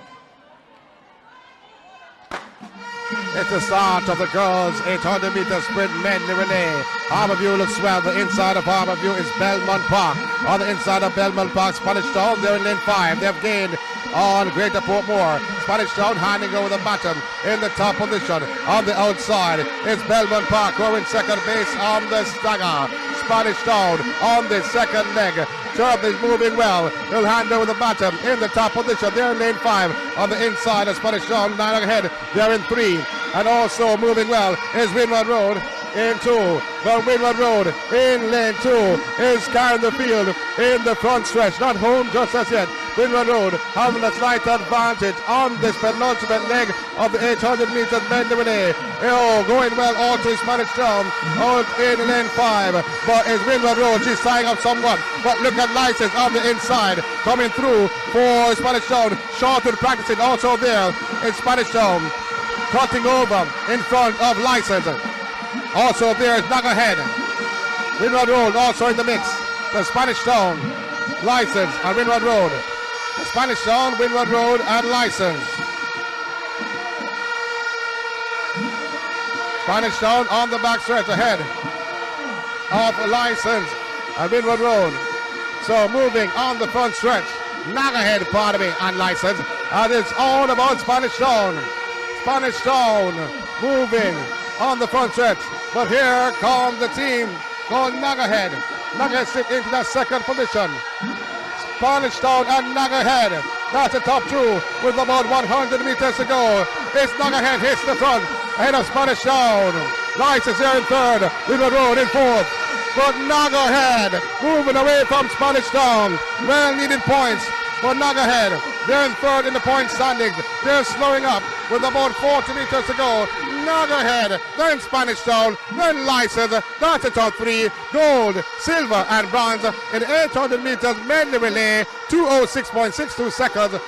It's the start of the girls' 800-meter sprint medley relay. Harborview looks well. The inside of Harborview is Belmont Park. On the inside of Belmont Park, Spanish Town, they're in lane 5. They've gained on Greater Portmore. Spanish Town handing over the bottom in the top position. On the outside, it's Belmont Park who are in second base on the stagger. Spanish Town on the second leg. Turb is moving well. He'll hand over the bottom in the top position. They're in lane 5. On the inside of Spanish Town, 9 ahead. They're in 3. And also moving well is Windward Road in 2. But Windward Road in lane 2 is carrying the field in the front stretch. Not home just as yet. Windward Road having a slight advantage on this penultimate leg of the 800 meters medley relay. Oh, going well all to Spanish Town out in lane 5. But it's Windward Road. She's tying up somewhat. But look at License on the inside coming through for Spanish Town. Shortwood practicing also there in Spanish Town. Cutting over in front of License. Also there is Nagahead. Windward Road also in the mix. The Spanish Town, License, and Windward Road. The Spanish Town, Windward Road, and License. Spanish Town on the back stretch ahead of License and Windward Road. So moving on the front stretch, Nagahead, pardon me, and License. And it's all about Spanish Town. Spanish Town moving on the front stretch. But here comes the team called Nagahead. Nagahead sit into that second position. Spanish Town and Nagahead. That's the top two with about 100 meters to go. It's Nagahead hits the front ahead of Spanish Town. License here in third. Windward Road in fourth. But Nagahead moving away from Spanish Town. Well needed points for Nagahead. They're in third in the point standings. They're slowing up with about 40 meters to go. Nagahead, then Spanish Town, then License. That's the top 3. Gold, silver, and bronze in 800 meters medley relay. 2:06.62 seconds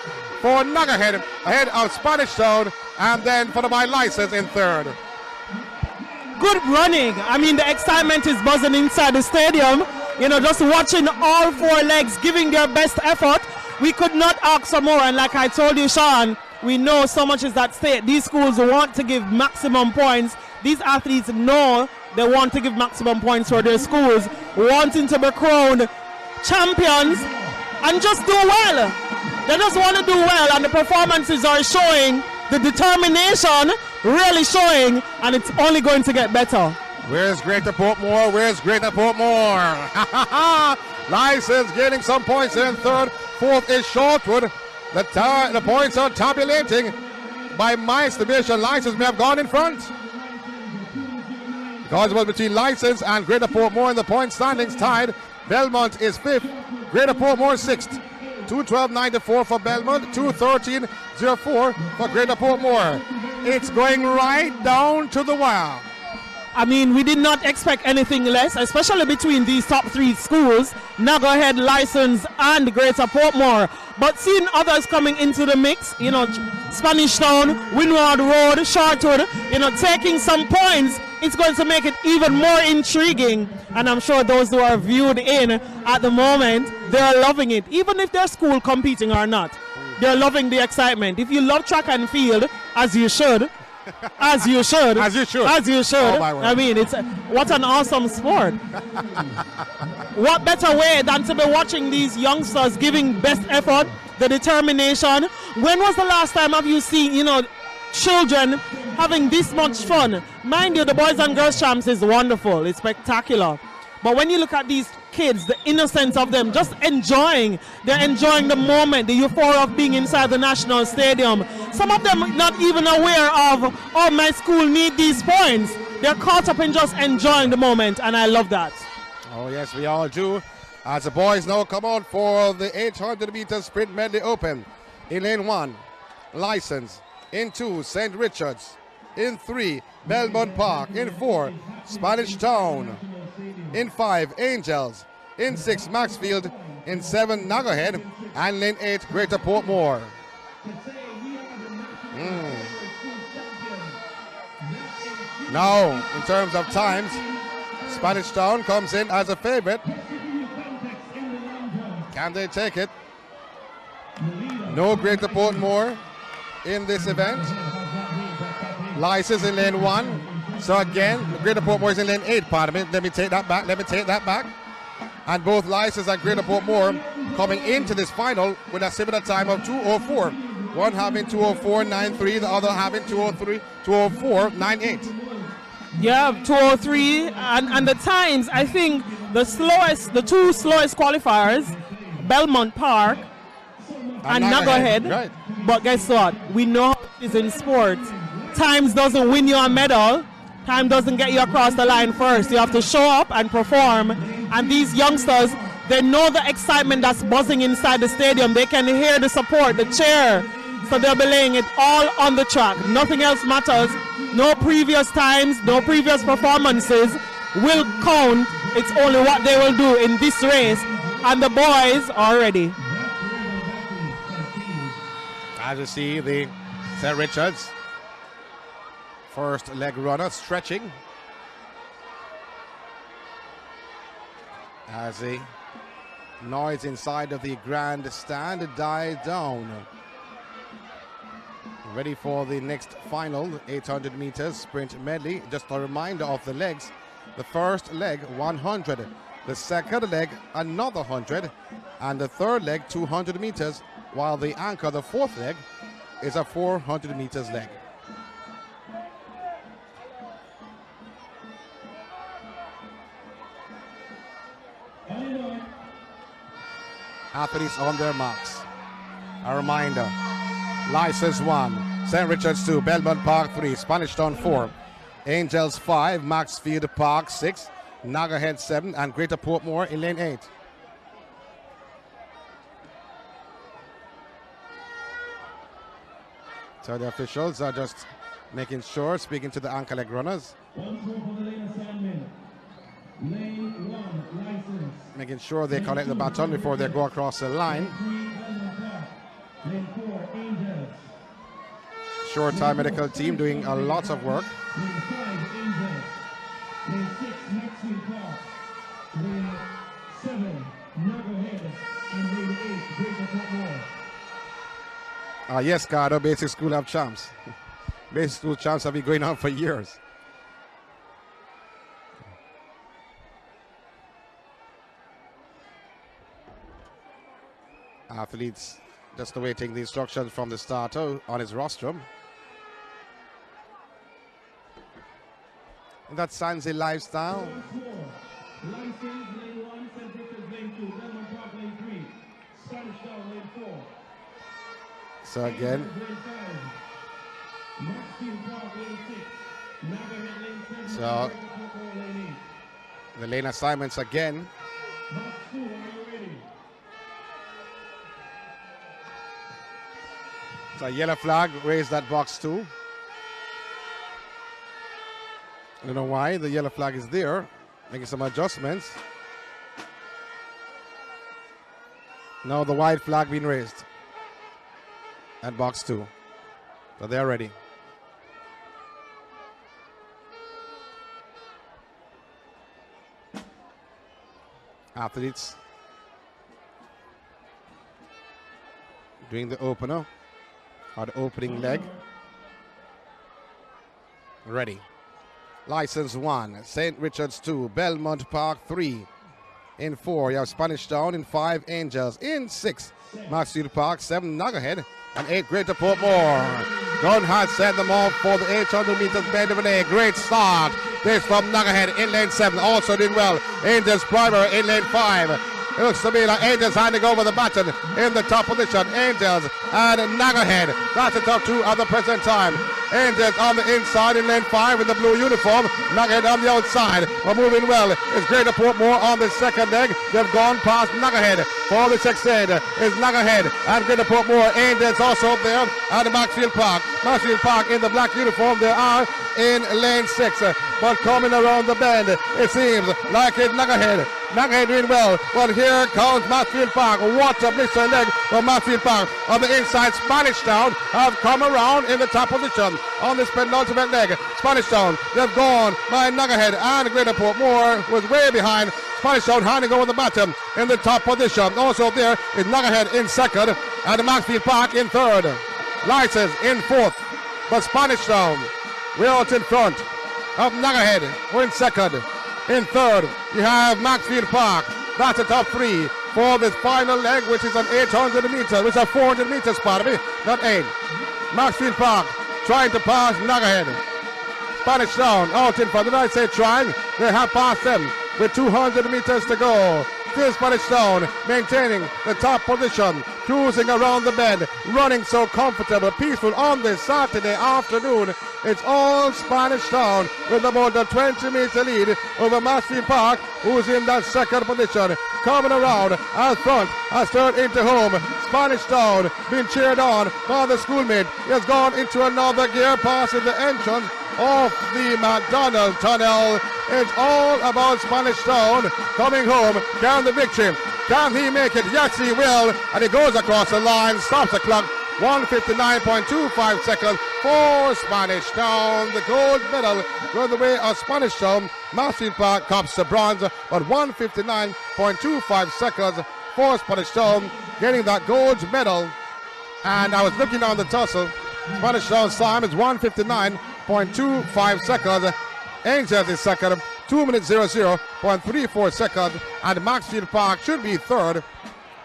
for Nagahead ahead of Spanish Town, and then followed by License in third.
Good running. I mean, the excitement is buzzing inside the stadium. You know, just watching all 4 legs giving their best effort. We could not ask for more, and like I told you, Sean, we know so much is at stake. These schools want to give maximum points. These athletes know they want to give maximum points for their schools, wanting to be crowned champions and just do well. They just want to do well, and the performances are showing, the determination really showing, and it's only going to get better.
Where's Greater Portmore? Where's Greater Portmore? License gaining some points in third. Fourth is Shortwood. The points are tabulating. By my estimation, License may have gone in front. Because it was between License and Greater Portmore in the point standings tied. Belmont is 5th. Greater Portmore 6th. 2:12.94 for Belmont. 2:13.04 for Greater Portmore. It's going right down to the wire.
I mean, we did not expect anything less, especially between these top 3 schools, Nagahead, License, and Greater Portmore. But seeing others coming into the mix, you know, Spanish Town, Windward Road, Shortwood, you know, taking some points, it's going to make it even more intriguing. And I'm sure those who are viewed in at the moment, they're loving it. Even if they're school competing or not, they're loving the excitement. If you love track and field, as you should, as you should.
As you should.
As you should.
Oh, my word.
I mean, it's what an awesome sport. What better way than to be watching these youngsters giving best effort, the determination. When was the last time have you seen, you know, children having this much fun? Mind you, the Boys and Girls Champs is wonderful. It's spectacular. But when you look at these kids, the innocence of them, just enjoying. They're enjoying the moment, the euphoria of being inside the National Stadium. Some of them not even aware of, oh, my school need these points. They're caught up in just enjoying the moment, and I love that.
Oh, yes, we all do. As the boys now come out for the 800 meter sprint medley open. In lane 1, License. In 2, St. Richard's. In 3, Belmont Park. In 4, Spanish Town. In 5, Angels. In 6, Maxfield. In 7, Nagahead. And lane 8, Greater Portmore. Now, in terms of times, Spanish Town comes in as a favorite. Can they take it? No Greater Portmore in this event. License in lane 1. So again, Greater Portmore is in lane 8, pardon me. Let me take that back. And both License and Greater Portmore coming into this final with a similar time of 2:04. One having 2:04.93, the other having 2:04.98.
Yeah, 2:03, and the times, I think the two slowest qualifiers, Belmont Park and Nagahead.
Right.
But guess what? We know how it is in sports. Times doesn't win you a medal. Time doesn't get you across the line first. You have to show up and perform. And these youngsters, they know the excitement that's buzzing inside the stadium. They can hear the support, the cheer. So they'll be laying it all on the track. Nothing else matters. No previous times, no previous performances will count. It's only what they will do in this race. And the boys are ready.
As you see, the St. Richards first leg runner stretching as the noise inside of the grandstand died down. Ready for the next final 800 meters sprint medley. Just a reminder of the legs. The first leg 100, the second leg another 100, and the third leg 200 meters, while the anchor, the fourth leg, is a 400 meters leg. Athletes on their marks. A reminder, License 1, St. Richards 2, Belmont Park 3, Spanish Town 4, Angels 5, Maxfield Park 6, Nagahead 7, and Greater Portmore in lane 8. So the officials are just making sure, speaking to the anchor leg runners. Making sure they collect the baton before they go across the line. Short time medical team doing a lot of work. Yes, Cardo, basic school have champs. Basic school champs have been going on for years. Athletes just awaiting the instructions from the starter on his rostrum. That's Sansi lifestyle. So again, so the lane assignments again. So yellow flag raised at box 2. I don't know why the yellow flag is there, making some adjustments. Now the white flag being raised at box 2. So they're ready. Athletes doing the opener, or the opening leg. Ready. License 1, St. Richards 2, Belmont Park 3. In 4, you have Spanish Town. In 5, Angels. In 6, Maxfield Park. 7, Nagahead. And 8, Greater Portmore. Gunn has set them off for the 800 meters bend of an A. Great start. This from Nagahead in lane 7. Also did well. Angels Primer in lane 5. It looks to me like Angels handing over the baton in the top position. Angels and Nagahead. That's the top 2 at the present time. Angels on the inside in lane 5 in the blue uniform. Nagahead on the outside. We're moving well. It's Greater Portmore on the second leg. They've gone past Nagahead. For the sixth end is Nagahead and Greater Portmore. Angels also there at the Maxfield Park. Maxfield Park in the black uniform. They are in lane 6. But coming around the bend, it seems like it's Nagahead. Nagahead doing well. But here comes Maxfield Park. What a blistering leg from Maxfield Park. On the inside, Spanish Town have come around in the top position on this penultimate leg. Spanish Town, they've gone by Nagahead, and Greater Portmore was way behind. Spanish Town handing over the baton in the top position. Also there is Nagahead in second and Maxfield Park in third. License in fourth. But Spanish Town We're out in front of Nagahead. We're in second. In third, you have Maxfield Park. That's the top three for this final leg, which is an 800 meters, which is a 400 meters, pardon me, not 8. Maxfield Park trying to pass Nagahead. Spanish Town out in front. Did I say trying? They have passed them with 200 meters to go. Still Spanish Town maintaining the top position, cruising around the bend, running so comfortable, peaceful on this Saturday afternoon. It's all Spanish Town with about a 20-meter lead over Maxfield Park, who's in that second position. Coming around as front, as third into home. Spanish Town being cheered on by the schoolmate. He has gone into another gear, passing the entrance of the McDonald Tunnel. It's all about Spanish Town coming home. Can the victory? Can he make it? Yes, he will. And he goes across the line, stops the clock. 1:59.25 seconds for Spanish Town. The gold medal going the way of Spanish Town. Maxfield Park comes to bronze, but 1:59.25 seconds for Spanish Town, getting that gold medal. And I was looking on the tussle. Spanish Town's time is 1:59.25 seconds. Angels is second, 2:00.34 seconds, and Maxfield Park should be third.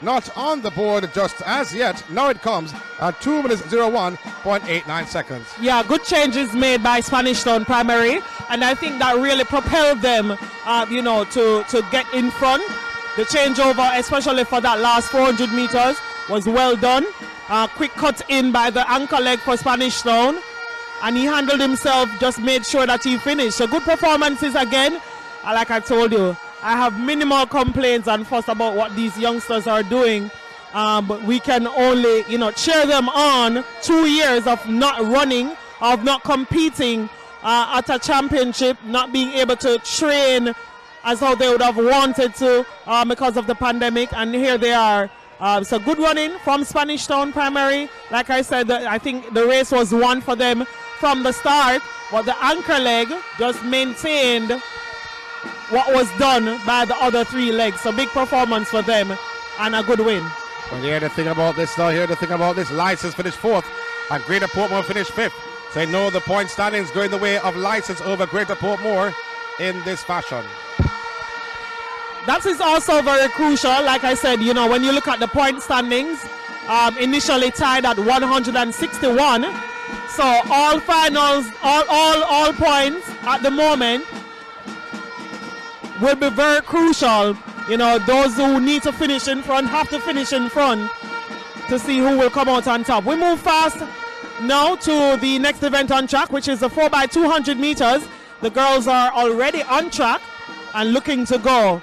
Not on the board just as yet. Now it comes at 2:01.89 seconds.
Yeah, good changes made by Spanish Town Primary, and I think that really propelled them, to get in front. The changeover, especially for that last 400 meters, was well done. Quick cut in by the anchor leg for Spanish Town, and he handled himself, just made sure that he finished. So good performances again. Like I told you, I have minimal complaints and fuss about what these youngsters are doing, but we can only, cheer them on. 2 years of not running, of not competing at a championship, not being able to train as how they would have wanted to because of the pandemic, and here they are. So good running from Spanish Town Primary. Like I said, I think the race was won for them from the start, but the anchor leg just maintained what was done by the other three legs. So big performance for them and a good win.
Well, hear the thing about this now. Hear the thing about this. License finished fourth and Greater Portmore finished fifth. So you know the point standings going the way of License over Greater Portmore in this fashion.
That is also very crucial. Like I said, when you look at the point standings, initially tied at 161. So all finals, all points at the moment will be very crucial. Those who need to finish in front have to finish in front to see who will come out on top. We move fast now to the next event on track, which is the 4x200 meters. The girls are already on track and looking to go.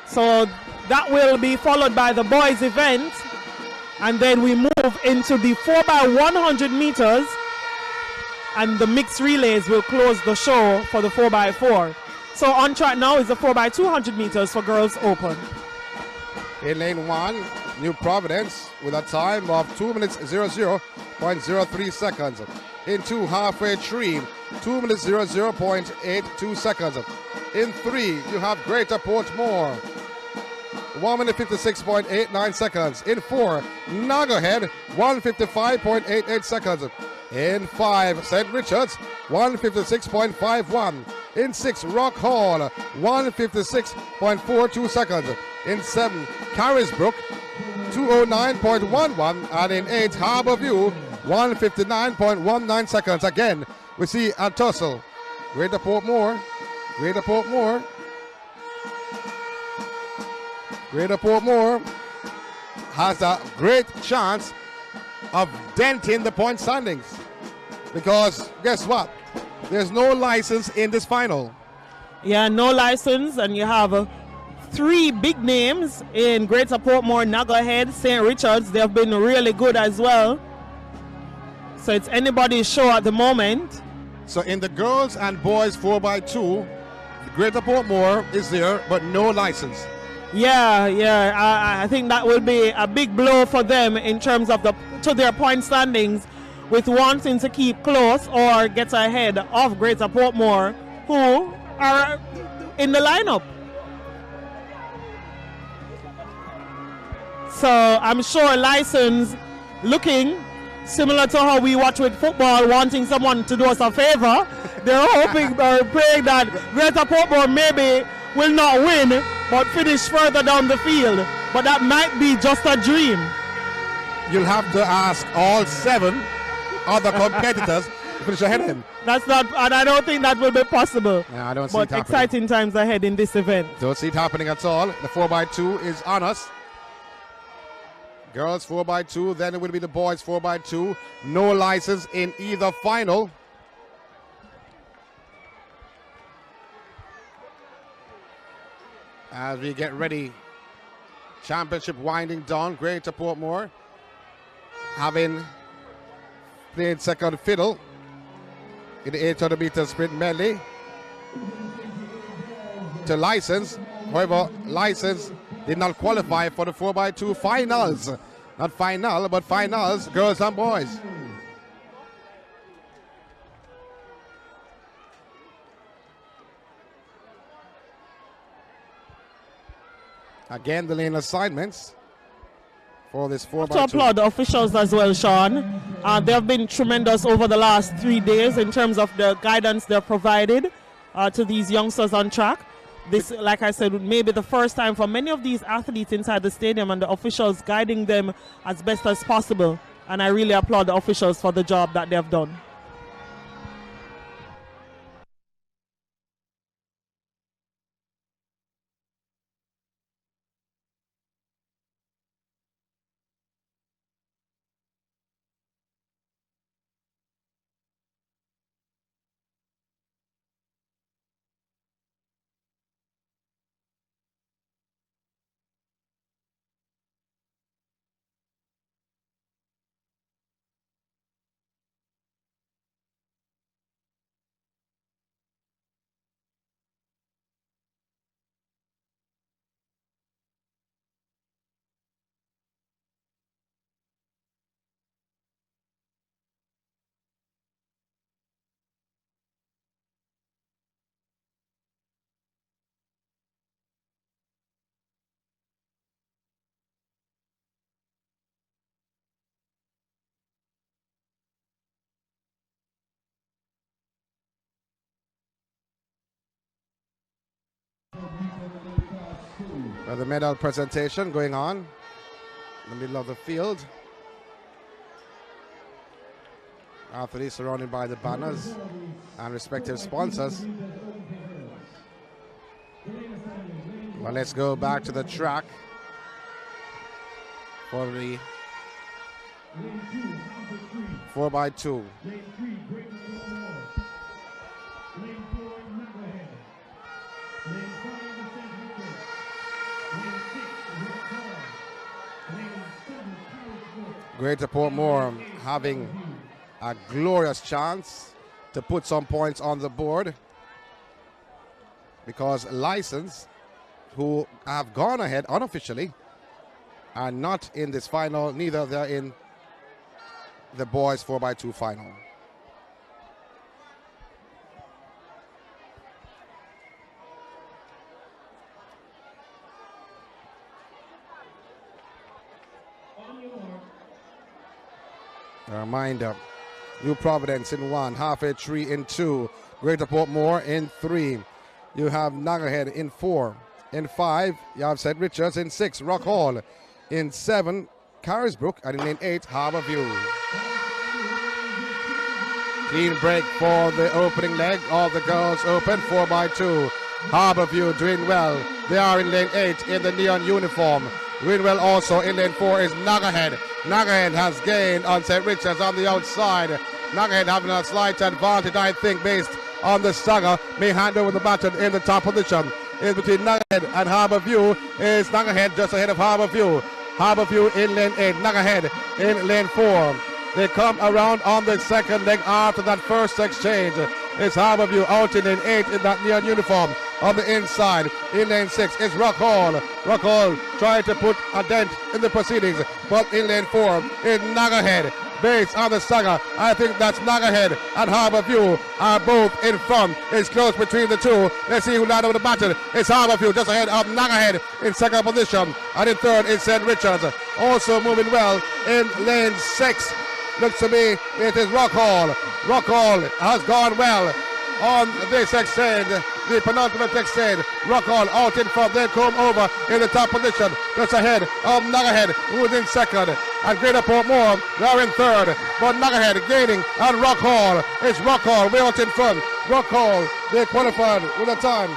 So that will be followed by the boys event, and then we move into the 4x100 meters, and the mixed relays will close the show for the 4x4. So on track now is the 4x200 meters for girls open.
In lane 1, New Providence with a time of 2:00.03 seconds. In 2, halfway tree, 2:00.82 seconds. In 3, you have Greater Portmore, 1:56.89 seconds. In 4, Nagahead, 1:55.88 seconds. In 5, St. Richards, 1:56.51. In 6, Rock Hall, 1:56.42 seconds. In 7, Carisbrook, 2:09.11. And in 8, Harborview, 1:59.19 seconds. Again, we see a tussle. Greater Portmore has a great chance of denting the point standings, because guess what? There's no license in this final.
Yeah, no license, and you have 3 big names in Greater Portmore, Nagahead, St. Richards. They have been really good as well. So it's anybody's show at the moment.
So in the girls and boys 4x2, Greater Portmore is there, but no license.
Yeah, I think that will be a big blow for them in terms of their point standings, with wanting to keep close or get ahead of Greater Portmore, who are in the lineup. So I'm sure license looking similar to how we watch with football, wanting someone to do us a favor. They're hoping or praying that Greater Portmore maybe will not win, but finish further down the field. But that might be just a dream.
You'll have to ask all 7 other competitors to finish ahead of him.
That's not, and I don't think that will be possible.
Yeah, I don't see
but
it happening.
exciting times ahead in this event.
Don't see it happening at all. The 4x2 is on us. Girls 4x2, then it will be the boys 4x2. No license in either final. As we get ready, championship winding down. Greater Portmore having played second fiddle in the 800 meter sprint medley to license. However, license did not qualify for the 4x2 finals. Not final, but finals, girls and boys. Again, the lane assignments for this 4x2.
To applaud the officials as well, Sean. They have been tremendous over the last 3 days in terms of the guidance they've provided to these youngsters on track. This, like I said, may be the first time for many of these athletes inside the stadium, and the officials guiding them as best as possible. And I really applaud the officials for the job that they have done.
The medal presentation going on in the middle of the field. Athletes surrounded by the banners and respective sponsors. Well, let's go back to the track for the 4x2. Greater Portmore having a glorious chance to put some points on the board, because License, who have gone ahead unofficially, are not in this final, neither they're in the boys 4x2 final. A reminder, New Providence in 1, Halfway Tree in 2, Greater Portmore in 3. You have Nagahead in 4. In 5, you have St. Richards. In 6, Rock Hall. In 7, Carisbrook. And in 8, Harborview. Clean break for the opening leg of the girls open, 4x2. Harborview doing well. They are in lane 8 in the neon uniform. Doing well also in lane 4 is Nagahead. Nagahead has gained on St. Richards on the outside. Nagahead having a slight advantage, I think, based on the stagger. May hand over the baton in the top position. Is between Nagahead and Harborview. Is Nagahead just ahead of Harborview. Harborview in lane 8. Nagahead in lane 4. They come around on the second leg after that first exchange. It's Harborview out in lane 8 in that neon uniform. On the inside, in lane 6, is Rock Hall. Rock Hall trying to put a dent in the proceedings, but in lane 4 is Nagahead. Based on the stagger, I think that's Nagahead and Harborview are both in front. It's close between the two. Let's see who landed over the baton. It's Harborview just ahead of Nagahead in second position. And in third is St. Richards. Also moving well in lane 6 Looks to me it is Rockall. Rockall has gone well on this extend, the penultimate extend. Rockall out in front, then come over in the top position, just ahead of Nagahead, who is in second, and Greater Portmore, they are in third, but Nagahead gaining, and Rockall, it's Rockall way out in front. Rockall, they qualified with a time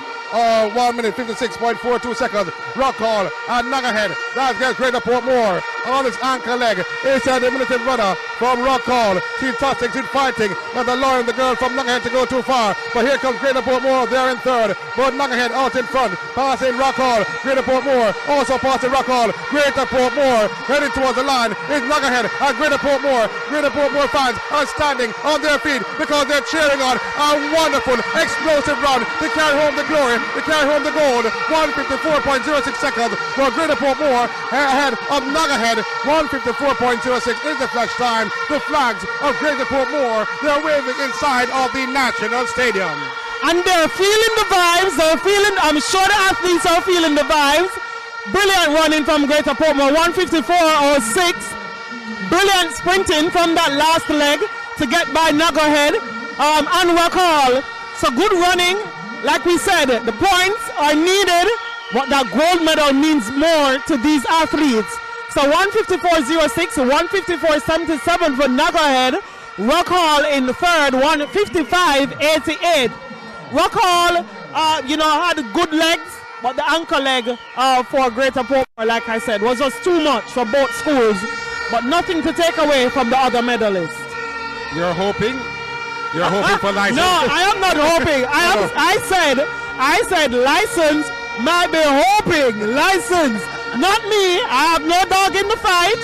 1 minute 56.42 seconds. Rockall and Nagahead, that gets Greater Portmore on his ankle leg. It's a diminutive runner from Rockall. She's tossing, she's fighting, not allowing the girl from Nagahead to go too far. But here comes Greater Portmore, they're in third. But Nagahead out in front, passing Rockall. Greater Portmore also passing Rockall. Greater Portmore heading towards the line is Nagahead and Greater Portmore. Greater Portmore fans are standing on their feet because they're cheering on a wonderful, explosive run to carry home the glory, to carry home the gold. 154.06 seconds for Greater Portmore ahead of Nagahead. 154.06 is the flash time. The flags of Greater Portmore, they're waving inside of the National Stadium.
And they're feeling the vibes. I'm sure the athletes are feeling the vibes. Brilliant running from Greater Portmore, 154.06. Brilliant sprinting from that last leg to get by Nagahead and Rockall. So good running. Like we said, the points are needed, but that gold medal means more to these athletes. So 154.06, 154.77 for Nagahead. Rockall in third, 155.88. Rockall, had good legs, but the ankle leg for Greater Portmore, like I said, was just too much for both schools, but nothing to take away from the other medalists.
You're hoping? You're hoping for license?
No, I am not hoping. I said license might be hoping. License. Not me. I have no dog in the fight,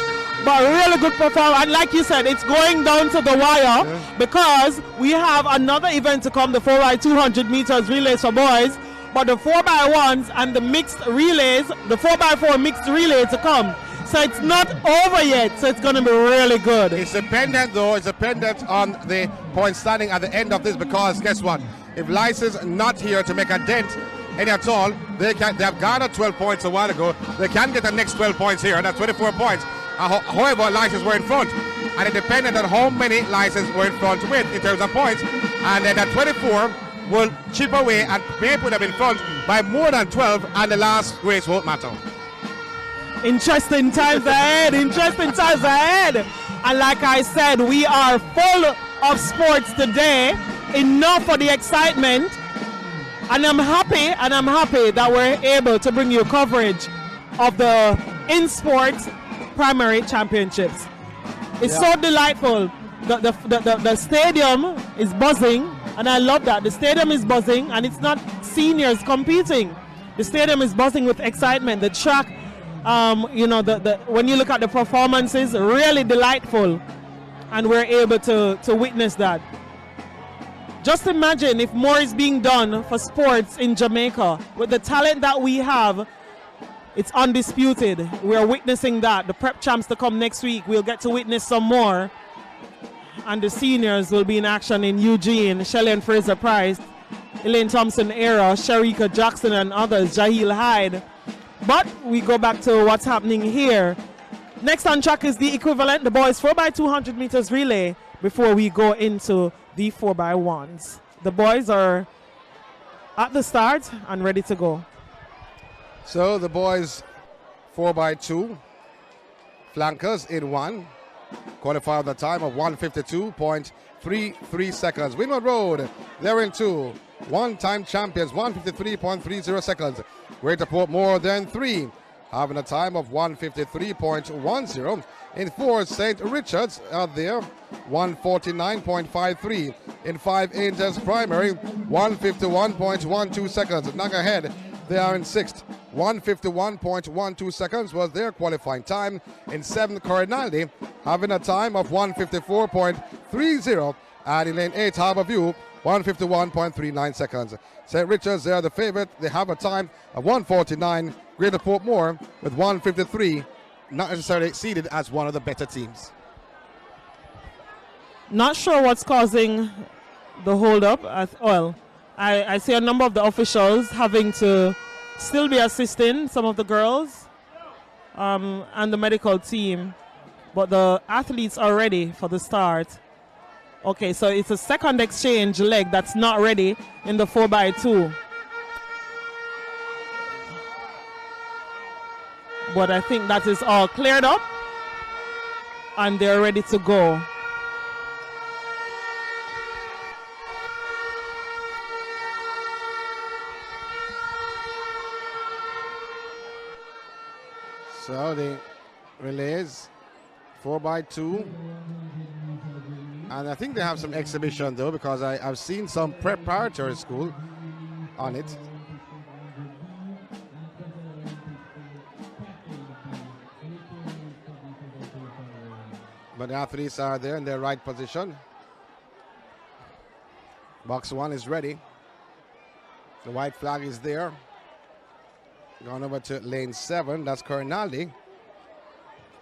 but really good performance. And like you said, it's going down to the wire because we have another event to come, the 4x200 meters relays for boys, but the 4x1s and the mixed relays, the 4x4 mixed relay to come. So it's not over yet, so it's going to be really good.
It's dependent, though. It's dependent on the point standing at the end of this, because guess what? If license not here to make a dent any at all, they have garnered 12 points a while ago. They can get the next 12 points here, and that's 24 points. However, license were in front, and it depended on how many license were in front with in terms of points. And then that 24 will chip away and may put them in front by more than 12, and the last race won't matter.
Interesting times ahead, interesting times ahead. And like I said, we are full of sports today, enough for the excitement. And I'm happy that we're able to bring you coverage of the in-sports primary championships. It's so delightful. The stadium is buzzing, and I love that. The stadium is buzzing, and it's not seniors competing. The stadium is buzzing with excitement. The track, when you look at the performances, really delightful, and we're able to witness that. Just imagine if more is being done for sports in Jamaica. With the talent that we have, it's undisputed. We're witnessing that. The prep champs to come next week, we'll get to witness some more. And the seniors will be in action in Eugene, Shelley and Fraser Price, Elaine Thompson Era, Sharika Jackson and others, Jahil Hyde. But we go back to what's happening here. Next on track is the equivalent, the boys 4x200 meters relay, before we go into the 4x1s. The boys are at the start and ready to go.
So the boys 4x2, flankers in one, qualify at the time of 152.33 seconds. Windward Road, they're in two. One-time champions, 153.30 seconds. Greater Portmore than three, having a time of 153.10. In four, St. Richards are there, 149.53. In 5 Angels primary, 151.12 seconds. Nagahead, they are in sixth. 151.12 seconds was their qualifying time. In 7th, Corinaldi, having a time of 154.30. And in lane 8, Harborview, 151.39 seconds. St. Richards, they are the favorite. They have a time of 149. Greater Portmore with 153, not necessarily seeded as one of the better teams.
Not sure what's causing the hold-up. I see a number of the officials having to still be assisting some of the girls and the medical team. but the athletes are ready for the start. Okay, so it's a second exchange leg that's not ready in the 4x2. But I think that is all cleared up and they're ready to go.
So the relays 4x2, and I think they have some exhibition though, because I've seen some preparatory school on it. But the athletes are there in their right position. Box 1 is ready. The white flag is there. Gone over to lane 7. That's Corinaldi.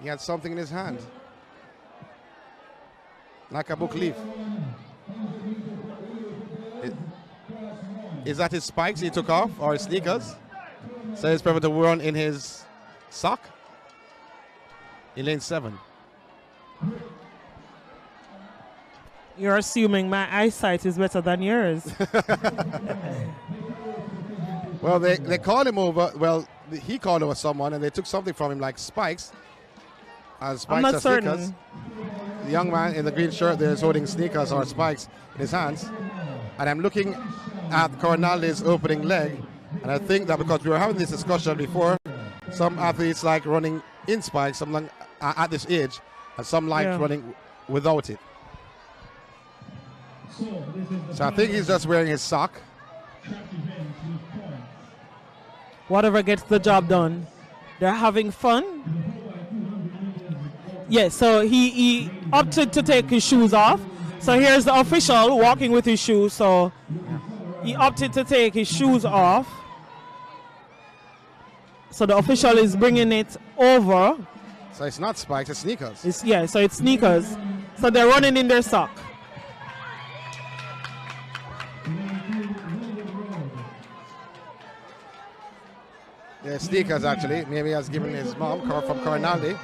He had something in his hand, like a book leaf. Is that his spikes he took off, or his sneakers? So he's probably to run in his sock in lane 7.
You're assuming my eyesight is better than yours.
Well, they called him over. Well, he called over someone, and they took something from him, like spikes. Spikes
I'm not certain.
Sneakers. The young man in the green shirt there is holding sneakers or spikes in his hands. And I'm looking at Corinaldi's opening leg, and I think that because we were having this discussion before, some athletes like running in spikes, some like, at this age, and some like running without it. So I think he's just wearing his sock.
Whatever gets the job done. They're having fun. Yes, so he opted to take his shoes off. So here's the official walking with his shoes. So he opted to take his shoes off. So the official is bringing it over.
So it's not spikes, it's sneakers.
So it's sneakers. So they're running in their sock.
Yeah, sneakers actually. Maybe he has given his mom from Corinaldi.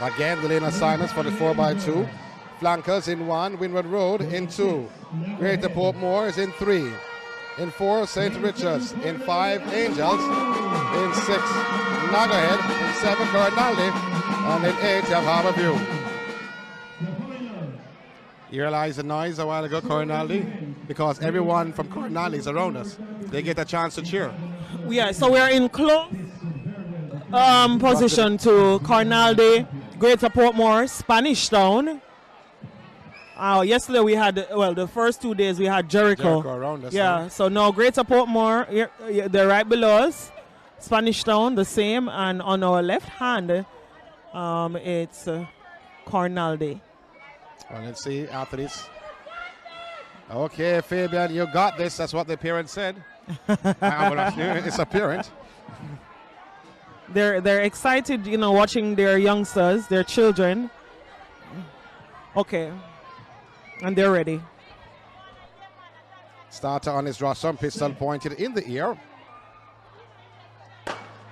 Again, the lane assignments for the 4x2. Flankers in 1, Windward Road in 2. Greater Portmore is in 3. In 4, St. Richards. In 5, Angels. In 6, Nagahead. In 7, Corinaldi. And in 8, you have Harborview. You realize the noise a while ago, Corinaldi? Because everyone from Corinaldi is around us. They get a chance to cheer.
Yeah, so we're in close position to Corinaldi, Greater Portmore, Spanish Town. Yesterday we had, the first 2 days we had Jericho
around us.
Yeah, so now Greater Portmore, they're right below us. Spanish Town, the same. And on our left hand, it's Corinaldi.
Well, let's see, athletes. Okay, Fabian, you got this. That's what the parents said. It's a parent.
They're excited, watching their youngsters, their children. Okay, and they're ready.
Starter on his rostrum, pistol pointed in the ear.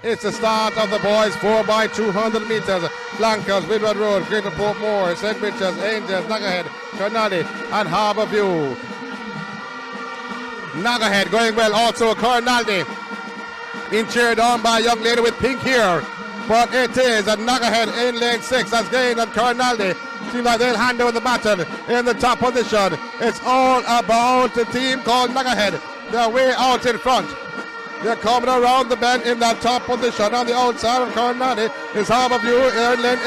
It's the start of the boys 4x200 meters. Flankers, Windward Road, Greater Portmore, St. Richards, Angels, Nagahead, Corinaldi, and Harborview. Nagahead going well also. Corinaldi being cheered on by a young lady with pink hair. But it is a Nagahead in lane 6 that's gained on Corinaldi. Seems like they'll hand over the baton in the top position. It's all about the team called Nagahead. They're way out in front. They're coming around the bend in that top position. On the outside of Corinaldi is Harborview in lane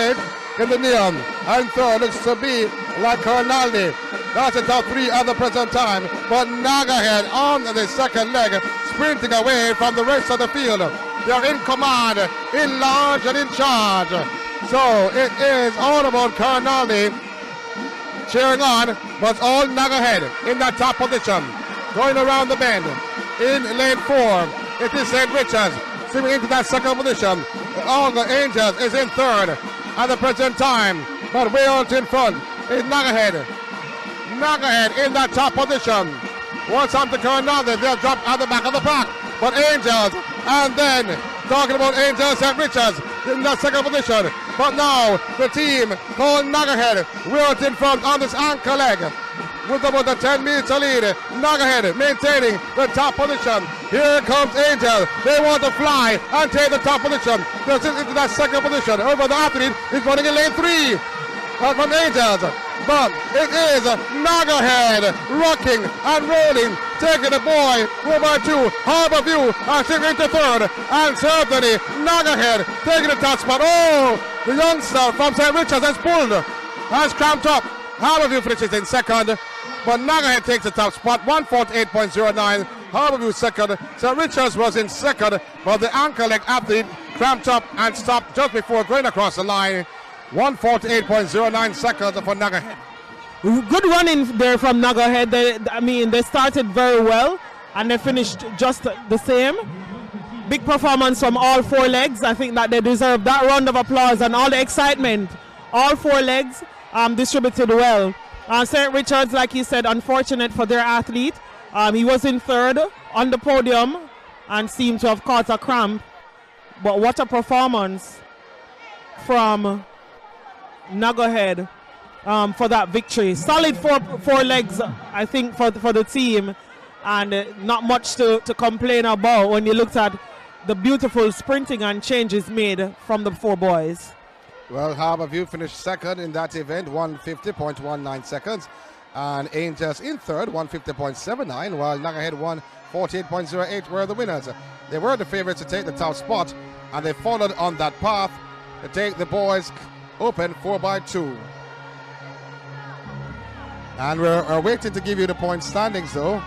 8 in the neon. And third looks to be like Corinaldi. That's the top 3 at the present time. But Nagahead on the second leg, sprinting away from the rest of the field. They're in command, in large and in charge. So it is all about Corinaldi cheering on, but all Nagahead in that top position. Going around the bend in lane 4. It is St. Richards swimming into that second position. All the Angels is in third at the present time, but way out in front is Nagahead. Nagahead in that top position. Once on to Corinaldi, they'll drop at the back of the pack. but Angels, and then talking about Angels, St. Richards in that second position. But now the team called Nagahead, we're in front on this anchor leg with about a 10-meter lead. Nagahead maintaining the top position. Here comes Angel. They want to fly and take the top position. They're still into that second position. Over the athlete is running in lane 3 from Angels. But it is Nagahead rocking and rolling, taking the boy 4x2. Harborview are still into third, and certainly Nagahead taking the top spot. Oh, the youngster from St. Richards has pulled, has cramped up. Harborview finishes in second, but Nagahead takes the top spot, 148.09. Harborview second. St. Richards was in second, but the anchor leg athlete cramped up and stopped just before going across the line. 148.09 seconds for Nagahead.
Good running there from Nagahead. They started very well and they finished just the same. Big performance from all 4 legs. I think that they deserve that round of applause and all the excitement. All 4 legs distributed well. St. Richards, like you said, unfortunate for their athlete. He was in third on the podium and seemed to have caught a cramp. But what a performance from Nagahead for that victory. Solid four legs, I think, for the team, and not much to complain about when you looked at the beautiful sprinting and changes made from the 4 boys.
Well, Harborview finished second in that event, 150.19 seconds, and Angels in third, 150.79, while Nagahead 148.08 were the winners. They were the favorites to take the top spot, and they followed on that path to take the boys open 4x2. And we're waiting to give you the point standings though.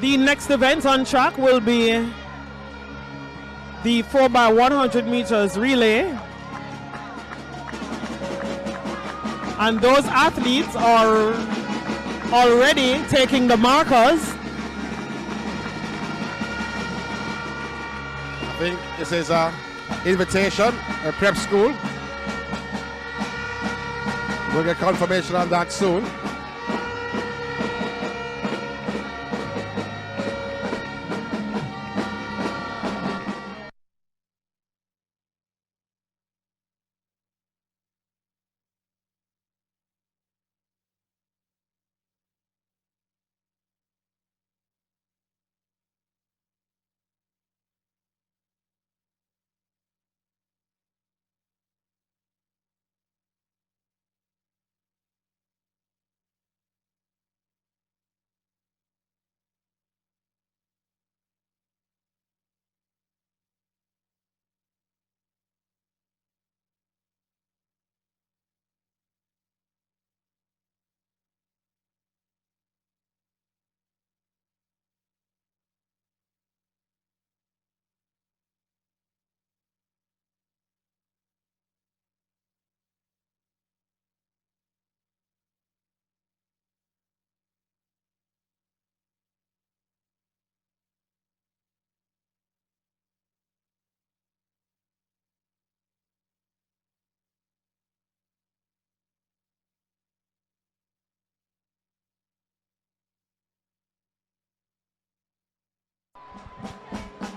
The next event on track will be the 4x100 meters relay. And those athletes are already taking the markers.
I think this is a invitation, a prep school. We'll get confirmation on that soon.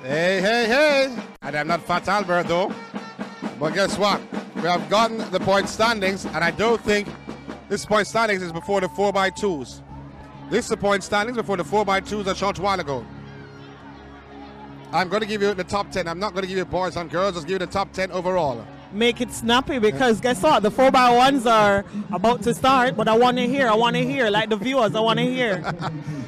Hey. And I'm not Fat Albert though. But guess what? We have gotten the point standings, and I don't think this point standings is before the 4x2s. This is the point standings before the 4x2s a short while ago. I'm going to give you the top 10. I'm not going to give you boys and girls, just give you the top 10 overall.
Make it snappy, because guess what? The 4x1s are about to start, but I want to hear, like the viewers, I want to hear.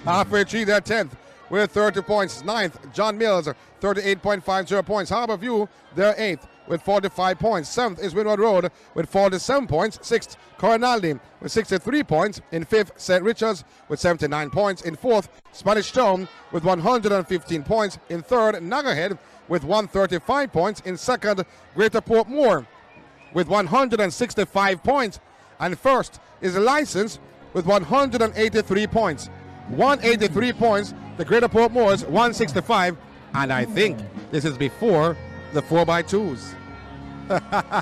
Halfway through their 10th with 30 points. 9th, John Mills, 38.50 points. Harborview, their 8th with 45 points. 7th is Windward Road with 47 points. 6th, Coronaldi with 63 points. In 5th, St. Richards with 79 points. In 4th, Spanish Town with 115 points. In 3rd, Nagahead with 135 points. In 2nd, Greater Portmore with 165 points. And 1st is License with 183 points. 183 points, the Greater Portmore's 165, and I think this is before the 4x2s.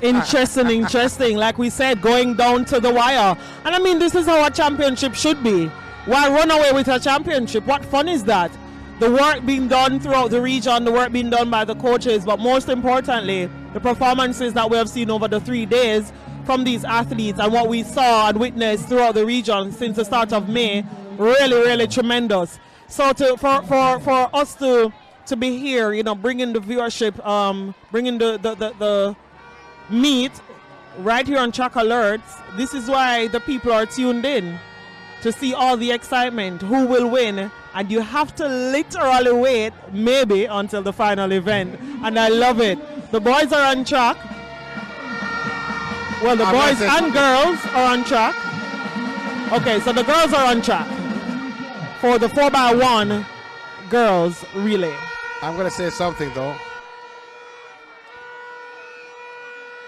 Interesting. Like we said, going down to the wire. And I mean, this is how a championship should be. Why run away with a championship? What fun is that? The work being done throughout the region, the work being done by the coaches, but most importantly, the performances that we have seen over the 3 days from these athletes and what we saw and witnessed throughout the region since the start of May, really, really tremendous. So for us to be here, you know, bringing the viewership, bringing the meet right here on Track Alerts, this is why the people are tuned in to see all the excitement, who will win, and you have to literally wait maybe until the final event, and I love it. The boys are on track. Well, the boys and girls are on track. Okay, so the girls are on track for the 4x1 girls relay.
I'm going to say something, though.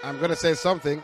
I'm going to say something.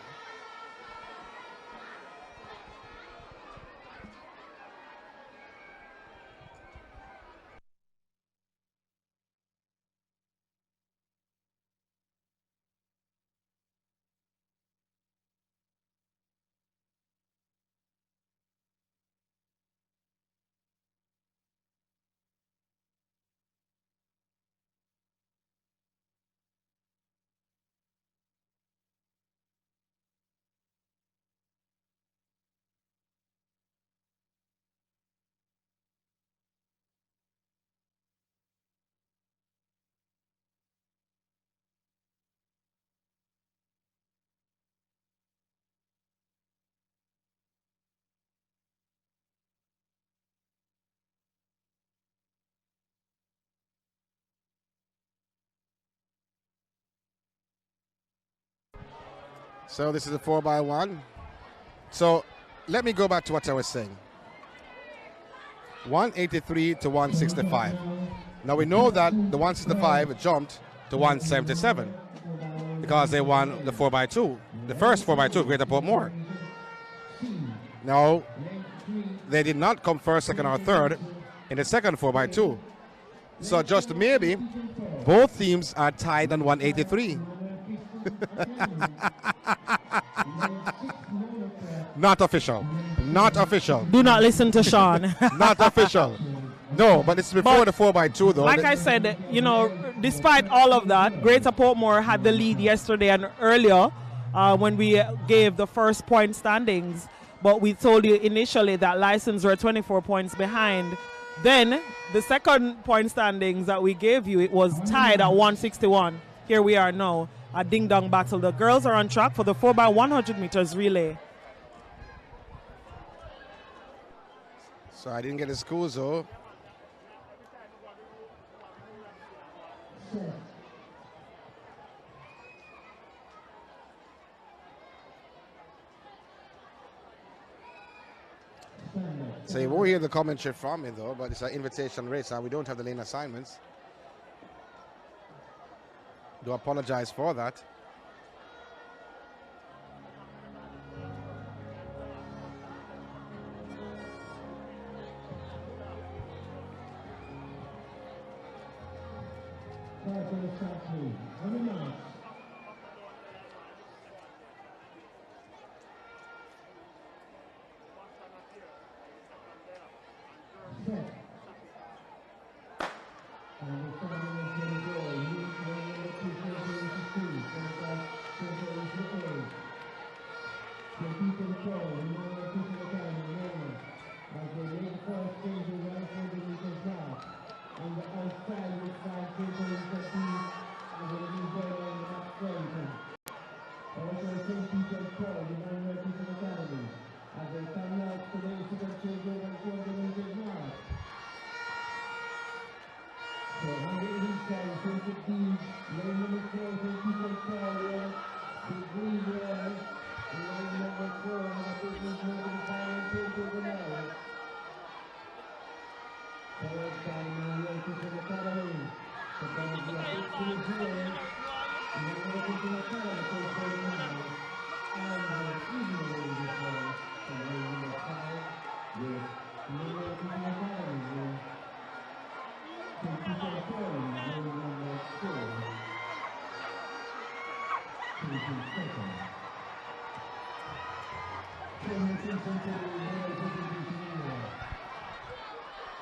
So this is a 4x1. So let me go back to what I was saying. 183 to 165. Now we know that the 165 jumped to 177 because they won the 4x2, the first 4x2, Greater Portmore. Now they did not come first, second, or third in the second 4x2. So just maybe both teams are tied on 183. Not official. Not official.
Do not listen to Sean.
Not official. No, but it's before the 4x2 though.
Like I said, you know, despite all of that, Greater Portmore had the lead yesterday and earlier when we gave the first point standings. But we told you initially that License were 24 points behind. Then the second point standings that we gave you, it was tied at 161. Here we are now. A ding-dong battle. The girls are on track for the 4x100 meters relay.
So I didn't get the scores though. So you won't hear the commentary from me though, but it's an invitation race and we don't have the lane assignments. Do apologize for that.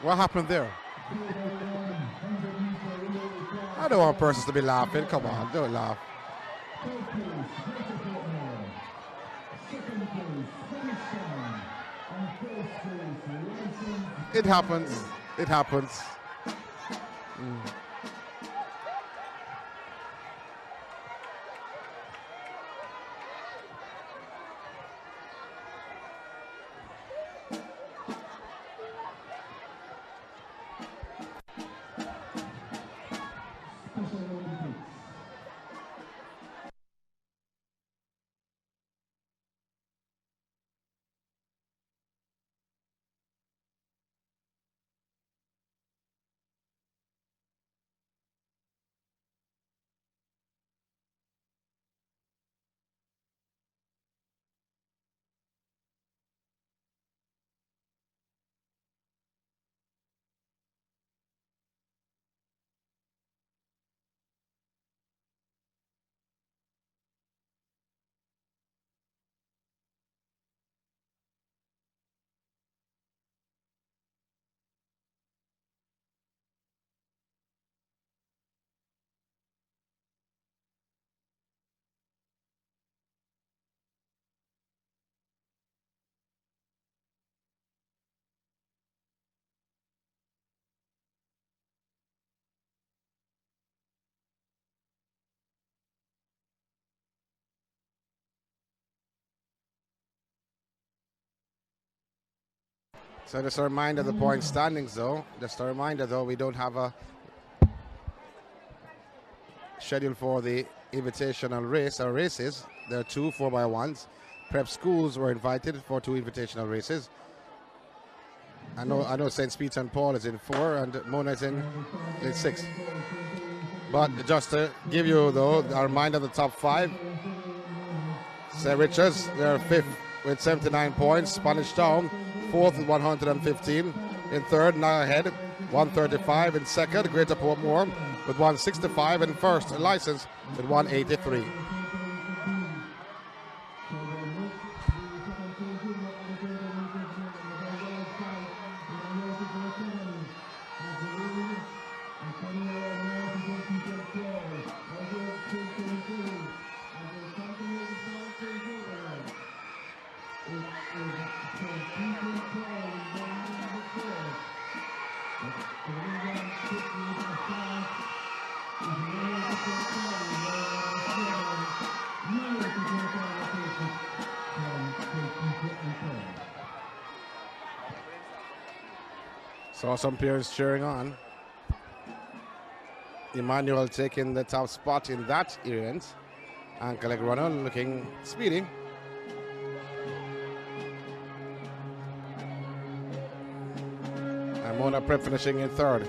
What happened there? I don't want persons to be laughing. Come on, don't laugh. It happens. It happens. So just a reminder of the point standings, though. Just a reminder, though, we don't have a schedule for the invitational race or races. There are 2 4x1s. Prep schools were invited for 2 invitational races. I know St. Peter and Paul is in 4 and Mona is in 6. But just to give you, though, a reminder of the top 5. St. Richards, they're 5th with 79 points. Spanish Town, 4th with 115. In 3rd, now ahead, 135. In 2nd, Greater Portmore with 165. In 1st, License with 183. Saw some parents cheering on. Emmanuel taking the top spot in that event. Ankle leg runner looking speedy. And Mona Prep finishing in 3rd.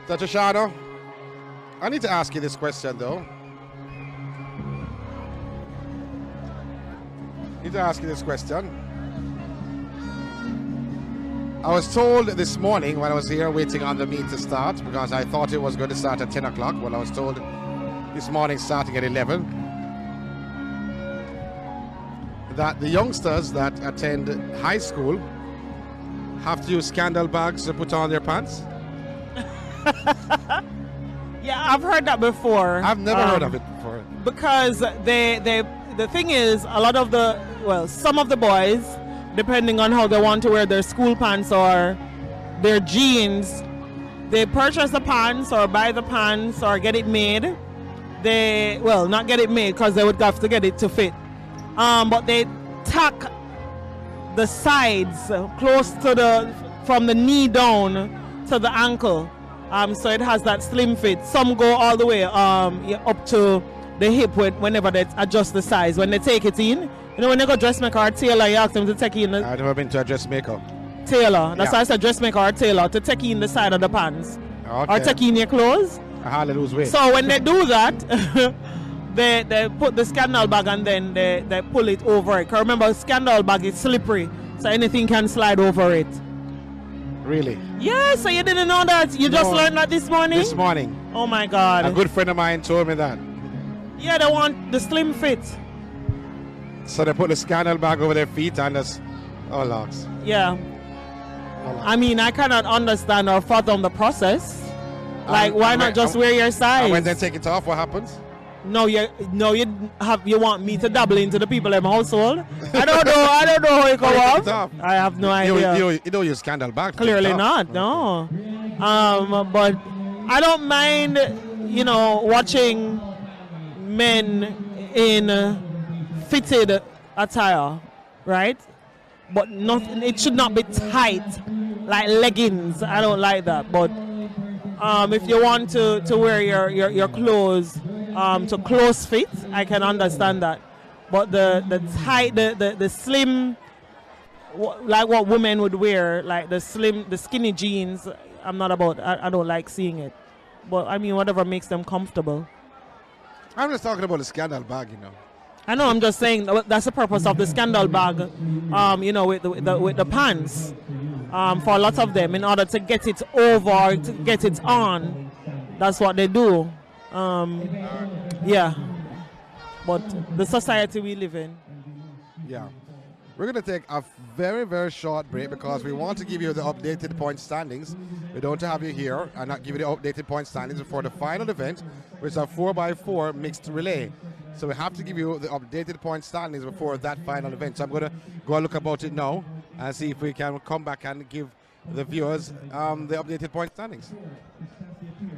Tatashano, I need to ask you this question, though. I was told this morning when I was here waiting on the meet to start, because I thought it was going to start at 10 o'clock. Well, I was told this morning starting at 11, that the youngsters that attend high school have to use scandal bags to put on their pants.
Yeah, I've heard that before.
I've never heard of it before.
Because the thing is, some of the boys, depending on how they want to wear their school pants or their jeans, they purchase the pants or buy the pants or get it made. Not get it made because they would have to get it to fit. But they tuck the sides close to from the knee down to the ankle. So it has that slim fit. Some go all the way up to the hip whenever they adjust the size. When they take it in, when they go dressmaker or tailor, you ask them to take in.
I've never been to a dressmaker.
Tailor. That's why I said dressmaker or tailor, to take in the side of the pants.
Okay.
Or take in your clothes.
I hardly lose weight.
So when they do that, they put the scandal bag and then they pull it over it. Because remember, scandal bag is slippery, so anything can slide over it.
Really?
Yeah, so you didn't know that? You just learned that this morning?
This morning.
Oh my God.
A good friend of mine told me that.
Yeah, they want the slim fit.
So they put the scandal bag over their feet and just, oh locks.
Yeah. I mean, I cannot understand or fathom the process. Like, why not just wear your size?
And when they take it off, what happens?
No, you want me to dabble into the people in my household? I don't know how it come off. I have no idea.
You don't use scandal back.
Clearly not, no. But I don't mind, watching men in fitted attire, right? But nothing. It should not be tight, like leggings. I don't like that. But if you want to wear your clothes to close fit, I can understand that. But the tight, the slim, like what women would wear, like the skinny jeans, I'm not about. I don't like seeing it. But I mean, whatever makes them comfortable.
I'm just talking about the scandal bag,
I know. I'm just saying that's the purpose of the scandal bag. With the pants. For a lot of them, in order to get it over, to get it on, that's what they do. Yeah. But the society we live in.
Yeah. We're going to take a very, very short break because we want to give you the updated point standings. We don't have you here and not give you the updated point standings before the final event, which is a 4x4 mixed relay. So we have to give you the updated point standings before that final event. So I'm going to go and look about it now and see if we can come back and give the viewers the updated point standings.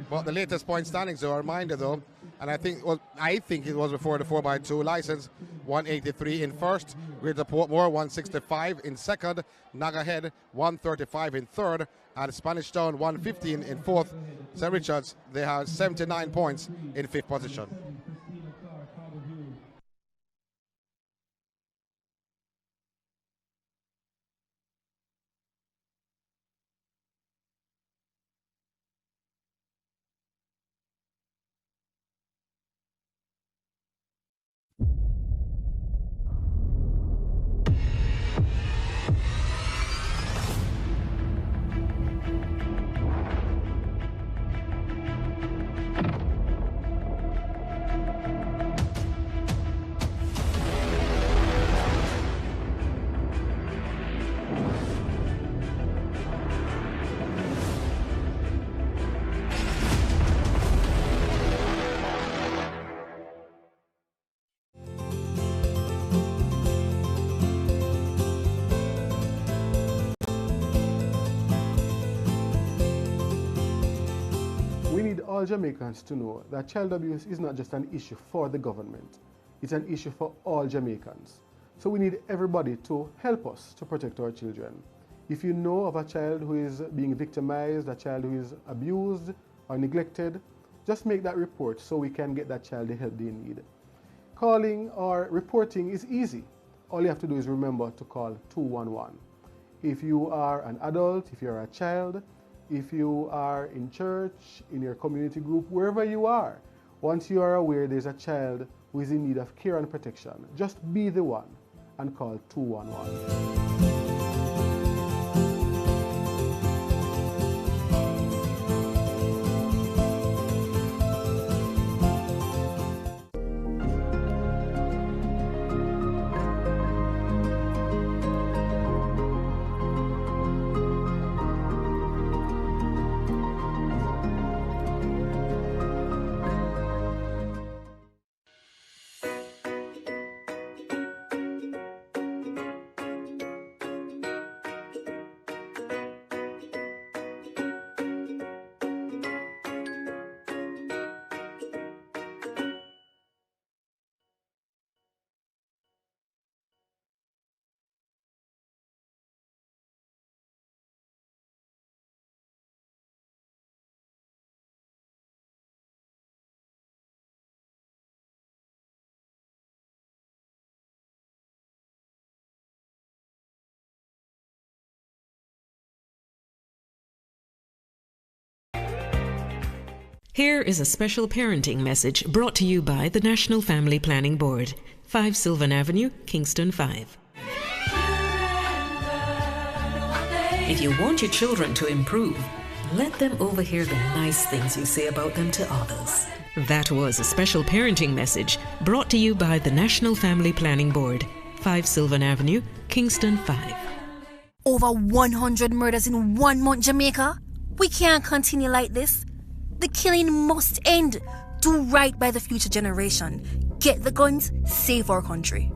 But the latest point standings are a reminder though, and I think it was before the 4x2 license. 183 in first, Greater Portmore 165 in second, Nagahead 135 in third, and Spanish Town 115 in fourth. St. Richards, they have 79 points in fifth position.
All Jamaicans to know that child abuse is not just an issue for the government, it's an issue for all Jamaicans. So we need everybody to help us to protect our children. If you know of a child who is being victimized, a child who is abused or neglected, just make that report so we can get that child the help they need. Calling or reporting is easy. All you have to do is remember to call 211. If you are an adult, if you're a child, if you are in church, in your community group, wherever you are, once you are aware there's a child who is in need of care and protection, just be the one and call 211.
Here is a special parenting message brought to you by the National Family Planning Board, 5 Sylvan Avenue, Kingston 5. If you want your children to improve, let them overhear the nice things you say about them to others. That was a special parenting message brought to you by the National Family Planning Board, 5 Sylvan Avenue, Kingston 5.
Over 100 murders in 1 month, Jamaica. We can't continue like this. The killing must end. Do right by the future generation. Get the guns, save our country.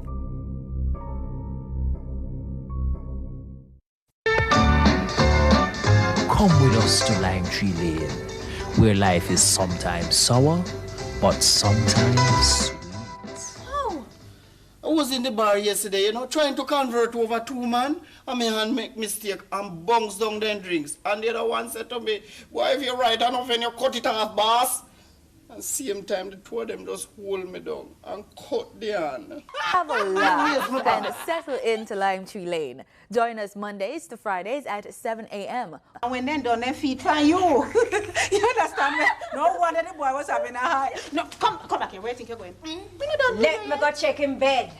Come with us to Lime Tree Lane, where life is sometimes sour, but sometimes sweet.
Oh, I was in the bar yesterday, trying to convert over 2 man. And my hand make mistake and bungs down them drinks. And the other one said to me, "Why if you right enough and you cut it off, boss?" And same time, the two of them just hold me down and cut the hand.
Have a laugh and settle into Lime Tree Lane. Join us Mondays to Fridays at 7 a.m.
And when they done their feet on you, you understand me? No wonder the boy was having a high. No, come back here. Where do you think you're going? Let me go check in bed.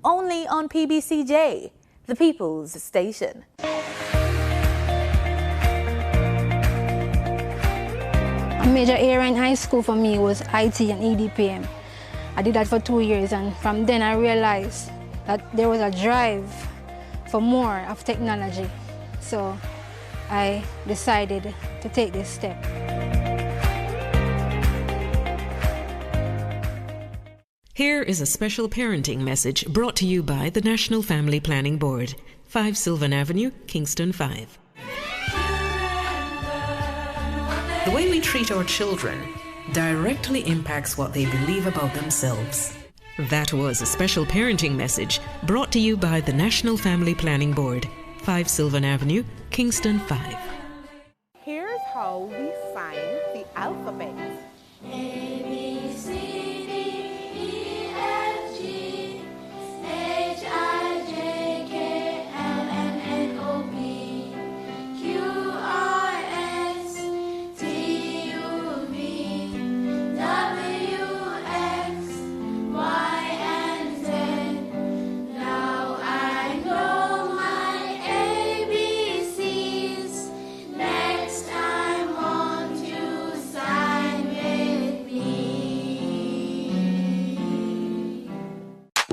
Only on PBCJ, the People's Station.
A major area in high school for me was IT and EDPM. I did that for 2 years, and from then I realized that there was a drive for more of technology. So I decided to take this step.
Here is a special parenting message brought to you by the National Family Planning Board, 5 Sylvan Avenue, Kingston 5. The way we treat our children directly impacts what they believe about themselves. That was a special parenting message brought to you by the National Family Planning Board, 5 Sylvan Avenue, Kingston 5.
Here's how we sign the alphabet. A, B, C, D, E, F, G, H, I, J, K, L, M, N, O, P, Q, R, S, T, U, V, W, X, Y, and Z. Now I know my ABCs. Next I want you to sign with me.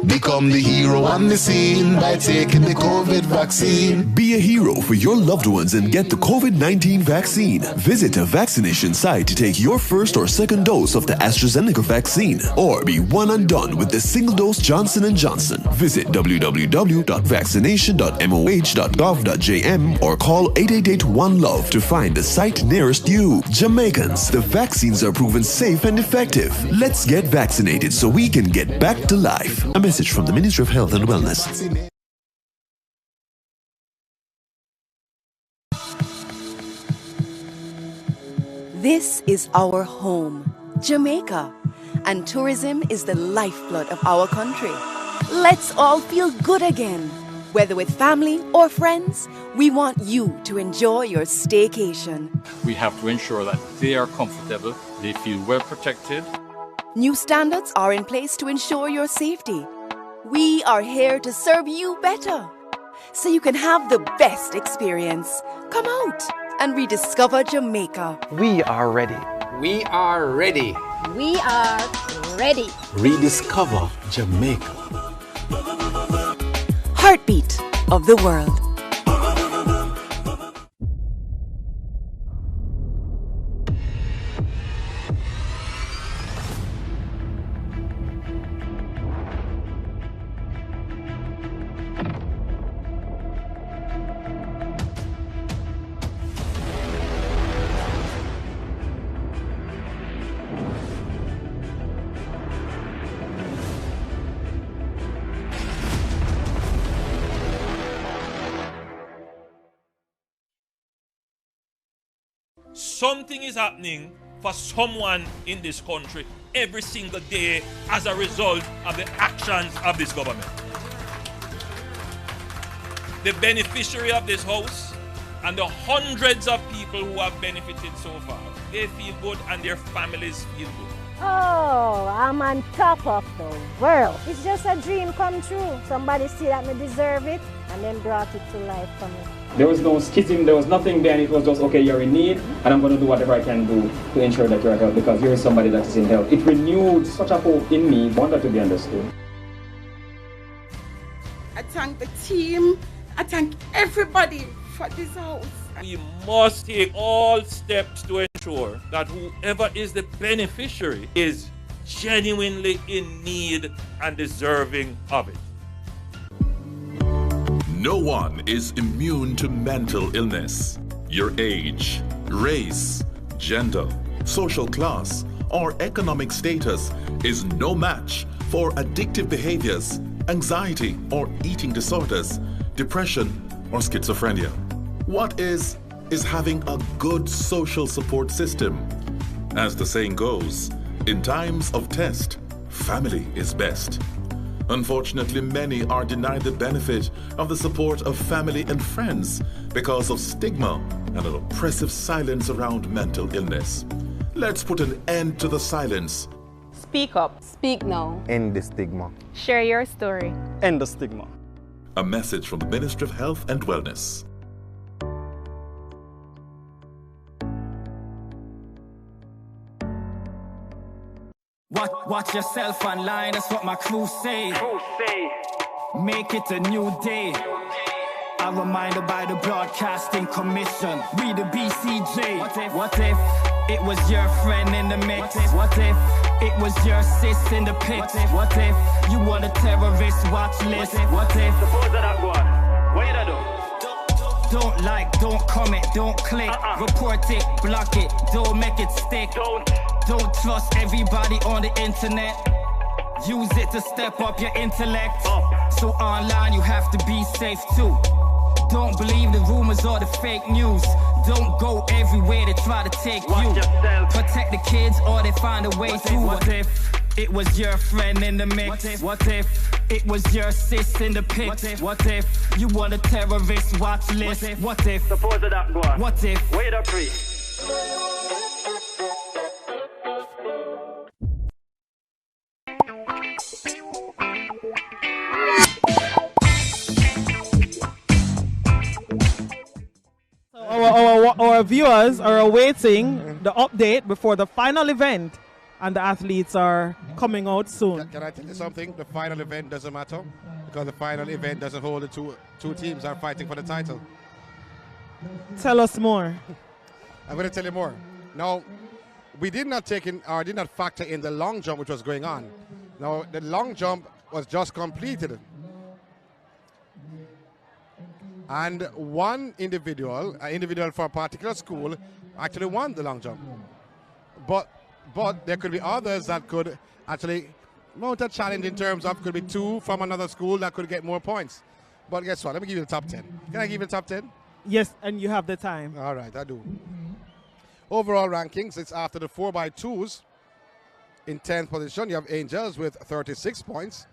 Become the hero on the scene by taking the COVID vaccine.
Be a hero for your loved ones and get the COVID-19 vaccine. Visit a vaccination site to take your first or second dose of the AstraZeneca vaccine, or be one and done with the single-dose Johnson & Johnson. Visit www.vaccination.moh.gov.jm or call 888-1-LOVE to find the site nearest you. Jamaicans, the vaccines are proven safe and effective. Let's get vaccinated so we can get back to life. A message from the Ministry of Health and Wellness.
This is our home, Jamaica, and tourism is the lifeblood of our country. Let's all feel good again. Whether with family or friends, we want you to enjoy your staycation.
We have to ensure that they are comfortable, they feel well protected.
New standards are in place to ensure your safety. We are here to serve you better, so you can have the best experience. Come out and rediscover Jamaica.
We are ready.
We are ready.
We are ready.
Rediscover Jamaica.
Heartbeat of the world.
Something is happening for someone in this country every single day as a result of the actions of this government. The beneficiary of this house and the hundreds of people who have benefited so far, they feel good and their families feel good.
Oh, I'm on top of the world. It's just a dream come true. Somebody see that me deserve it and then brought it to life for me.
There was no schism, there was nothing behind it. It was just, okay, you're in need, and I'm going to do whatever I can do to ensure that you're helped, because you're somebody that is in help. It renewed such a hope in me, wanted to be understood.
I thank the team I thank everybody for this house.
We must take all steps to ensure that whoever is the beneficiary is genuinely in need and deserving of it.
No one is immune to mental illness. Your age, race, gender, social class, or economic status is no match for addictive behaviors, anxiety or eating disorders, depression or schizophrenia. What is having a good social support system. As the saying goes, in times of test, family is best. Unfortunately, many are denied the benefit of the support of family and friends because of stigma and an oppressive silence around mental illness. Let's put an end to the silence.
Speak up. Speak now.
End the stigma.
Share your story.
End the stigma.
A message from the Ministry of Health and Wellness.
Watch yourself online, that's what my crew say. Make it a new day. A reminder by the Broadcasting Commission. We the BCJ. What if it was your friend in the mix? What if it was your sis in the pics? What if you want a terrorist watch list? What if? Suppose that one. What you do? Don't like, don't comment, don't click. Report it, block it, don't make it stick. Don't trust everybody on the internet. Use it to step up your intellect. So online you have to be safe too. Don't believe the rumors or the fake news. Don't go everywhere they try to take you. Protect the kids or they find a way to. What if it was your friend in the mix? What if it was your sis in the pics? What if you want a terrorist watch list? What if? Suppose that one. What if? Wait up, free.
Our viewers are awaiting the update before the final event, and the athletes are coming out soon.
Can I tell you something? The final event doesn't matter because the final event doesn't hold the two teams are fighting for the title.
Tell us more.
I'm going to tell you more. Now, we did not take in or did not factor in the long jump which was going on. Now, the long jump was just completed. And one individual, for a particular school, actually won the long jump. But there could be others that could actually mount a challenge in terms of could be two from another school that could get more points. But guess what? Let me give you the top 10. Can I give you the top 10?
Yes, and you have the time.
All right, I do. Overall rankings, it's after the 4x2s. In 10th position, you have Angels with 36 points.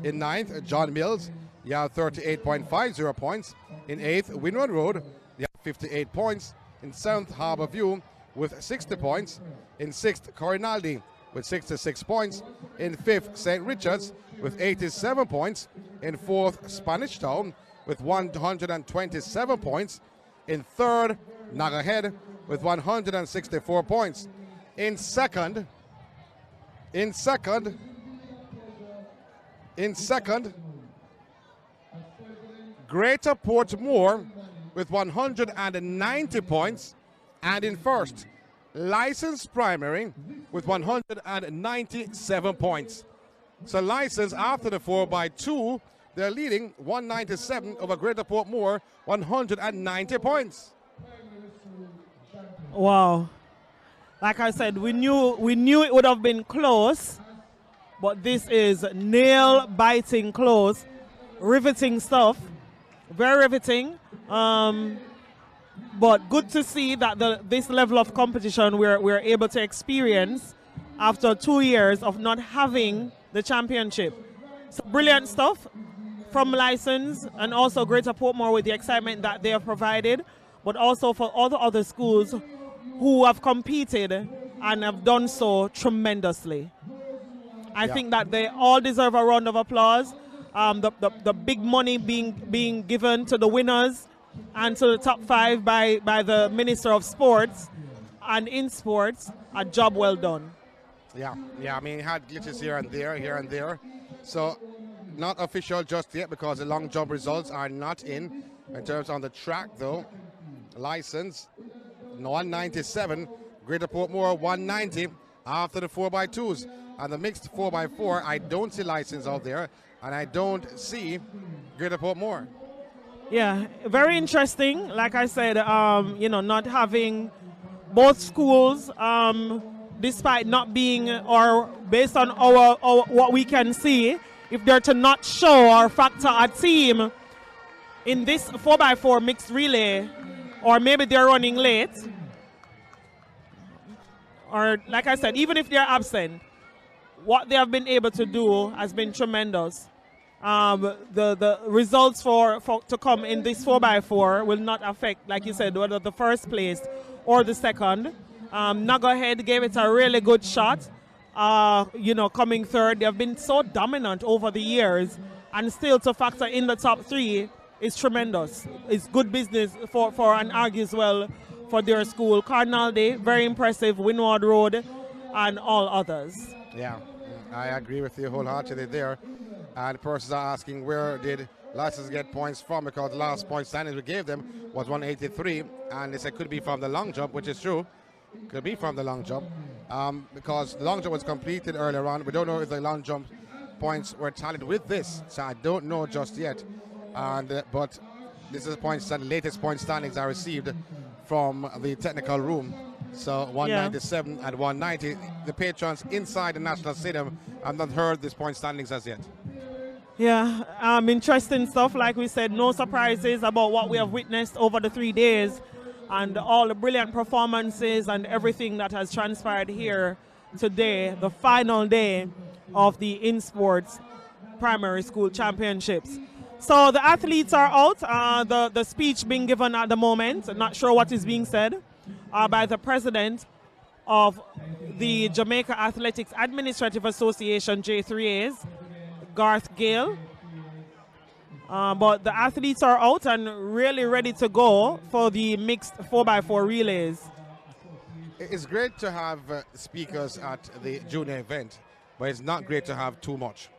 In 9th, John Mills, you have 38.50 points. In 8th, Windward Road, you have 58 points. In 7th, Harbour View with 60 points. In 6th, Corinaldi with 66 points. In 5th, St. Richards with 87 points. In 4th, Spanish Town with 127 points. In 3rd, Naga Head with 164 points. In second, Greater Portmore with 190 points. And in first, License Primary with 197 points. So License, after the 4x2, they're leading 197 over Greater Portmore, 190 points.
Wow. Like I said, we knew it would have been close, but this is nail-biting close, riveting stuff, very riveting. But good to see that this level of competition we're able to experience after 2 years of not having the championship. So brilliant stuff from License and also Greater Portmore with the excitement that they have provided, but also for all the other schools who have competed and have done so tremendously. I think that they all deserve a round of applause. The big money being given to the winners and to the top 5 by the Minister of Sports and in sports, a job well done.
Yeah, I mean, it had glitches here and there. So not official just yet because the long jump results are not in terms on the track though. License 197, Greater Portmore 190 after the 4x2s. And the mixed 4x4, I don't see license out there, and I don't see Greater Portmore.
Yeah, very interesting. Like I said, not having both schools, despite not being, or based on our what we can see, if they're to not show or factor a team in this 4x4 mixed relay, or maybe they're running late, or like I said, even if they're absent, what they have been able to do has been tremendous. The results for to come in this 4x4 will not affect, like you said, whether the first place or the second. Nuggerhead gave it a really good shot. Coming third, they have been so dominant over the years, and still to factor in the top three is tremendous. It's good business for and argues well for their school. Cardinal Day, very impressive. Windward Road, and all others.
Yeah, I agree with you wholeheartedly there. And persons are asking where did License get points from, because the last point standings we gave them was 183, and they said could be from the long jump, which is true. Could be from the long jump, because the long jump was completed earlier on. We don't know if the long jump points were tallied with this, so I don't know just yet. And but this is the latest point standings I received from the technical room. So 197 and 190. The patrons inside the National Stadium have not heard this point standings as yet.
Yeah, interesting stuff. Like we said, no surprises about what we have witnessed over the 3 days, and all the brilliant performances and everything that has transpired here today, the final day of the InSports Primary School Championships. So the athletes are out. The speech being given at the moment, not sure what is being said, by the president of the Jamaica Athletics Administrative Association, J3As, Garth Gale. But the athletes are out and really ready to go for the mixed 4x4 relays.
It's great to have speakers at the junior event, but it's not great to have too much,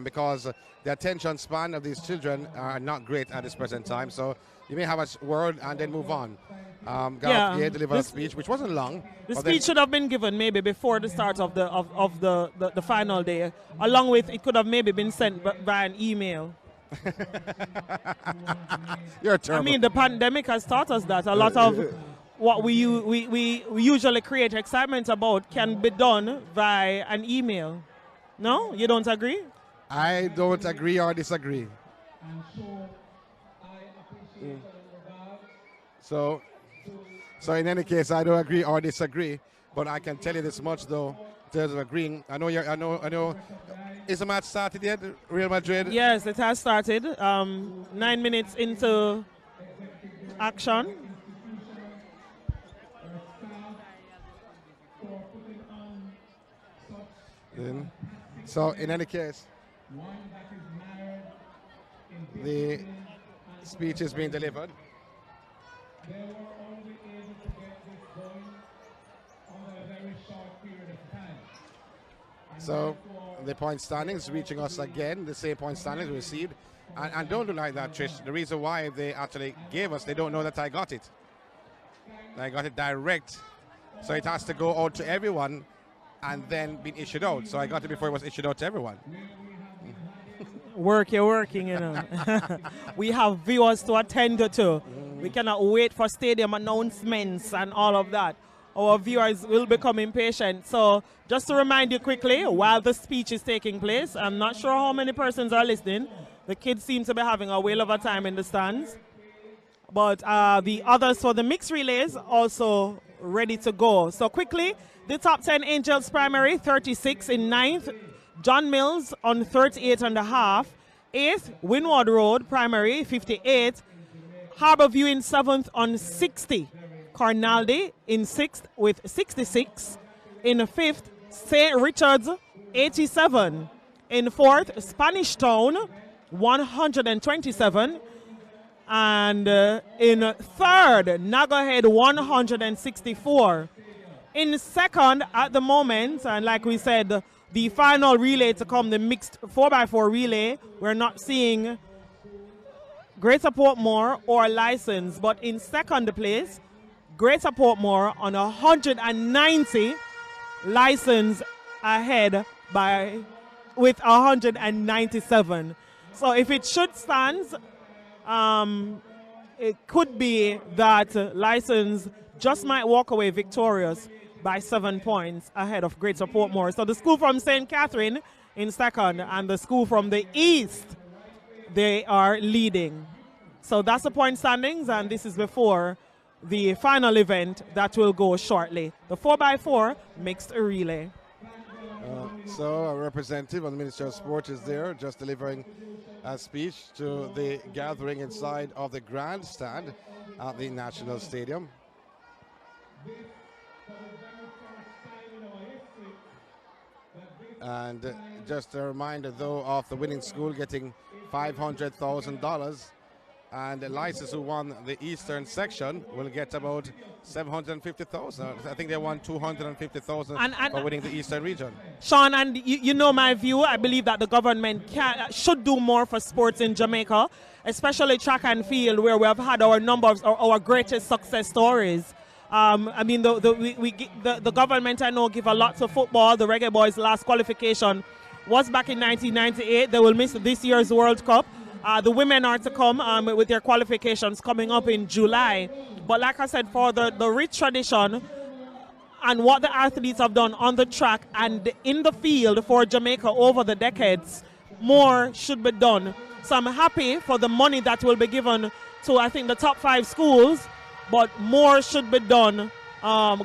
because the attention span of these children are not great at this present time. So you may have a word and then move on. Garth Gale delivered a speech which wasn't long.
The speech should have been given maybe before the start of the final day, along with it could have maybe been sent by an email.
You're terrible.
I mean, the pandemic has taught us that a lot of what we usually create excitement about can be done via an email. No, you don't agree?
I don't agree or disagree. So in any case, I don't agree or disagree, but I can tell you this much though, in terms of agreeing. I know. Is the match started yet, Real Madrid?
Yes, it has started. 9 minutes into action.
So in any case, the speech is being delivered. So the point standings reaching us again, the same point standings we received. And don't do like that, Trish. The reason why they actually gave us, they don't know that I got it. I got it direct. So it has to go out to everyone and then be issued out. So I got it before it was issued out to everyone.
You're working, you know. We have viewers to attend to. We cannot wait for stadium announcements and all of that. Our viewers will become impatient. So just to remind you quickly, while the speech is taking place, I'm not sure how many persons are listening. The kids seem to be having a whale of a time in the stands. But the others for the mixed relays also ready to go. So quickly, the top 10 Angels Primary, 36 in 9th. John Mills on 38.5. 8th, Windward Road Primary, 58. Harborview in 7th on 60. Cornaldy in 6th with 66. In 5th, St. Richard's, 87. In 4th, Spanish Town, 127. And in 3rd, Nuggerhead, 164. In 2nd at the moment, and like we said, the final relay to come, the mixed 4x4 relay, we're not seeing Greater Portmore or License, but in second place, Greater Portmore on 190, License ahead with 197. So if it should stand, it could be that License just might walk away victorious by 7 points ahead of Greater Portmore. So the school from St. Catherine in second and the school from the east, they are leading. So that's the point standings, and this is before the final event that will go shortly. The 4x4 mixed relay.
So a representative of the Ministry of Sport is there just delivering a speech to the gathering inside of the grandstand at the National Stadium. And just a reminder, though, of the winning school getting $500,000, and the License, who won the eastern section, will get about $750,000. I think they won $250,000 for winning the eastern region.
Sean, and you know my view. I believe that the government should do more for sports in Jamaica, especially track and field, where we have had our numbers, our greatest success stories. I mean, the government, I know, give a lot to football. The Reggae Boys' last qualification was back in 1998. They will miss this year's World Cup. The women are to come with their qualifications coming up in July. But like I said, for the rich tradition and what the athletes have done on the track and in the field for Jamaica over the decades, more should be done. So I'm happy for the money that will be given to, I think, the top 5 schools, but more should be done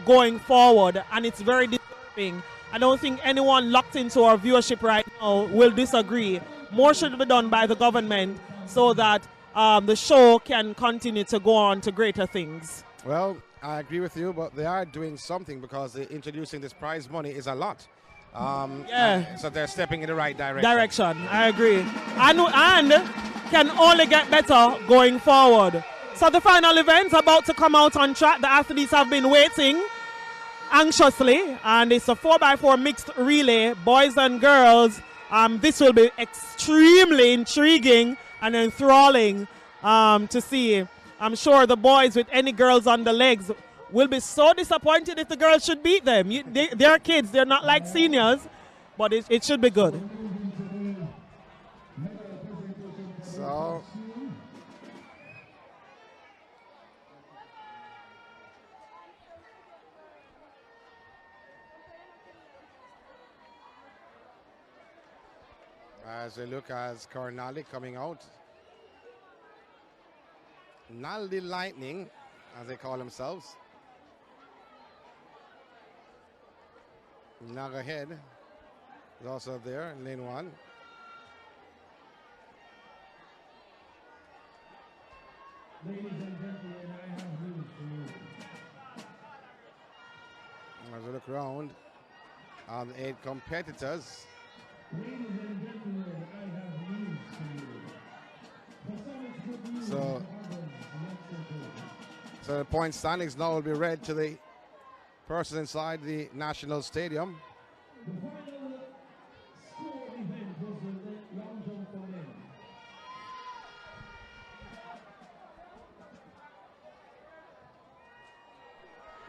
going forward, and it's very disturbing. I don't think anyone locked into our viewership right now will disagree. More should be done by the government so that the show can continue to go on to greater things.
Well, I agree with you, but they are doing something, because introducing this prize money is a lot. So they're stepping in the right direction.
I agree. And can only get better going forward. So the final event about to come out on track. The athletes have been waiting anxiously, and it's a 4x4 mixed relay, boys and girls. This will be extremely intriguing and enthralling to see. I'm sure the boys with any girls on the legs will be so disappointed if the girls should beat them. They're kids, they're not like seniors, but it should be good.
So as we look as Carnally coming out, Naldi Lightning, as they call themselves. Nagahead is also there in lane 1.
Ladies and gentlemen, I have news for you.
As we look around on the 8 competitors.
Ladies and gentlemen, I have news for you.
So the point standings now will be read to the person inside the National Stadium.
The final score event was the long jump for men.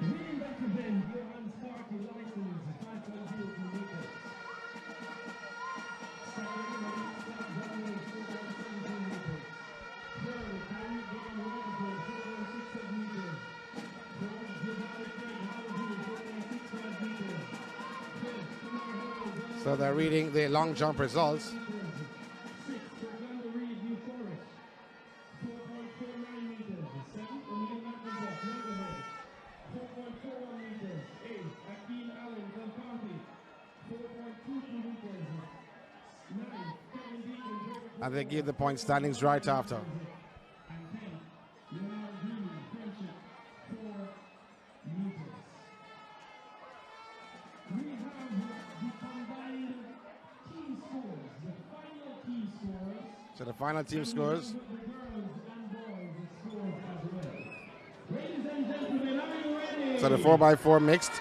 Winning that event, Johan's Party license 5.02 meters. Second, Scott Daniels 4.17 meters. Third, Kyrie Gordon Rogers 4.67 meters. Fourth, Giovanni Craig Howard 4.65 meters.
So they're reading the long jump results.
6, Fernando Reed, New Forest 4.49 meters. 7, Emilio McIntosh, Neighborhood 4.41 meters. 8, Akeem Allen, Kampati 4.22 meters. 9, Kevin Deacon,
And they give the point standings right after.
and 10, Leonard Green, Friendship 4 meters. We have the combined team scores, the final team scores.
So the final team scores.
The girls and boys scores as well. Ladies and gentlemen, are you ready?
So the 4x4 mixed.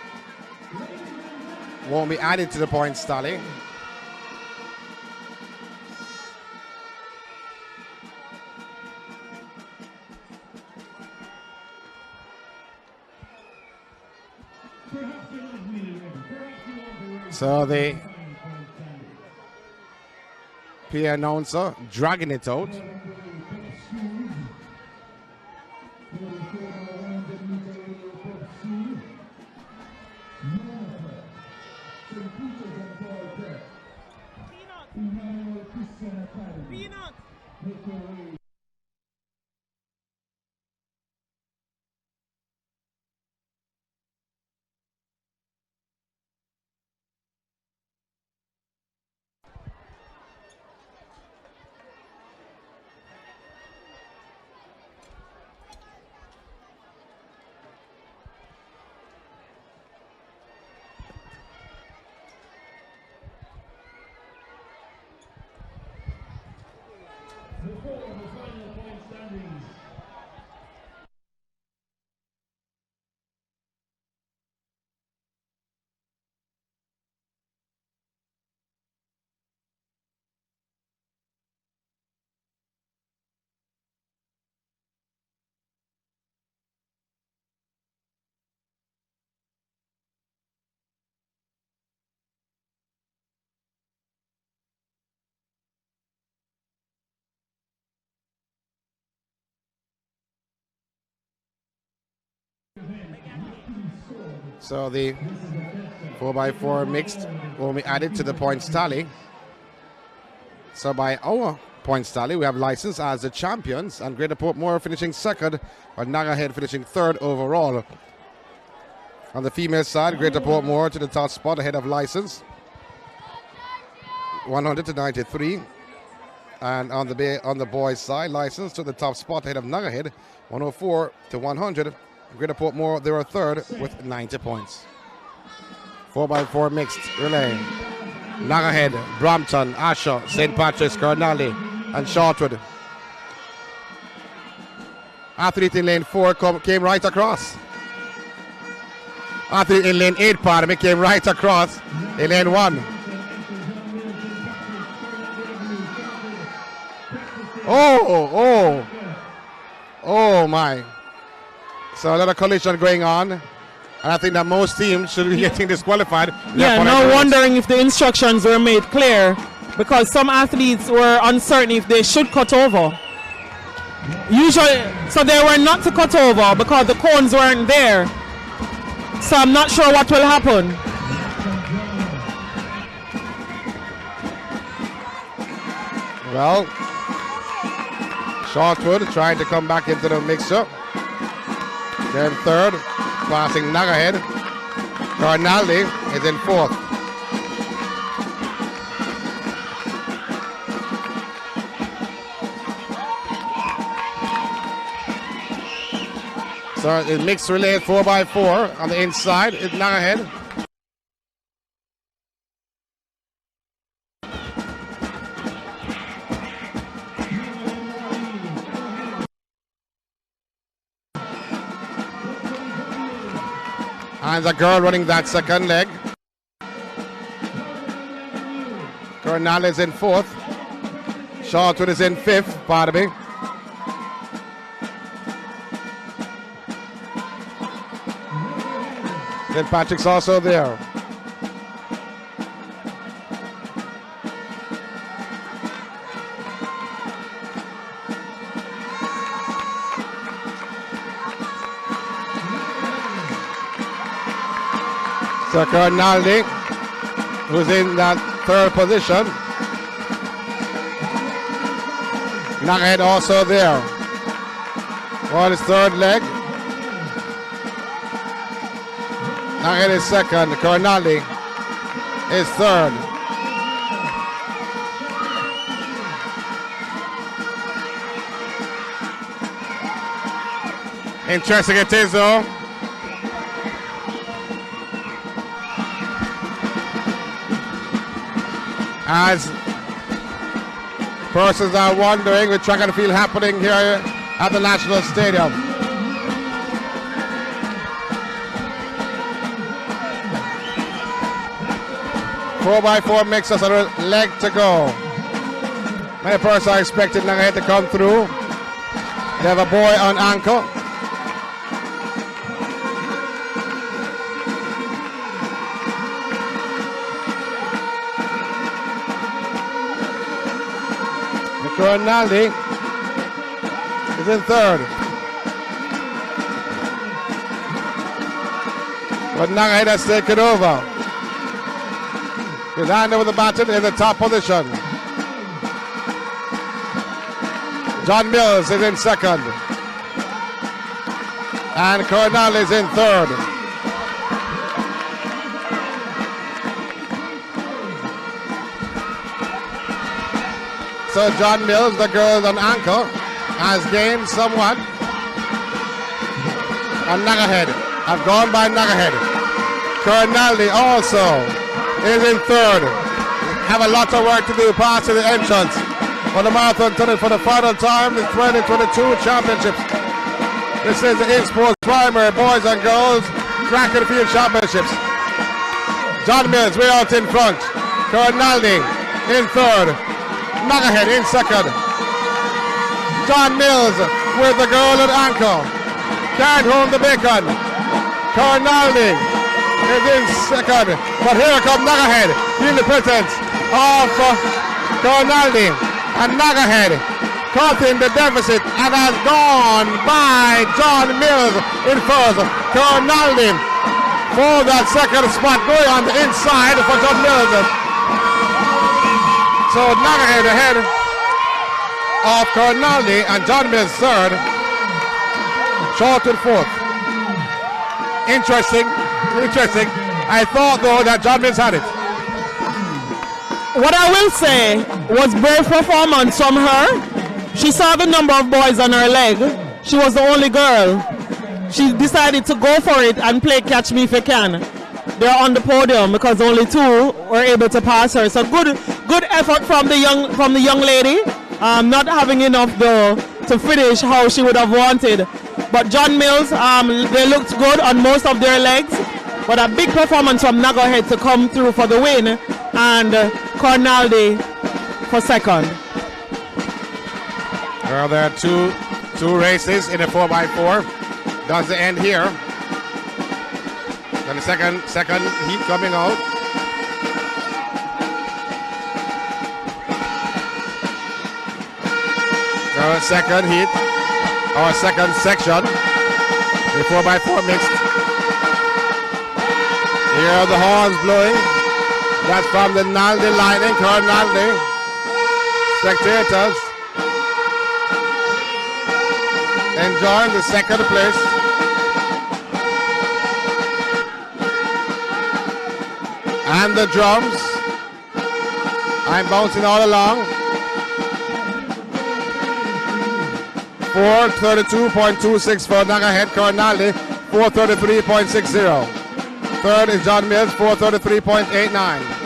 Ladies and
won't be added to the points tally. So the PA announcer dragging it out. So the 4x4 mixed will be added to the points tally. So by our points tally, we have License as the champions and Greater Portmore finishing second, but Nagahead finishing third overall. On the female side, Greater Portmore to the top spot ahead of License, 100 to 93. And on the boys' side, License to the top spot ahead of Nagahead, 104 to 100. Greater Portmore, they were third with 90 points. 4x4 mixed relay. Nagahead, Brampton, Asher, St. Patrick's, Carnally, and Shortwood. Athlete in lane 4 came right across. Athlete in lane 8, pardon me, came right across in lane 1. Oh my. So a lot of collision going on. And I think that most teams should be getting disqualified.
Yeah, no wondering if the instructions were made clear, because some athletes were uncertain if they should cut over. Usually, so they were not to cut over because the cones weren't there. So I'm not sure what will happen.
Well, Shortwood trying to come back into the mix-up. They're in third, passing Nagahead. Carnally is in fourth. So it's mixed relay 4x4 on the inside. It's Nagahead. And the girl running that second leg. Cornell is in fourth. Shortwood is in fifth, pardon me. St. Patrick's also there. So Carnaldi, who's in that third position. Nagahead also there. On his third leg. Nagahead is second. Carnaldi is third. Interesting it is though. As persons are wondering with track and field happening here at the National Stadium. 4x4 makes us a leg to go. Many persons are expecting Nagahead to come through. They have a boy on ankle. Ronaldi is in third. But Nagahead has taken over. His hand over the baton in the top position. John Mills is in second. And Cornell is in third. So John Mills, the girl on ankle, has gained somewhat. And Nagahead have gone by Nagahead. Cornelli also is in third. Have a lot of work to do past the entrance for the marathon tournament for the final time, the 2022 championships. This is the InSports Primary Boys and Girls Track and Field Championships. John Mills way out in front. Cornelli in third. Nagahead in second. John Mills with the girl at ankle. Can't hold the bacon. Cornaldi is in second. But here comes Nagahead. Feel the presence of Cornaldi. And Nagahead cutting the deficit and has gone by John Mills in first. Cornaldi for that second spot going on the inside for John Mills. So Nagahead ahead of Cornaldi and John Mills third. Short in fourth. Interesting. I thought though that John Mills had it.
What I will say was brave performance from her. She saw the number of boys on her leg. She was the only girl. She decided to go for it and play catch me if you can. They're on the podium because only two were able to pass her. So good effort from the young lady. Not having enough though to finish how she would have wanted. But John Mills, they looked good on most of their legs. But a big performance from Nagahead to come through for the win, and Cornaldi for second.
Well, there are two races in a 4x4. Does the end here? Then the second heat coming out. Our second heat, our second section, the 4x4 mixed. Here are the horns blowing. That's from the Naldi Lightning, Cornaldi. Spectators enjoying the second place. And the drums. I'm bouncing all along. 432.26 for Nagahead. Cornaldi 433.60. Third is John Mills 433.89.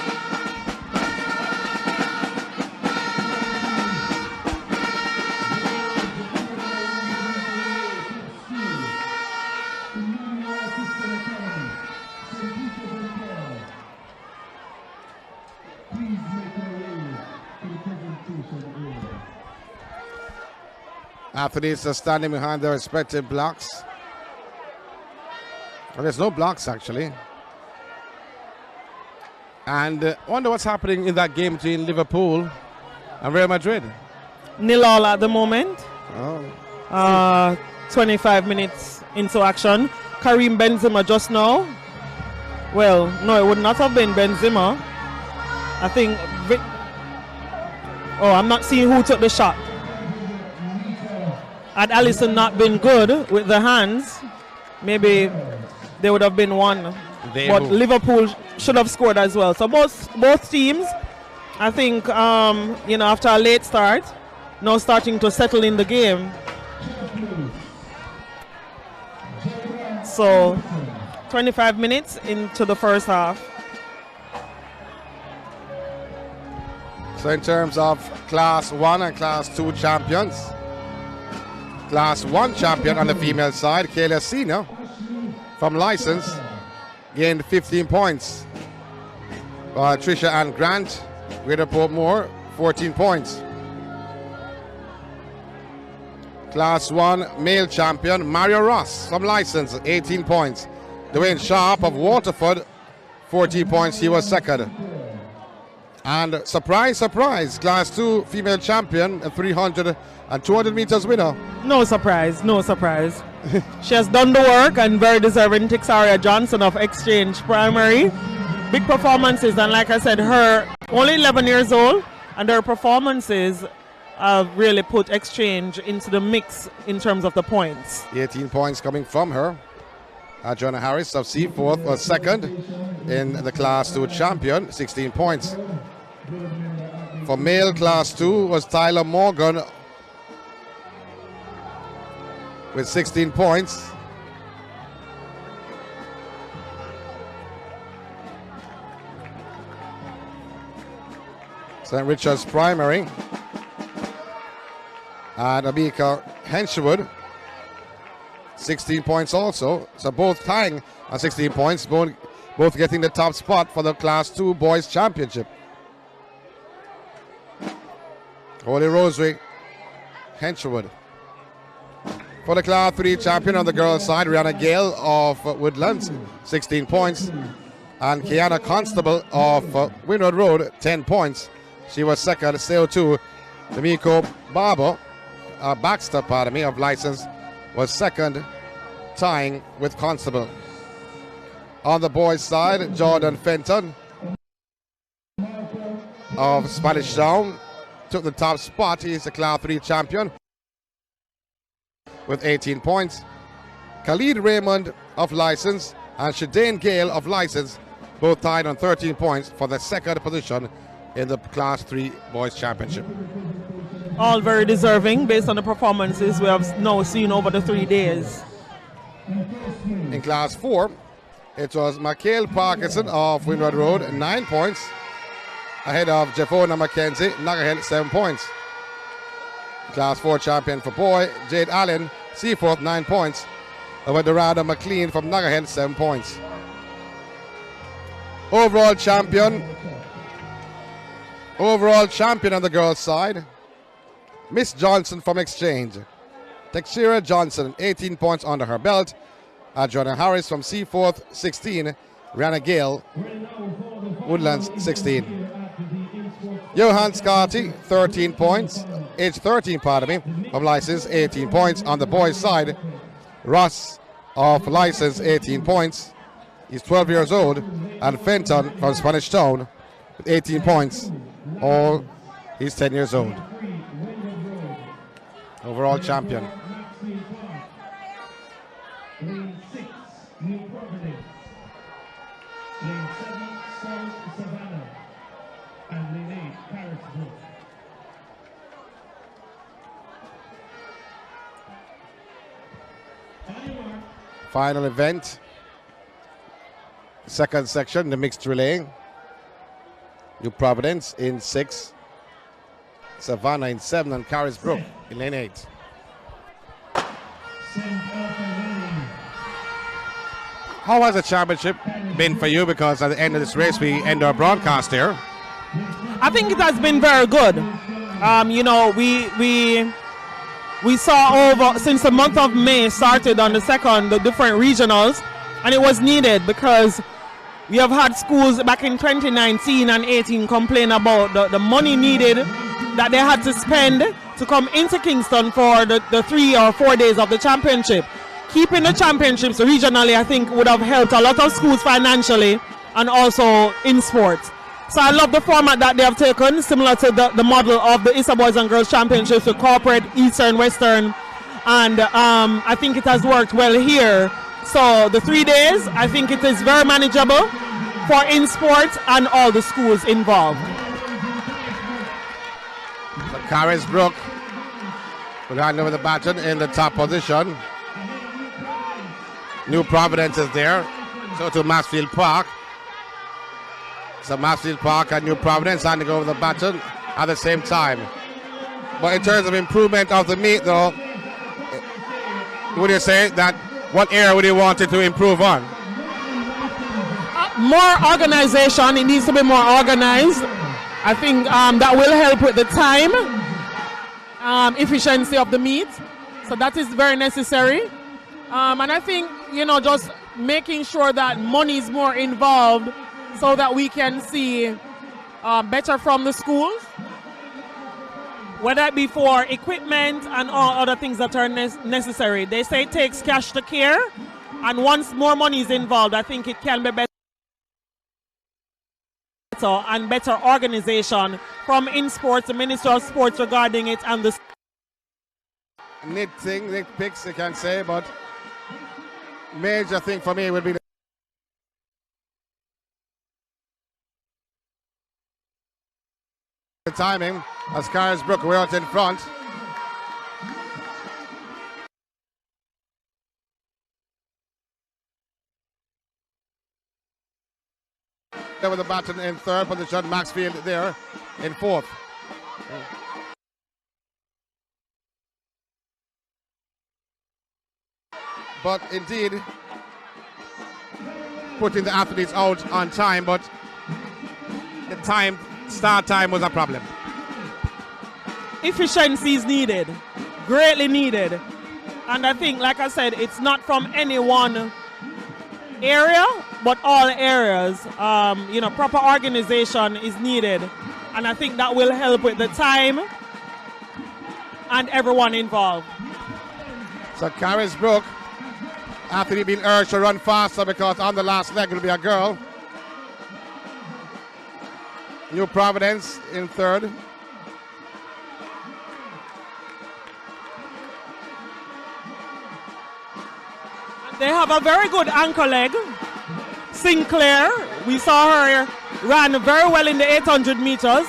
Athletes are standing behind their respective blocks. Well, there's no blocks actually. And I wonder what's happening in that game between Liverpool and Real Madrid.
0-0 at the moment.
Oh.
25 minutes into action. Karim Benzema just now. Well, no, it would not have been Benzema. I think... I'm not seeing who took the shot. Had Alisson not been good with the hands, maybe there would have been one. But Liverpool should have scored as well. So both teams, I think, after a late start, now starting to settle in the game. So 25 minutes into the first half.
So in terms of Class 1 and Class 2 champions, Class 1 champion on the female side, Kayla Sina from License, gained 15 points. Trisha Ann Grant, Greater Portmore, 14 points. Class 1 male champion Mario Ross from License, 18 points. Dwayne Sharp of Waterford, 14 points. He was second. And surprise, surprise, Class 2 female champion, a 300 and 200 meters winner.
No surprise, no surprise. She has done the work and very deserving. Texaria Johnson of Exchange Primary. Big performances, and like I said, her only 11 years old, and her performances have really put Exchange into the mix in terms of the points.
18 points coming from her. Jonah Harris of Seaforth was second in the Class 2 champion, 16 points. For male Class 2 was Tyler Morgan with 16 points. St. Richard's Primary. And Amika Henshwood, 16 points also. So both tying on 16 points, both getting the top spot for the Class 2 Boys Championship. Holy Rosary, Henshwood. For the Class 3 champion on the girls' side, Rihanna Gale of Woodlands, 16 points. And Kiana Constable of Windward Road, 10 points. She was second. CO2, D'Amico Baxter, of License, was second, tying with Constable. On the boys' side, Jordan Fenton of Spanish Town took the top spot. He is the Class 3 champion with 18 points. Khalid Raymond of License and Shadane Gale of License both tied on 13 points for the second position in the Class 3 Boys Championship.
All very deserving based on the performances we have now seen over the 3 days.
In Class 4, it was Michael Parkinson of Windward Road, 9 points, ahead of Jeffona McKenzie, Nagahill, 7 points. Class 4 champion for boy, Jade Allen, Seaforth, 9 points, over Dorado McLean from Nagahill, 7 points. Overall champion on the girls' side, Miss Johnson from Exchange. Texira Johnson, 18 points under her belt. Adriana Harris from Seaforth, 16. Rihanna Gale, Woodlands, 16. Johan Scarty, 13 points. Age 13, from License, 18 points. On the boys' side, Ross of License, 18 points. He's 12 years old. And Fenton from Spanish Town with 18 points. All he's 10 years old. Overall champion.
Lane 6, New Providence. Lane 7, South Savannah. And Lane 8, Harrisburg.
Final event. Second section, the mixed relay. New Providence in 6. Savannah in 7 and Carisbrook in lane 8. How has the championship been for you? Because at the end of this race, we end our broadcast here.
I think it has been very good. You know, we saw over since the month of May started on the different regionals, and it was needed because we have had schools back in 2019 and 18 complain about the money needed that they had to spend to come into Kingston for the 3 or 4 days of the championship. Keeping the championships regionally, I think, would have helped a lot of schools financially and also in sports. So I love the format that they have taken, similar to the model of the Issa Boys and Girls Championships with corporate, Eastern, Western, and I think it has worked well here. So the 3 days, I think it is very manageable for in sports and all the schools involved.
So Carisbrook will hand over the baton in the top position. New Providence is there. So to Massfield Park. So Massfield Park and New Providence handing over the baton at the same time. But in terms of improvement of the meet, though, would you say that what area would you want it to improve on?
more organization. It needs to be more organized. I think that will help with the time efficiency of the meet. So that is very necessary. And I think, you know, just making sure that money is more involved so that we can see better from the schools, whether it be for equipment and all other things that are necessary. They say it takes cash to care, and once more money is involved, I think it can be better and better organization from in sports, the Minister of Sports regarding it, and the
nitpicks you can say, but major thing for me would be the timing as Carisbrook way out in front. There with the baton in third position, Maxfield there in fourth. But indeed, putting the athletes out on time, but the start time was a problem.
Efficiency is needed, greatly needed. And I think, like I said, it's not from any one area, but all areas. You know, proper organization is needed. And I think that will help with the time and everyone involved.
So Carisbrook, after being urged to run faster because on the last leg will be a girl. New Providence in third.
They have a very good anchor leg. Sinclair, we saw her ran very well in the 800 meters.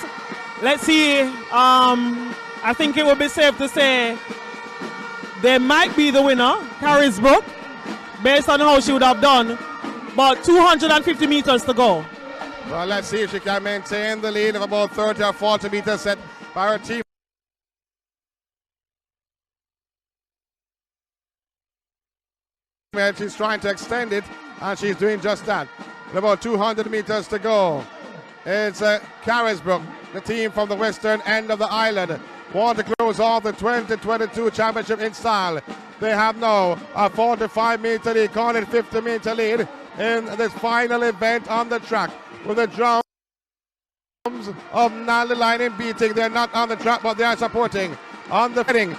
Let's see, I think it would be safe to say they might be the winner, Carisbrook, based on how she would have done. But 250 meters to go.
Well, let's see if she can maintain the lead of about 30 or 40 meters set by her team. She's trying to extend it, and she's doing just that. With about 200 meters to go. It's Carisbrook, the team from the western end of the island, want to close off the 2022 championship in style. They have now a 45-meter lead, call it 50-meter lead in this final event on the track. With the drums of Nally Lining beating, they're not on the track, but they are supporting on the heading.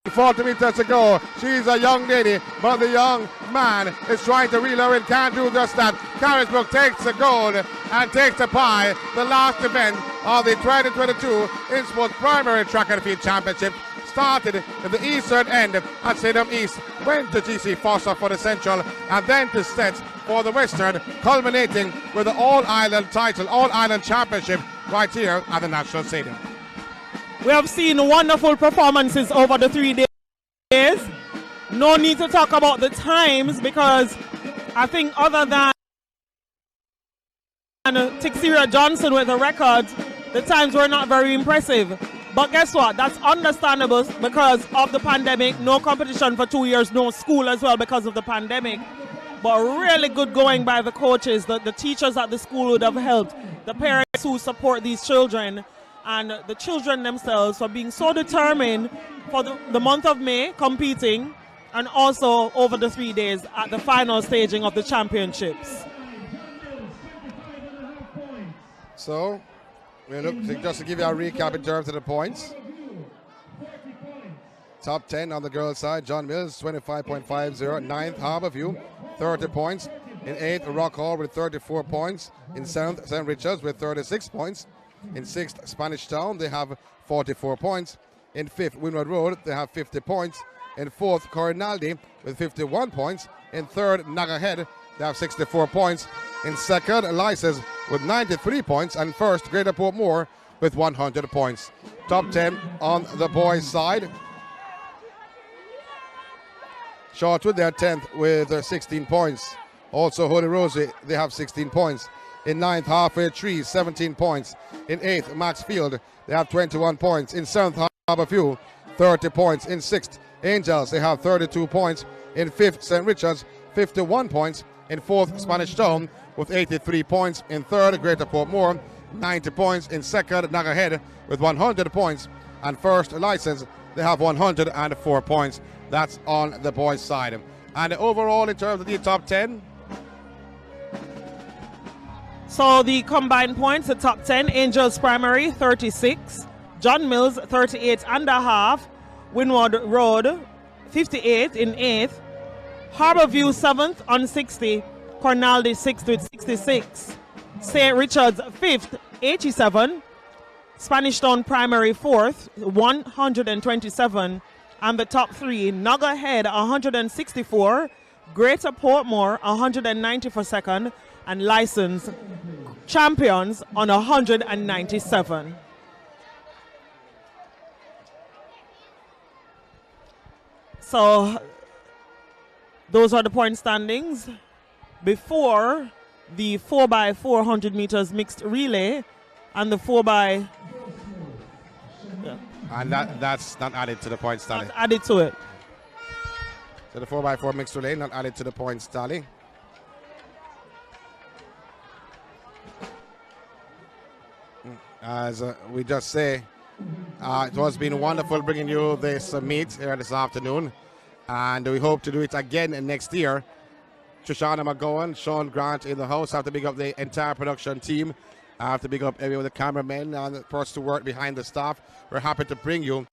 40 meters to go. She's a young lady, but the young man is trying to reel her in. Can't do just that. Carisbrook takes the gold and takes the pie. The last event of the 2022 In Sports Primary Track and Field Championship started in the eastern end at Stadium East, went to GC Foster for the central, and then to Stets for the western, culminating with the All-Ireland title, All-Ireland Championship right here at the National Stadium.
We have seen wonderful performances over the 3 days. No need to talk about the times because I think other than Tixira Johnson with the records, the times were not very impressive. But guess what? That's understandable because of the pandemic. No competition for 2 years, no school as well because of the pandemic. But really good going by the coaches, the teachers at the school would have helped, the parents who support these children, and the children themselves for being so determined for the month of May competing, and also over the 3 days at the final staging of the championships.
So, we look just to give you a recap in terms of the points. Top 10 on the girls' side, John Mills, 25.50. 9th, Harborview, 30 points. In 8th, Rock Hall with 34 points. In 7th, St. Richards with 36 points. In 6th, Spanish Town, they have 44 points. In 5th, Windward Road, they have 50 points. In 4th, Corinaldi with 51 points. In 3rd, Naga Head, they have 64 points. In 2nd, Lyses with 93 points. And 1st, Greater Portmore with 100 points. Top 10 on the boys' side. Shortwood, they're 10th with 16 points. Also, Holy Rosary, they have 16 points. In 9th, Halfway Tree, 17 points. In 8th, Maxfield, they have 21 points. In 7th, Harborview, 30 points. In 6th, Angels, they have 32 points. In 5th, St. Richards 51 points. In fourth, Spanish Town with 83 points. In third, Greater Portmore, 90 points. In second, Nagahead with 100 points. And first, License, they have 104 points. That's on the boys' side. And overall, in terms of the top 10.
So the combined points, the top 10, Angels Primary, 36. John Mills, 38.5. Windward Road, 58 in 8th. Harborview 7th on 60. Cornaldy 6th with 66. St. Richard's 5th, 87. Spanish Town Primary 4th, 127. And the top 3, Nagahead 164. Greater Portmore 190 for second. And License champions on 197. So those are the point standings before the 4x400 meters mixed relay and the 4x. Yeah.
And that's not added to the points tally.
Not added to it.
So the 4x4 mixed relay not added to the points tally. As we just say, it has been wonderful bringing you this meet here this afternoon, and we hope to do it again next year. Shoshana McGowan, Sean Grant in the house. I have to big up the entire production team. I have to big up everyone, the cameramen and the person to work behind the staff. We're happy to bring you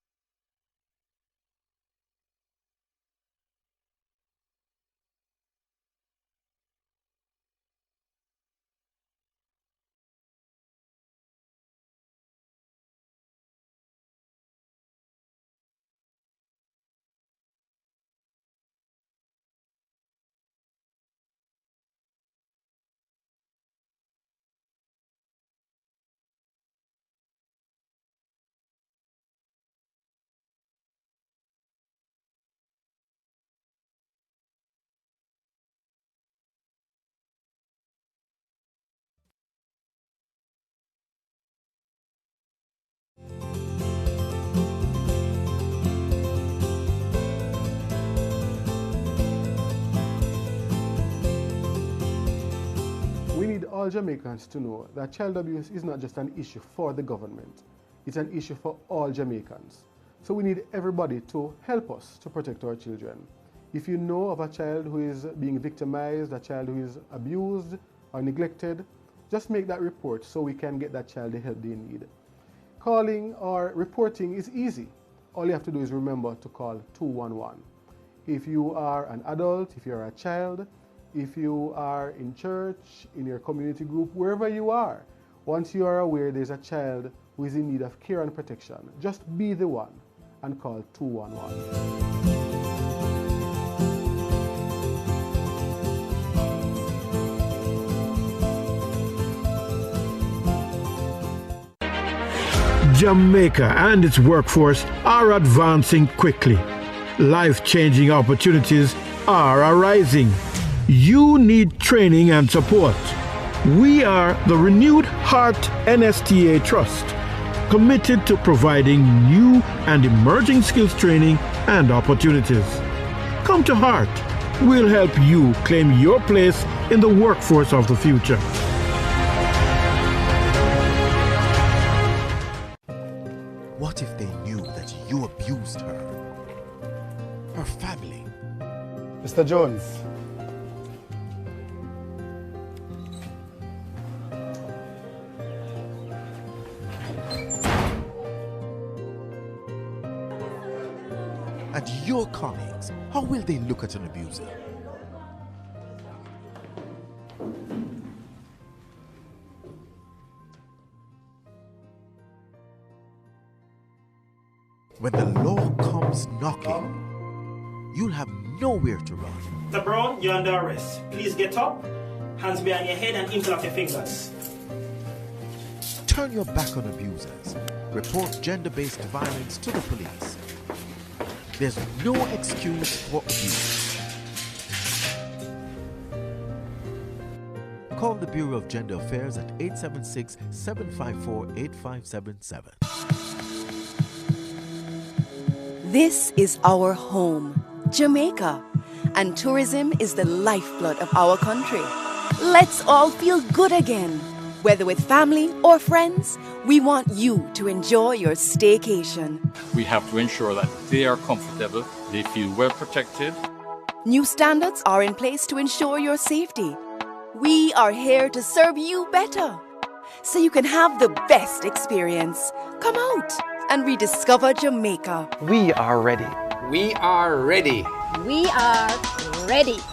all Jamaicans to know that child abuse is not just an issue for the government, it's an issue for all Jamaicans. So we need everybody to help us to protect our children. If you know of a child who is being victimized, a child who is abused or neglected, just make that report so we can get that child the help they need. Calling or reporting is easy. All you have to do is remember to call 211. If you are an adult, if you're a child, if you are in church, in your community group, wherever you are, once you are aware there's a child who is in need of care and protection, just be the one and call 211.
Jamaica and its workforce are advancing quickly. Life-changing opportunities are arising. You need training and support. We are the Renewed Heart NSTA Trust, committed to providing new and emerging skills training and opportunities. Come to Heart. We'll help you claim your place in the workforce of the future.
What if they knew that you abused her? Her family?
Mr. Jones.
And your colleagues, how will they look at an abuser? When the law comes knocking, you'll have nowhere to run.
Mr. Brown, you're under arrest. Please get up, hands behind your head and interlock your fingers.
Turn your back on abusers. Report gender-based violence to the police. There's no excuse for abuse. Call the Bureau of Gender Affairs at 876-754-8577.
This is our home, Jamaica. and tourism is the lifeblood of our country. Let's all feel good again. Whether with family or friends, we want you to enjoy your staycation.
We have to ensure that they are comfortable, they feel well protected.
New standards are in place to ensure your safety. We are here to serve you better, so you can have the best experience. Come out and rediscover Jamaica.
We are ready. We are ready.
We are ready.